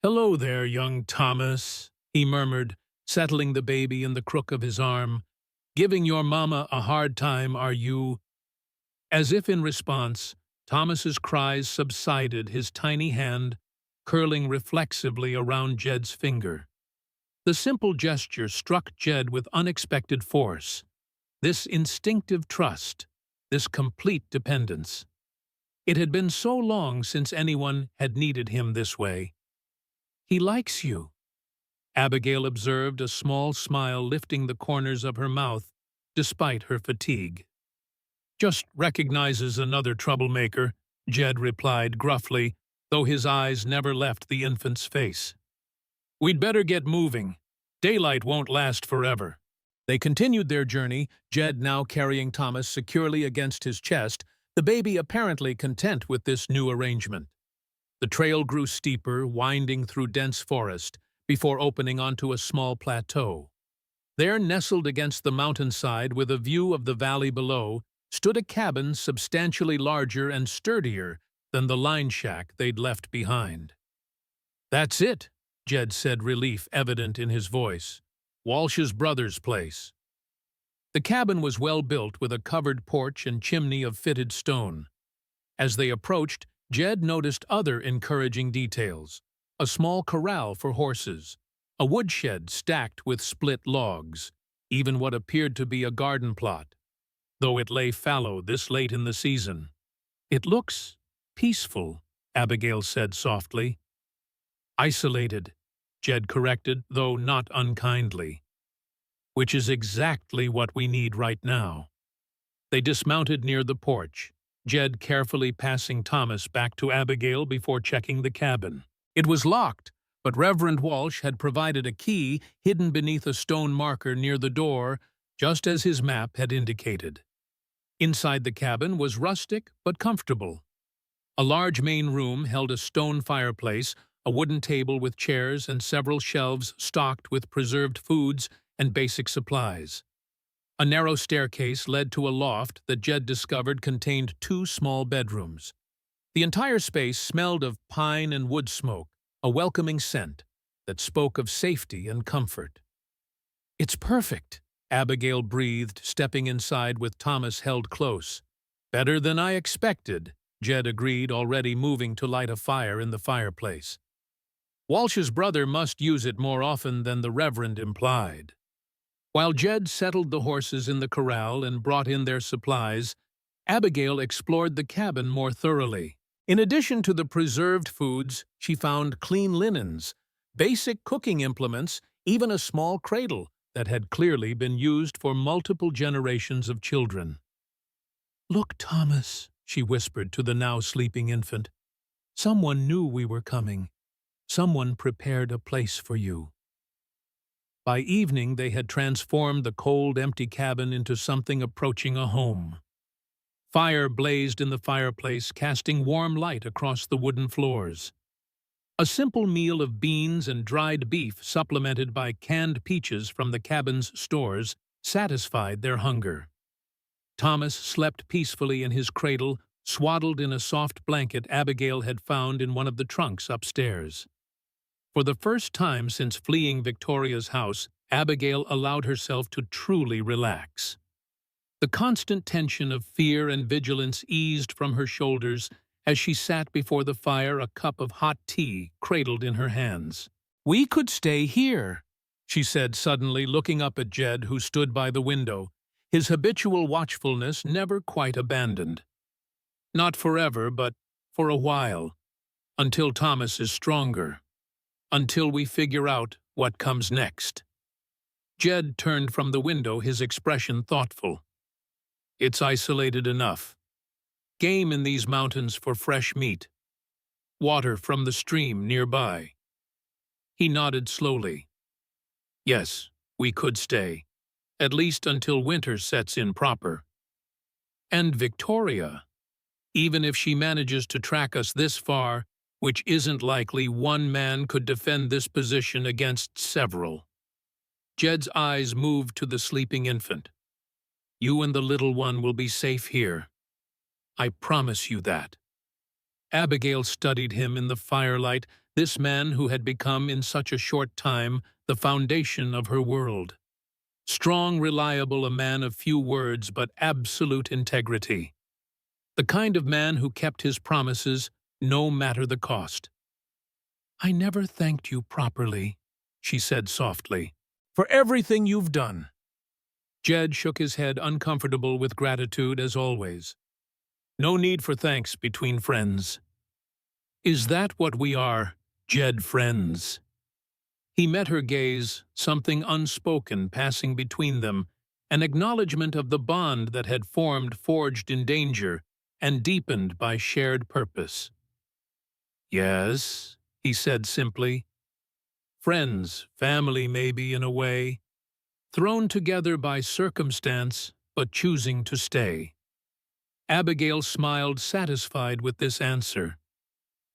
"Hello there, young Thomas," he murmured, settling the baby in the crook of his arm. "Giving your mama a hard time, are you?" As if in response, Thomas's cries subsided, his tiny hand curling reflexively around Jed's finger. The simple gesture struck Jed with unexpected force. This instinctive trust, this complete dependence. It had been so long since anyone had needed him this way. "He likes you," Abigail observed, a small smile lifting the corners of her mouth despite her fatigue. "Just recognizes another troublemaker," Jed replied gruffly, though his eyes never left the infant's face. "We'd better get moving. Daylight won't last forever." They continued their journey, Jed now carrying Thomas securely against his chest, the baby apparently content with this new arrangement. The trail grew steeper, winding through dense forest, before opening onto a small plateau. There, nestled against the mountainside with a view of the valley below, stood a cabin substantially larger and sturdier than the line shack they'd left behind. "That's it," Jed said, relief evident in his voice. "Walsh's brother's place." The cabin was well built with a covered porch and chimney of fitted stone. As they approached, Jed noticed other encouraging details: a small corral for horses, a woodshed stacked with split logs, even what appeared to be a garden plot, though it lay fallow this late in the season. "It looks peaceful," Abigail said softly. "Isolated," Jed corrected, though not unkindly. "Which is exactly what we need right now." They dismounted near the porch, Jed carefully passing Thomas back to Abigail before checking the cabin. It was locked, but Reverend Walsh had provided a key hidden beneath a stone marker near the door, just as his map had indicated. Inside the cabin was rustic but comfortable. A large main room held a stone fireplace, a wooden table with chairs, and several shelves stocked with preserved foods and basic supplies. A narrow staircase led to a loft that Jed discovered contained 2 small bedrooms. The entire space smelled of pine and wood smoke, a welcoming scent that spoke of safety and comfort. "It's perfect," Abigail breathed, stepping inside with Thomas held close. "Better than I expected," Jed agreed, already moving to light a fire in the fireplace. "Walsh's brother must use it more often than the Reverend implied." While Jed settled the horses in the corral and brought in their supplies, Abigail explored the cabin more thoroughly. In addition to the preserved foods, she found clean linens, basic cooking implements, even a small cradle that had clearly been used for multiple generations of children. "Look, Thomas," she whispered to the now sleeping infant. "Someone knew we were coming. Someone prepared a place for you." By evening, they had transformed the cold, empty cabin into something approaching a home. Fire blazed in the fireplace, casting warm light across the wooden floors. A simple meal of beans and dried beef, supplemented by canned peaches from the cabin's stores, satisfied their hunger. Thomas slept peacefully in his cradle, swaddled in a soft blanket Abigail had found in one of the trunks upstairs. For the first time since fleeing Victoria's house, Abigail allowed herself to truly relax. The constant tension of fear and vigilance eased from her shoulders as she sat before the fire, a cup of hot tea cradled in her hands. "We could stay here," she said suddenly, looking up at Jed, who stood by the window, his habitual watchfulness never quite abandoned. "Not forever, but for a while, until Thomas is stronger, until we figure out what comes next." Jed turned from the window, his expression thoughtful. "It's isolated enough. Game in these mountains for fresh meat. Water from the stream nearby." He nodded slowly. "Yes, we could stay, at least until winter sets in proper. And Victoria, even if she manages to track us this far, which isn't likely, one man could defend this position against several." Jed's eyes moved to the sleeping infant. "You and the little one will be safe here. I promise you that." Abigail studied him in the firelight, this man who had become in such a short time the foundation of her world. Strong, reliable, a man of few words but absolute integrity. The kind of man who kept his promises, no matter the cost. "I never thanked you properly," she said softly, "for everything you've done." Jed shook his head, uncomfortable with gratitude as always. "No need for thanks between friends." "Is that what we are, Jed, friends?" He met her gaze, something unspoken passing between them, an acknowledgement of the bond that had forged in danger, and deepened by shared purpose. "Yes," he said simply. "Friends, family maybe in a way, thrown together by circumstance, but choosing to stay." Abigail smiled, satisfied with this answer.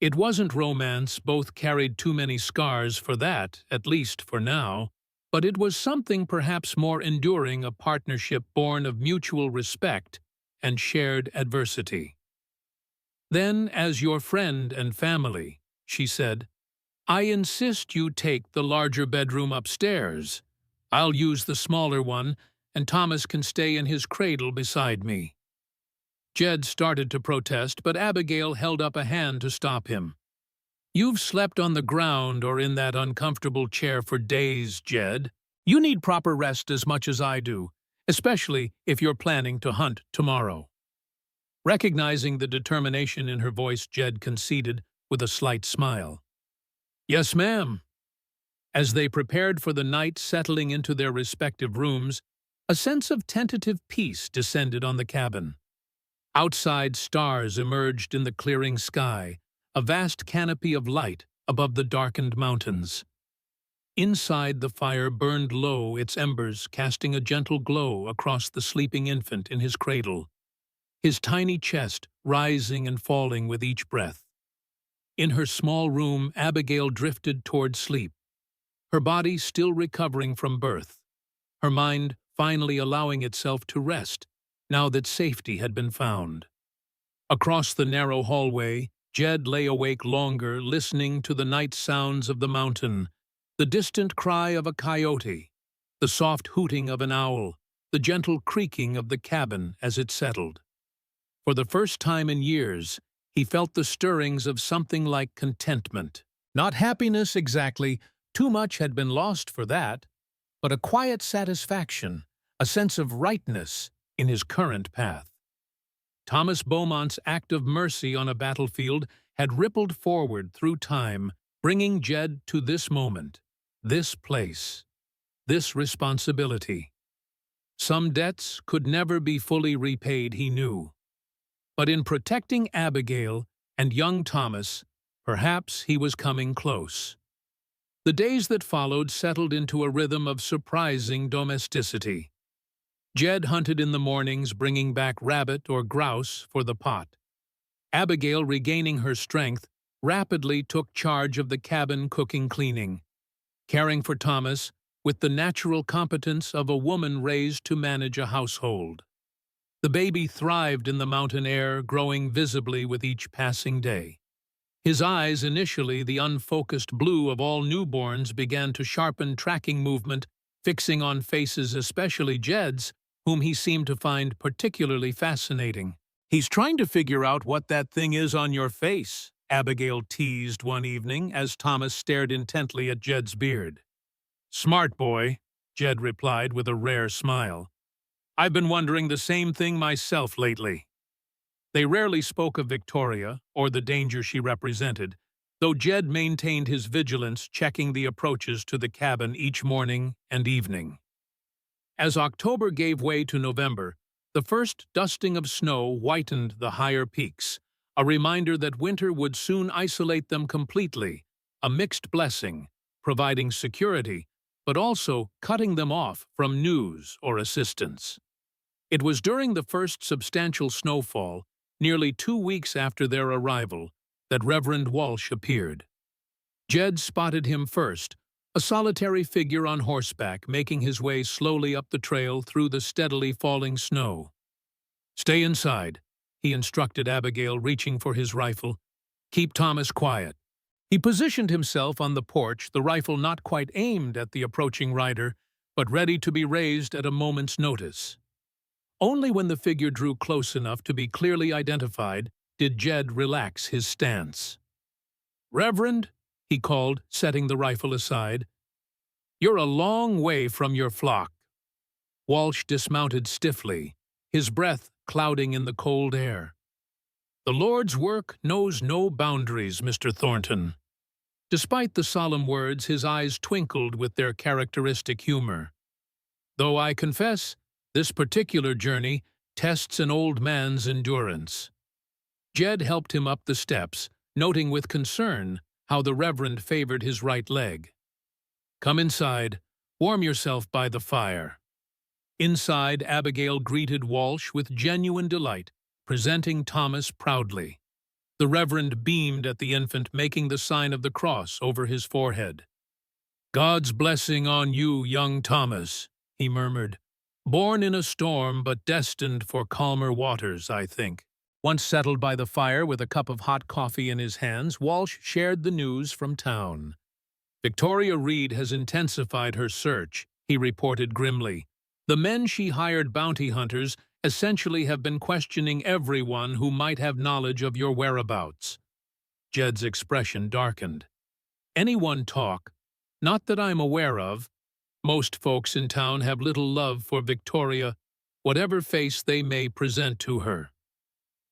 It wasn't romance, both carried too many scars for that, at least for now, but it was something perhaps more enduring, a partnership born of mutual respect and shared adversity. "Then, as your friend and family," she said, "I insist you take the larger bedroom upstairs. I'll use the smaller one, and Thomas can stay in his cradle beside me." Jed started to protest, but Abigail held up a hand to stop him. "You've slept on the ground or in that uncomfortable chair for days, Jed. You need proper rest as much as I do, especially if you're planning to hunt tomorrow." Recognizing the determination in her voice, Jed conceded with a slight smile. "Yes, ma'am." As they prepared for the night, settling into their respective rooms, a sense of tentative peace descended on the cabin. Outside, stars emerged in the clearing sky, a vast canopy of light above the darkened mountains. Inside, the fire burned low, its embers casting a gentle glow across the sleeping infant in his cradle, his tiny chest rising and falling with each breath. In her small room, Abigail drifted toward sleep, her body still recovering from birth, her mind finally allowing itself to rest now that safety had been found. Across the narrow hallway, Jed lay awake longer, listening to the night sounds of the mountain, the distant cry of a coyote, the soft hooting of an owl, the gentle creaking of the cabin as it settled. For the first time in years, he felt the stirrings of something like contentment. Not happiness exactly, too much had been lost for that, but a quiet satisfaction, a sense of rightness in his current path. Thomas Beaumont's act of mercy on a battlefield had rippled forward through time, bringing Jed to this moment, this place, this responsibility. Some debts could never be fully repaid, he knew, But in protecting Abigail and young Thomas, perhaps he was coming close. The days that followed settled into a rhythm of surprising domesticity. Jed hunted in the mornings, bringing back rabbit or grouse for the pot. Abigail, regaining her strength, rapidly took charge of the cabin cooking cleaning, caring for Thomas with the natural competence of a woman raised to manage a household. The baby thrived in the mountain air, growing visibly with each passing day. His eyes, initially the unfocused blue of all newborns, began to sharpen tracking movement, fixing on faces, especially Jed's, whom he seemed to find particularly fascinating. "He's trying to figure out what that thing is on your face," Abigail teased one evening as Thomas stared intently at Jed's beard. "Smart boy," Jed replied with a rare smile. "I've been wondering the same thing myself lately." They rarely spoke of Victoria or the danger she represented, though Jed maintained his vigilance, checking the approaches to the cabin each morning and evening. As October gave way to November, the first dusting of snow whitened the higher peaks, a reminder that winter would soon isolate them completely, a mixed blessing, providing security, but also cutting them off from news or assistance. It was during the first substantial snowfall, nearly 2 weeks after their arrival, that Reverend Walsh appeared. Jed spotted him first, a solitary figure on horseback making his way slowly up the trail through the steadily falling snow. "Stay inside," he instructed Abigail, reaching for his rifle. "Keep Thomas quiet." He positioned himself on the porch, the rifle not quite aimed at the approaching rider, but ready to be raised at a moment's notice. Only when the figure drew close enough to be clearly identified did Jed relax his stance. "Reverend," he called, setting the rifle aside, "you're a long way from your flock." Walsh dismounted stiffly, his breath clouding in the cold air. "The Lord's work knows no boundaries, Mr. Thornton." Despite the solemn words, his eyes twinkled with their characteristic humor. "Though I confess, this particular journey tests an old man's endurance." Jed helped him up the steps, noting with concern how the Reverend favored his right leg. "Come inside. Warm yourself by the fire." Inside, Abigail greeted Walsh with genuine delight, presenting Thomas proudly. The Reverend beamed at the infant, making the sign of the cross over his forehead. "God's blessing on you, young Thomas," he murmured. "Born in a storm, but destined for calmer waters, I think." Once settled by the fire with a cup of hot coffee in his hands, Walsh shared the news from town. "Victoria Reed has intensified her search," he reported grimly. "The men she hired, bounty hunters, essentially have been questioning everyone who might have knowledge of your whereabouts." Jed's expression darkened. "Anyone talk? Not that I'm aware of. Most folks in town have little love for Victoria, whatever face they may present to her."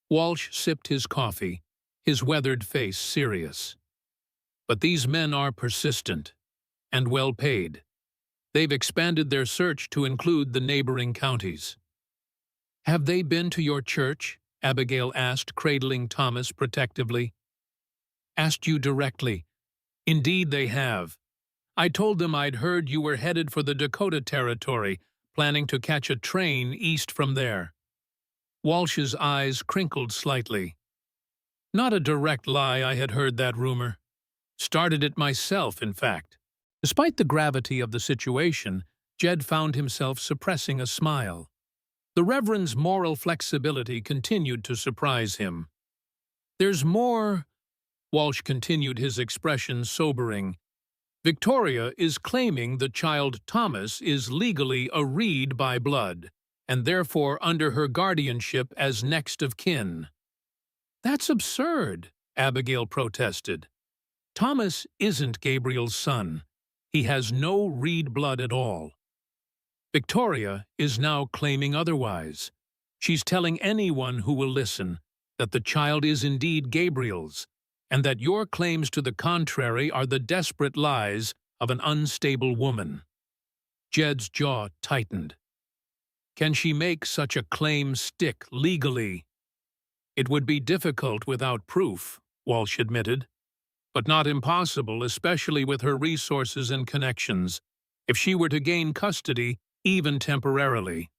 Walsh sipped his coffee, his weathered face serious. "But these men are persistent and well paid. They've expanded their search to include the neighboring counties." "Have they been to your church?" Abigail asked, cradling Thomas protectively. "Asked you directly." "Indeed they have. I told them I'd heard you were headed for the Dakota Territory, planning to catch a train east from there." Walsh's eyes crinkled slightly. "Not a direct lie, I had heard that rumor. Started it myself, in fact." Despite the gravity of the situation, Jed found himself suppressing a smile. The Reverend's moral flexibility continued to surprise him. "There's more," Walsh continued, his expression sobering. "Victoria is claiming the child Thomas is legally a Reed by blood, and therefore under her guardianship as next of kin." "That's absurd," Abigail protested. "Thomas isn't Gabriel's son. He has no Reed blood at all." Victoria is now claiming otherwise. She's telling anyone who will listen that the child is indeed Gabriel's, and that your claims to the contrary are the desperate lies of an unstable woman. Jed's jaw tightened. Can she make such a claim stick legally? It would be difficult without proof, Walsh admitted, but not impossible, especially with her resources and connections, if she were to gain custody, even temporarily.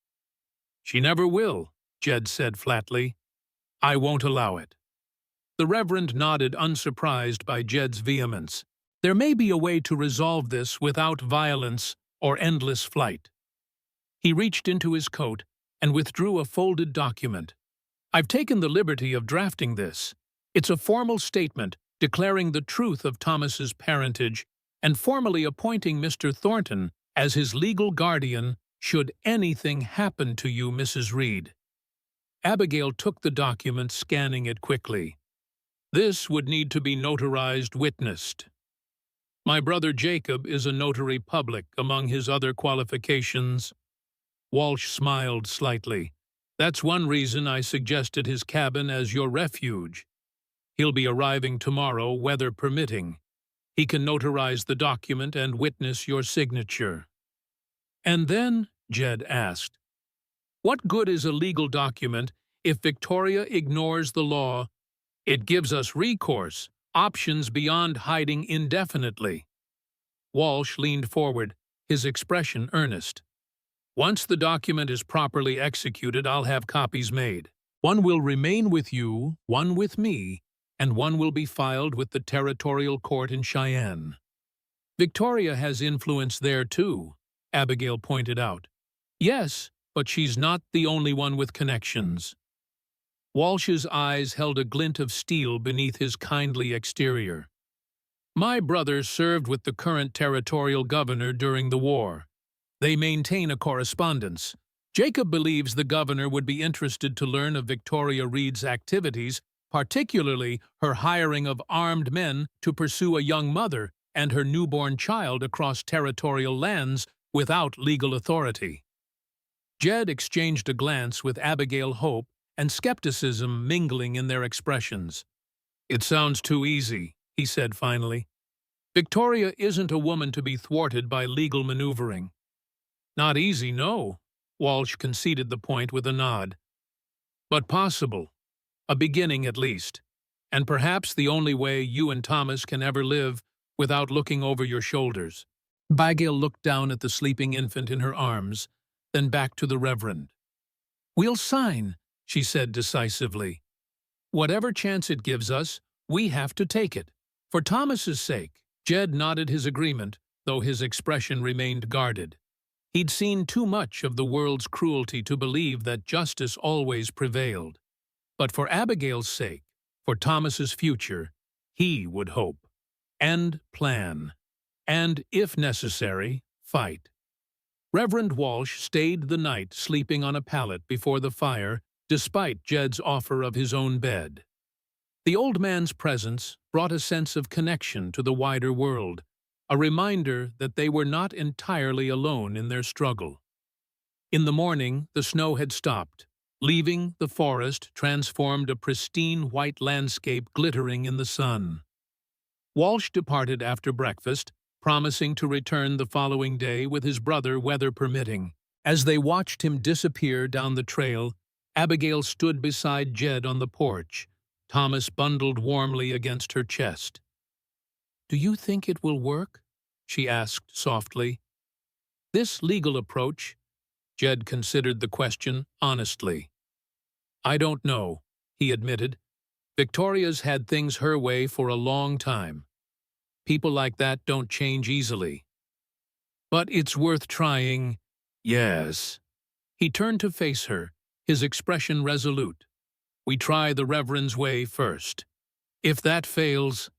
She never will, Jed said flatly. I won't allow it. The Reverend nodded, unsurprised by Jed's vehemence. There may be a way to resolve this without violence or endless flight. He reached into his coat and withdrew a folded document. I've taken the liberty of drafting this. It's a formal statement declaring the truth of Thomas's parentage and formally appointing Mr. Thornton as his legal guardian should anything happen to you, Mrs. Reed. Abigail took the document, scanning it quickly. This would need to be notarized, witnessed. My brother Jacob is a notary public among his other qualifications. Walsh smiled slightly. That's one reason I suggested his cabin as your refuge. He'll be arriving tomorrow, weather permitting. He can notarize the document and witness your signature. And then, Jed asked, what good is a legal document if Victoria ignores the law? It gives us recourse, options beyond hiding indefinitely. Walsh leaned forward, his expression earnest. Once the document is properly executed, I'll have copies made. One will remain with you, one with me, and one will be filed with the territorial court in Cheyenne. Victoria has influence there too, Abigail pointed out. Yes, but she's not the only one with connections. Walsh's eyes held a glint of steel beneath his kindly exterior. My brother served with the current territorial governor during the war. They maintain a correspondence. Jacob believes the governor would be interested to learn of Victoria Reed's activities, particularly her hiring of armed men to pursue a young mother and her newborn child across territorial lands without legal authority. Jed exchanged a glance with Abigail, hope and skepticism mingling in their expressions. It sounds too easy, he said finally. Victoria isn't a woman to be thwarted by legal maneuvering. Not easy, no, Walsh conceded the point with a nod. But possible. A beginning at least. And perhaps the only way you and Thomas can ever live without looking over your shoulders. Abigail looked down at the sleeping infant in her arms, then back to the Reverend. We'll sign, she said decisively. Whatever chance it gives us, we have to take it. For Thomas's sake. Jed nodded his agreement, though his expression remained guarded. He'd seen too much of the world's cruelty to believe that justice always prevailed. But for Abigail's sake, for Thomas's future, he would hope. And plan. And, if necessary, fight. Reverend Walsh stayed the night sleeping on a pallet before the fire, despite Jed's offer of his own bed. The old man's presence brought a sense of connection to the wider world, a reminder that they were not entirely alone in their struggle. In the morning, the snow had stopped, leaving the forest transformed a pristine white landscape glittering in the sun. Walsh departed after breakfast, promising to return the following day with his brother, weather permitting. As they watched him disappear down the trail, Abigail stood beside Jed on the porch, Thomas bundled warmly against her chest. Do you think it will work? She asked softly. This legal approach? Jed considered the question honestly. I don't know, he admitted. Victoria's had things her way for a long time. People like that don't change easily. But it's worth trying, yes. He turned to face her, his expression resolute. We try the Reverend's way first. If that fails...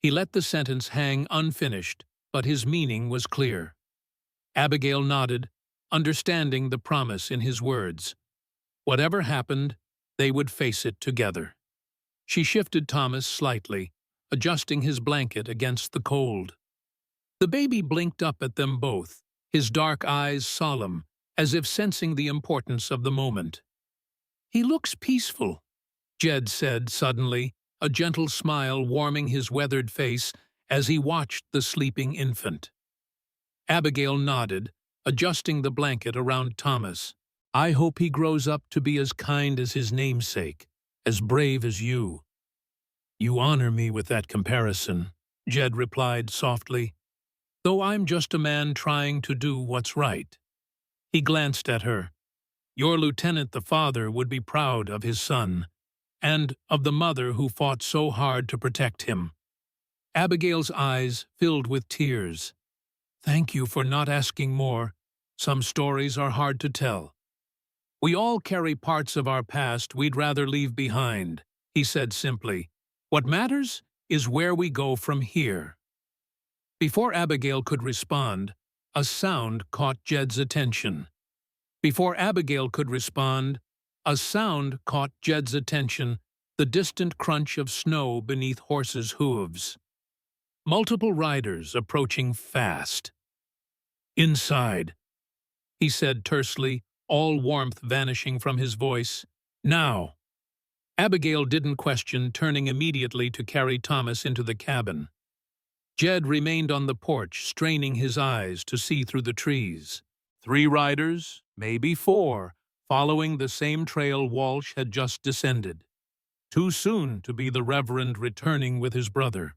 He let the sentence hang unfinished, but his meaning was clear. Abigail nodded, understanding the promise in his words. Whatever happened, they would face it together. She shifted Thomas slightly, adjusting his blanket against the cold. The baby blinked up at them both, his dark eyes solemn, as if sensing the importance of the moment. He looks peaceful, Jed said suddenly, a gentle smile warming his weathered face as he watched the sleeping infant. Abigail nodded, adjusting the blanket around Thomas. I hope he grows up to be as kind as his namesake. as brave as you." "You honor me with that comparison," Jed replied softly, "though I'm just a man trying to do what's right." He glanced at her. "Your lieutenant, the father, would be proud of his son, and of the mother who fought so hard to protect him." Abigail's eyes filled with tears. "Thank you for not asking more. Some stories are hard to tell." "We all carry parts of our past we'd rather leave behind," he said simply. "What matters is where we go from here." Before Abigail could respond, a sound caught Jed's attention. Before Abigail could respond, a sound caught Jed's attention, the distant crunch of snow beneath horses' hooves. Multiple riders approaching fast. "Inside," he said tersely, all warmth vanishing from his voice. "Now." Abigail didn't question, turning immediately to carry Thomas into the cabin. Jed remained on the porch, straining his eyes to see through the trees. 3 riders, maybe 4, following the same trail Walsh had just descended. Too soon to be the Reverend returning with his brother.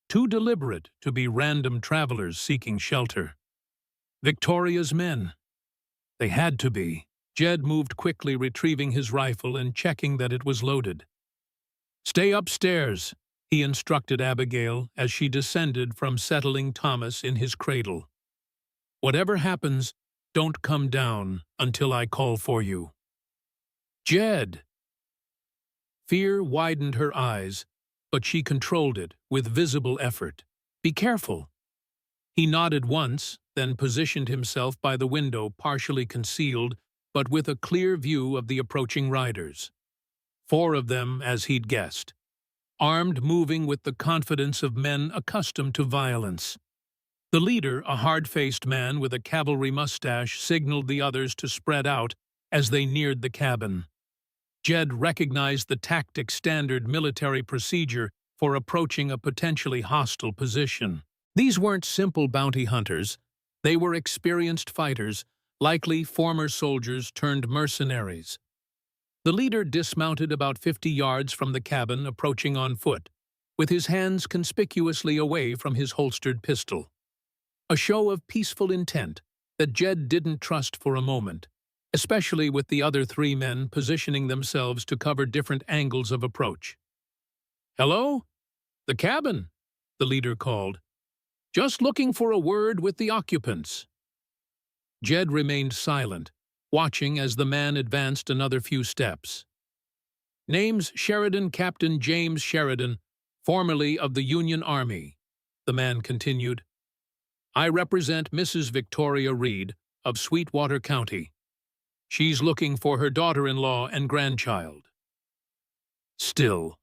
Too deliberate to be random travelers seeking shelter. Victoria's men. They had to be. Jed moved quickly, retrieving his rifle and checking that it was loaded. "Stay upstairs," he instructed Abigail as she descended from settling Thomas in his cradle. "Whatever happens, don't come down until I call for you." "Jed!" Fear widened her eyes, but she controlled it with visible effort. "Be careful." He nodded once, then positioned himself by the window, partially concealed, but with a clear view of the approaching riders. 4 of them, as he'd guessed. Armed, moving with the confidence of men accustomed to violence. The leader, a hard-faced man with a cavalry mustache, signaled the others to spread out as they neared the cabin. Jed recognized the tactic standard military procedure for approaching a potentially hostile position. These weren't simple bounty hunters. They were experienced fighters, likely former soldiers turned mercenaries. The leader dismounted about 50 yards from the cabin, approaching on foot, with his hands conspicuously away from his holstered pistol. A show of peaceful intent that Jed didn't trust for a moment, especially with the other 3 men positioning themselves to cover different angles of approach. "Hello? The cabin," the leader called. "Just looking for a word with the occupants." Jed remained silent, watching as the man advanced another few steps. "Name's Sheridan, Captain James Sheridan, formerly of the Union Army," the man continued. "I represent Mrs. Victoria Reed of Sweetwater County. She's looking for her daughter-in-law and grandchild." Still.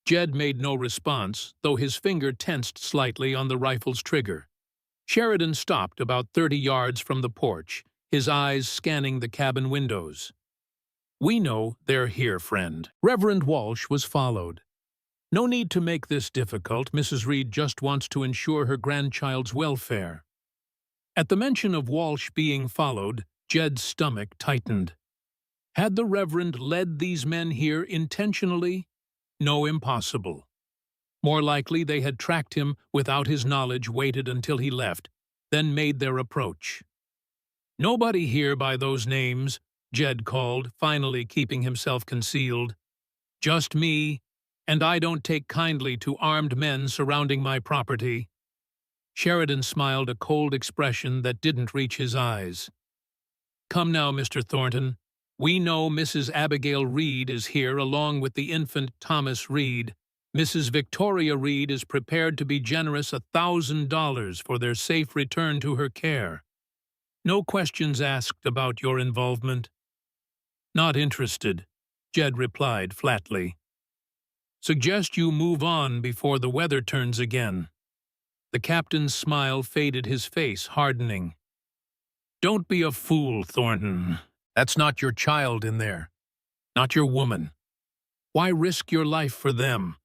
Jed made no response, though his finger tensed slightly on the rifle's trigger. Sheridan stopped about 30 yards from the porch, his eyes scanning the cabin windows. "We know they're here, friend." Reverend Walsh was followed. "No need to make this difficult. Mrs. Reed just wants to ensure her grandchild's welfare." At the mention of Walsh being followed, Jed's stomach tightened. Had the Reverend led these men here intentionally? No, impossible. More likely they had tracked him without his knowledge, waited until he left, then made their approach. "Nobody here by those names," Jed called, finally keeping himself concealed. "Just me, and I don't take kindly to armed men surrounding my property." Sheridan smiled, a cold expression that didn't reach his eyes. "Come now, Mr. Thornton. We know Mrs. Abigail Reed is here along with the infant Thomas Reed. Mrs. Victoria Reed is prepared to be generous $1,000 for their safe return to her care. No questions asked about your involvement." "Not interested," Jed replied flatly. "Suggest you move on before the weather turns again." The captain's smile faded, his face hardening. "Don't be a fool, Thornton. That's not your child in there. Not your woman. Why risk your life for them?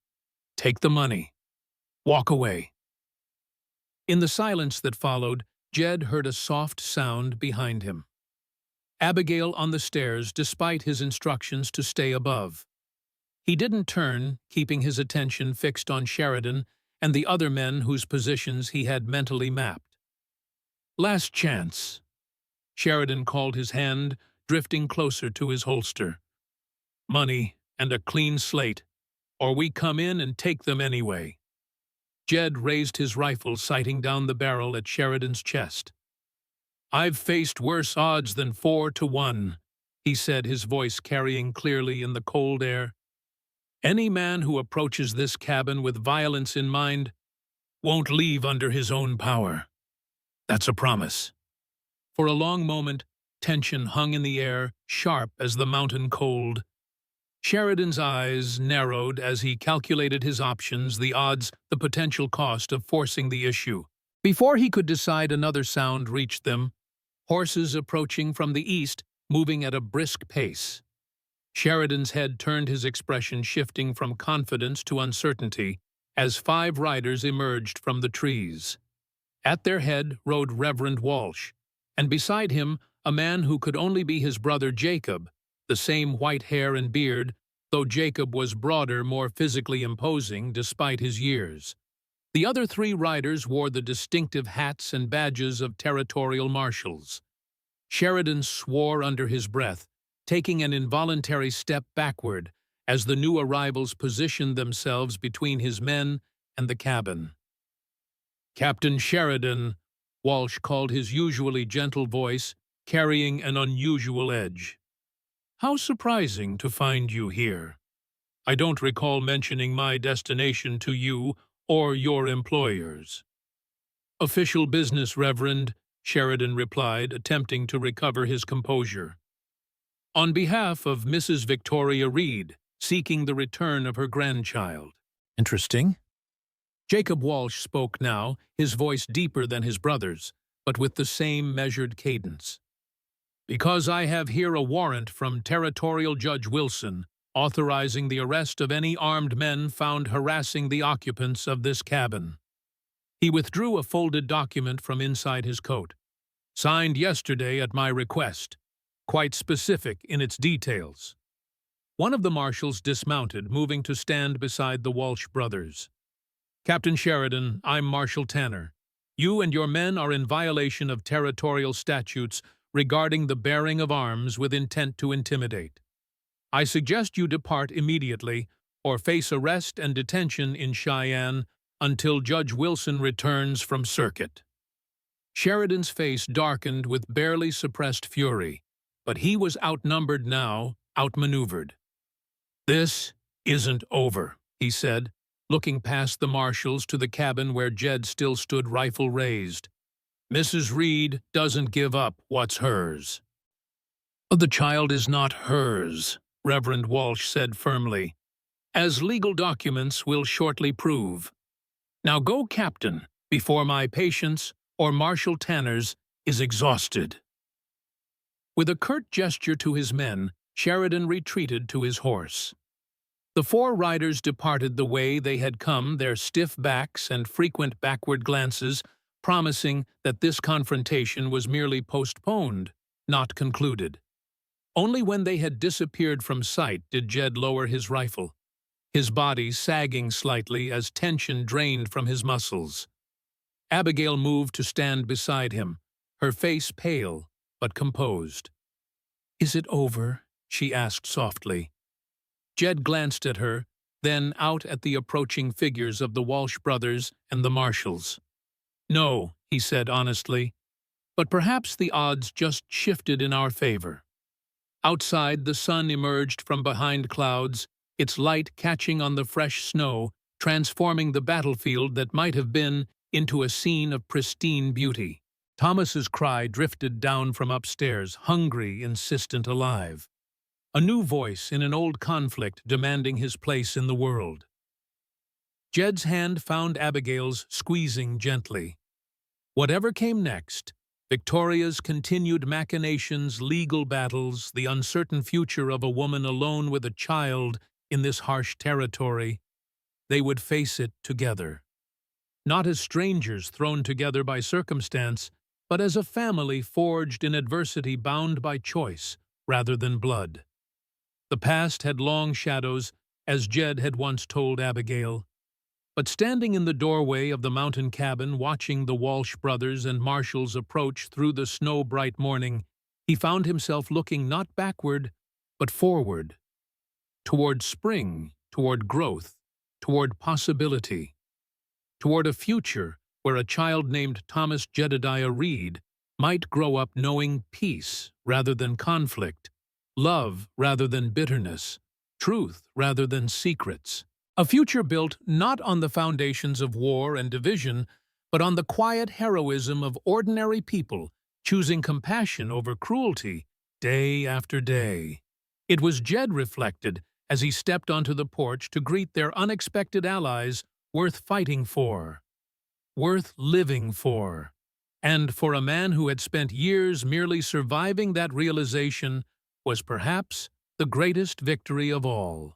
Take the money. Walk away." In the silence that followed, Jed heard a soft sound behind him. Abigail on the stairs, despite his instructions to stay above. He didn't turn, keeping his attention fixed on Sheridan and the other men whose positions he had mentally mapped. Last chance. Sheridan called his hand, drifting closer to his holster. Money and a clean slate, or we come in and take them anyway. Jed raised his rifle, sighting down the barrel at Sheridan's chest. I've faced worse odds than 4-1, he said, his voice carrying clearly in the cold air. Any man who approaches this cabin with violence in mind won't leave under his own power. That's a promise. For a long moment, tension hung in the air, sharp as the mountain cold. Sheridan's eyes narrowed as he calculated his options, the odds, the potential cost of forcing the issue. Before he could decide, another sound reached them, horses approaching from the east, moving at a brisk pace. Sheridan's head turned, his expression shifting from confidence to uncertainty as 5 riders emerged from the trees. At their head rode Reverend Walsh, and beside him a man who could only be his brother Jacob, the same white hair and beard, though Jacob was broader, more physically imposing despite his years. The other 3 riders wore the distinctive hats and badges of territorial marshals. Sheridan swore under his breath, taking an involuntary step backward as the new arrivals positioned themselves between his men and the cabin. Captain Sheridan, Walsh called, his usually gentle voice carrying an unusual edge. How surprising to find you here. I don't recall mentioning my destination to you or your employers. Official business, Reverend, Sheridan replied, attempting to recover his composure. On behalf of Mrs. Victoria Reed, seeking the return of her grandchild. Interesting. Jacob Walsh spoke now, his voice deeper than his brother's, but with the same measured cadence. Because I have here a warrant from Territorial Judge Wilson, authorizing the arrest of any armed men found harassing the occupants of this cabin. He withdrew a folded document from inside his coat. Signed yesterday at my request, quite specific in its details. One of the marshals dismounted, moving to stand beside the Walsh brothers. Captain Sheridan, I'm Marshal Tanner. You and your men are in violation of territorial statutes regarding the bearing of arms with intent to intimidate. I suggest you depart immediately or face arrest and detention in Cheyenne until Judge Wilson returns from circuit. Sheridan's face darkened with barely suppressed fury, but he was outnumbered now, outmaneuvered. This isn't over, he said, looking past the marshals to the cabin where Jed still stood, rifle raised. Mrs. Reed doesn't give up what's hers. The child is not hers, Reverend Walsh said firmly, as legal documents will shortly prove. Now go, Captain, before my patience, or Marshal Tanner's, is exhausted. With a curt gesture to his men, Sheridan retreated to his horse. The 4 riders departed the way they had come, their stiff backs and frequent backward glances promising that this confrontation was merely postponed, not concluded. Only when they had disappeared from sight did Jed lower his rifle, his body sagging slightly as tension drained from his muscles. Abigail moved to stand beside him, her face pale but composed. Is it over? She asked softly. Jed glanced at her, then out at the approaching figures of the Walsh brothers and the marshals. No, he said honestly, but perhaps the odds just shifted in our favor. Outside, the sun emerged from behind clouds, its light catching on the fresh snow, transforming the battlefield that might have been into a scene of pristine beauty. Thomas's cry drifted down from upstairs, hungry, insistent, alive. A new voice in an old conflict demanding his place in the world. Jed's hand found Abigail's, squeezing gently. Whatever came next, Victoria's continued machinations, legal battles, the uncertain future of a woman alone with a child in this harsh territory, they would face it together. Not as strangers thrown together by circumstance, but as a family forged in adversity, bound by choice rather than blood. The past had long shadows, as Jed had once told Abigail. But standing in the doorway of the mountain cabin, watching the Walsh brothers and Marshalls approach through the snow-bright morning, he found himself looking not backward, but forward, toward spring, toward growth, toward possibility, toward a future where a child named Thomas Jedediah Reed might grow up knowing peace rather than conflict, love rather than bitterness, truth rather than secrets. A future built not on the foundations of war and division, but on the quiet heroism of ordinary people choosing compassion over cruelty day after day. It was Jed reflected as he stepped onto the porch to greet their unexpected allies worth fighting for, worth living for. And for a man who had spent years merely surviving, that realization was perhaps the greatest victory of all.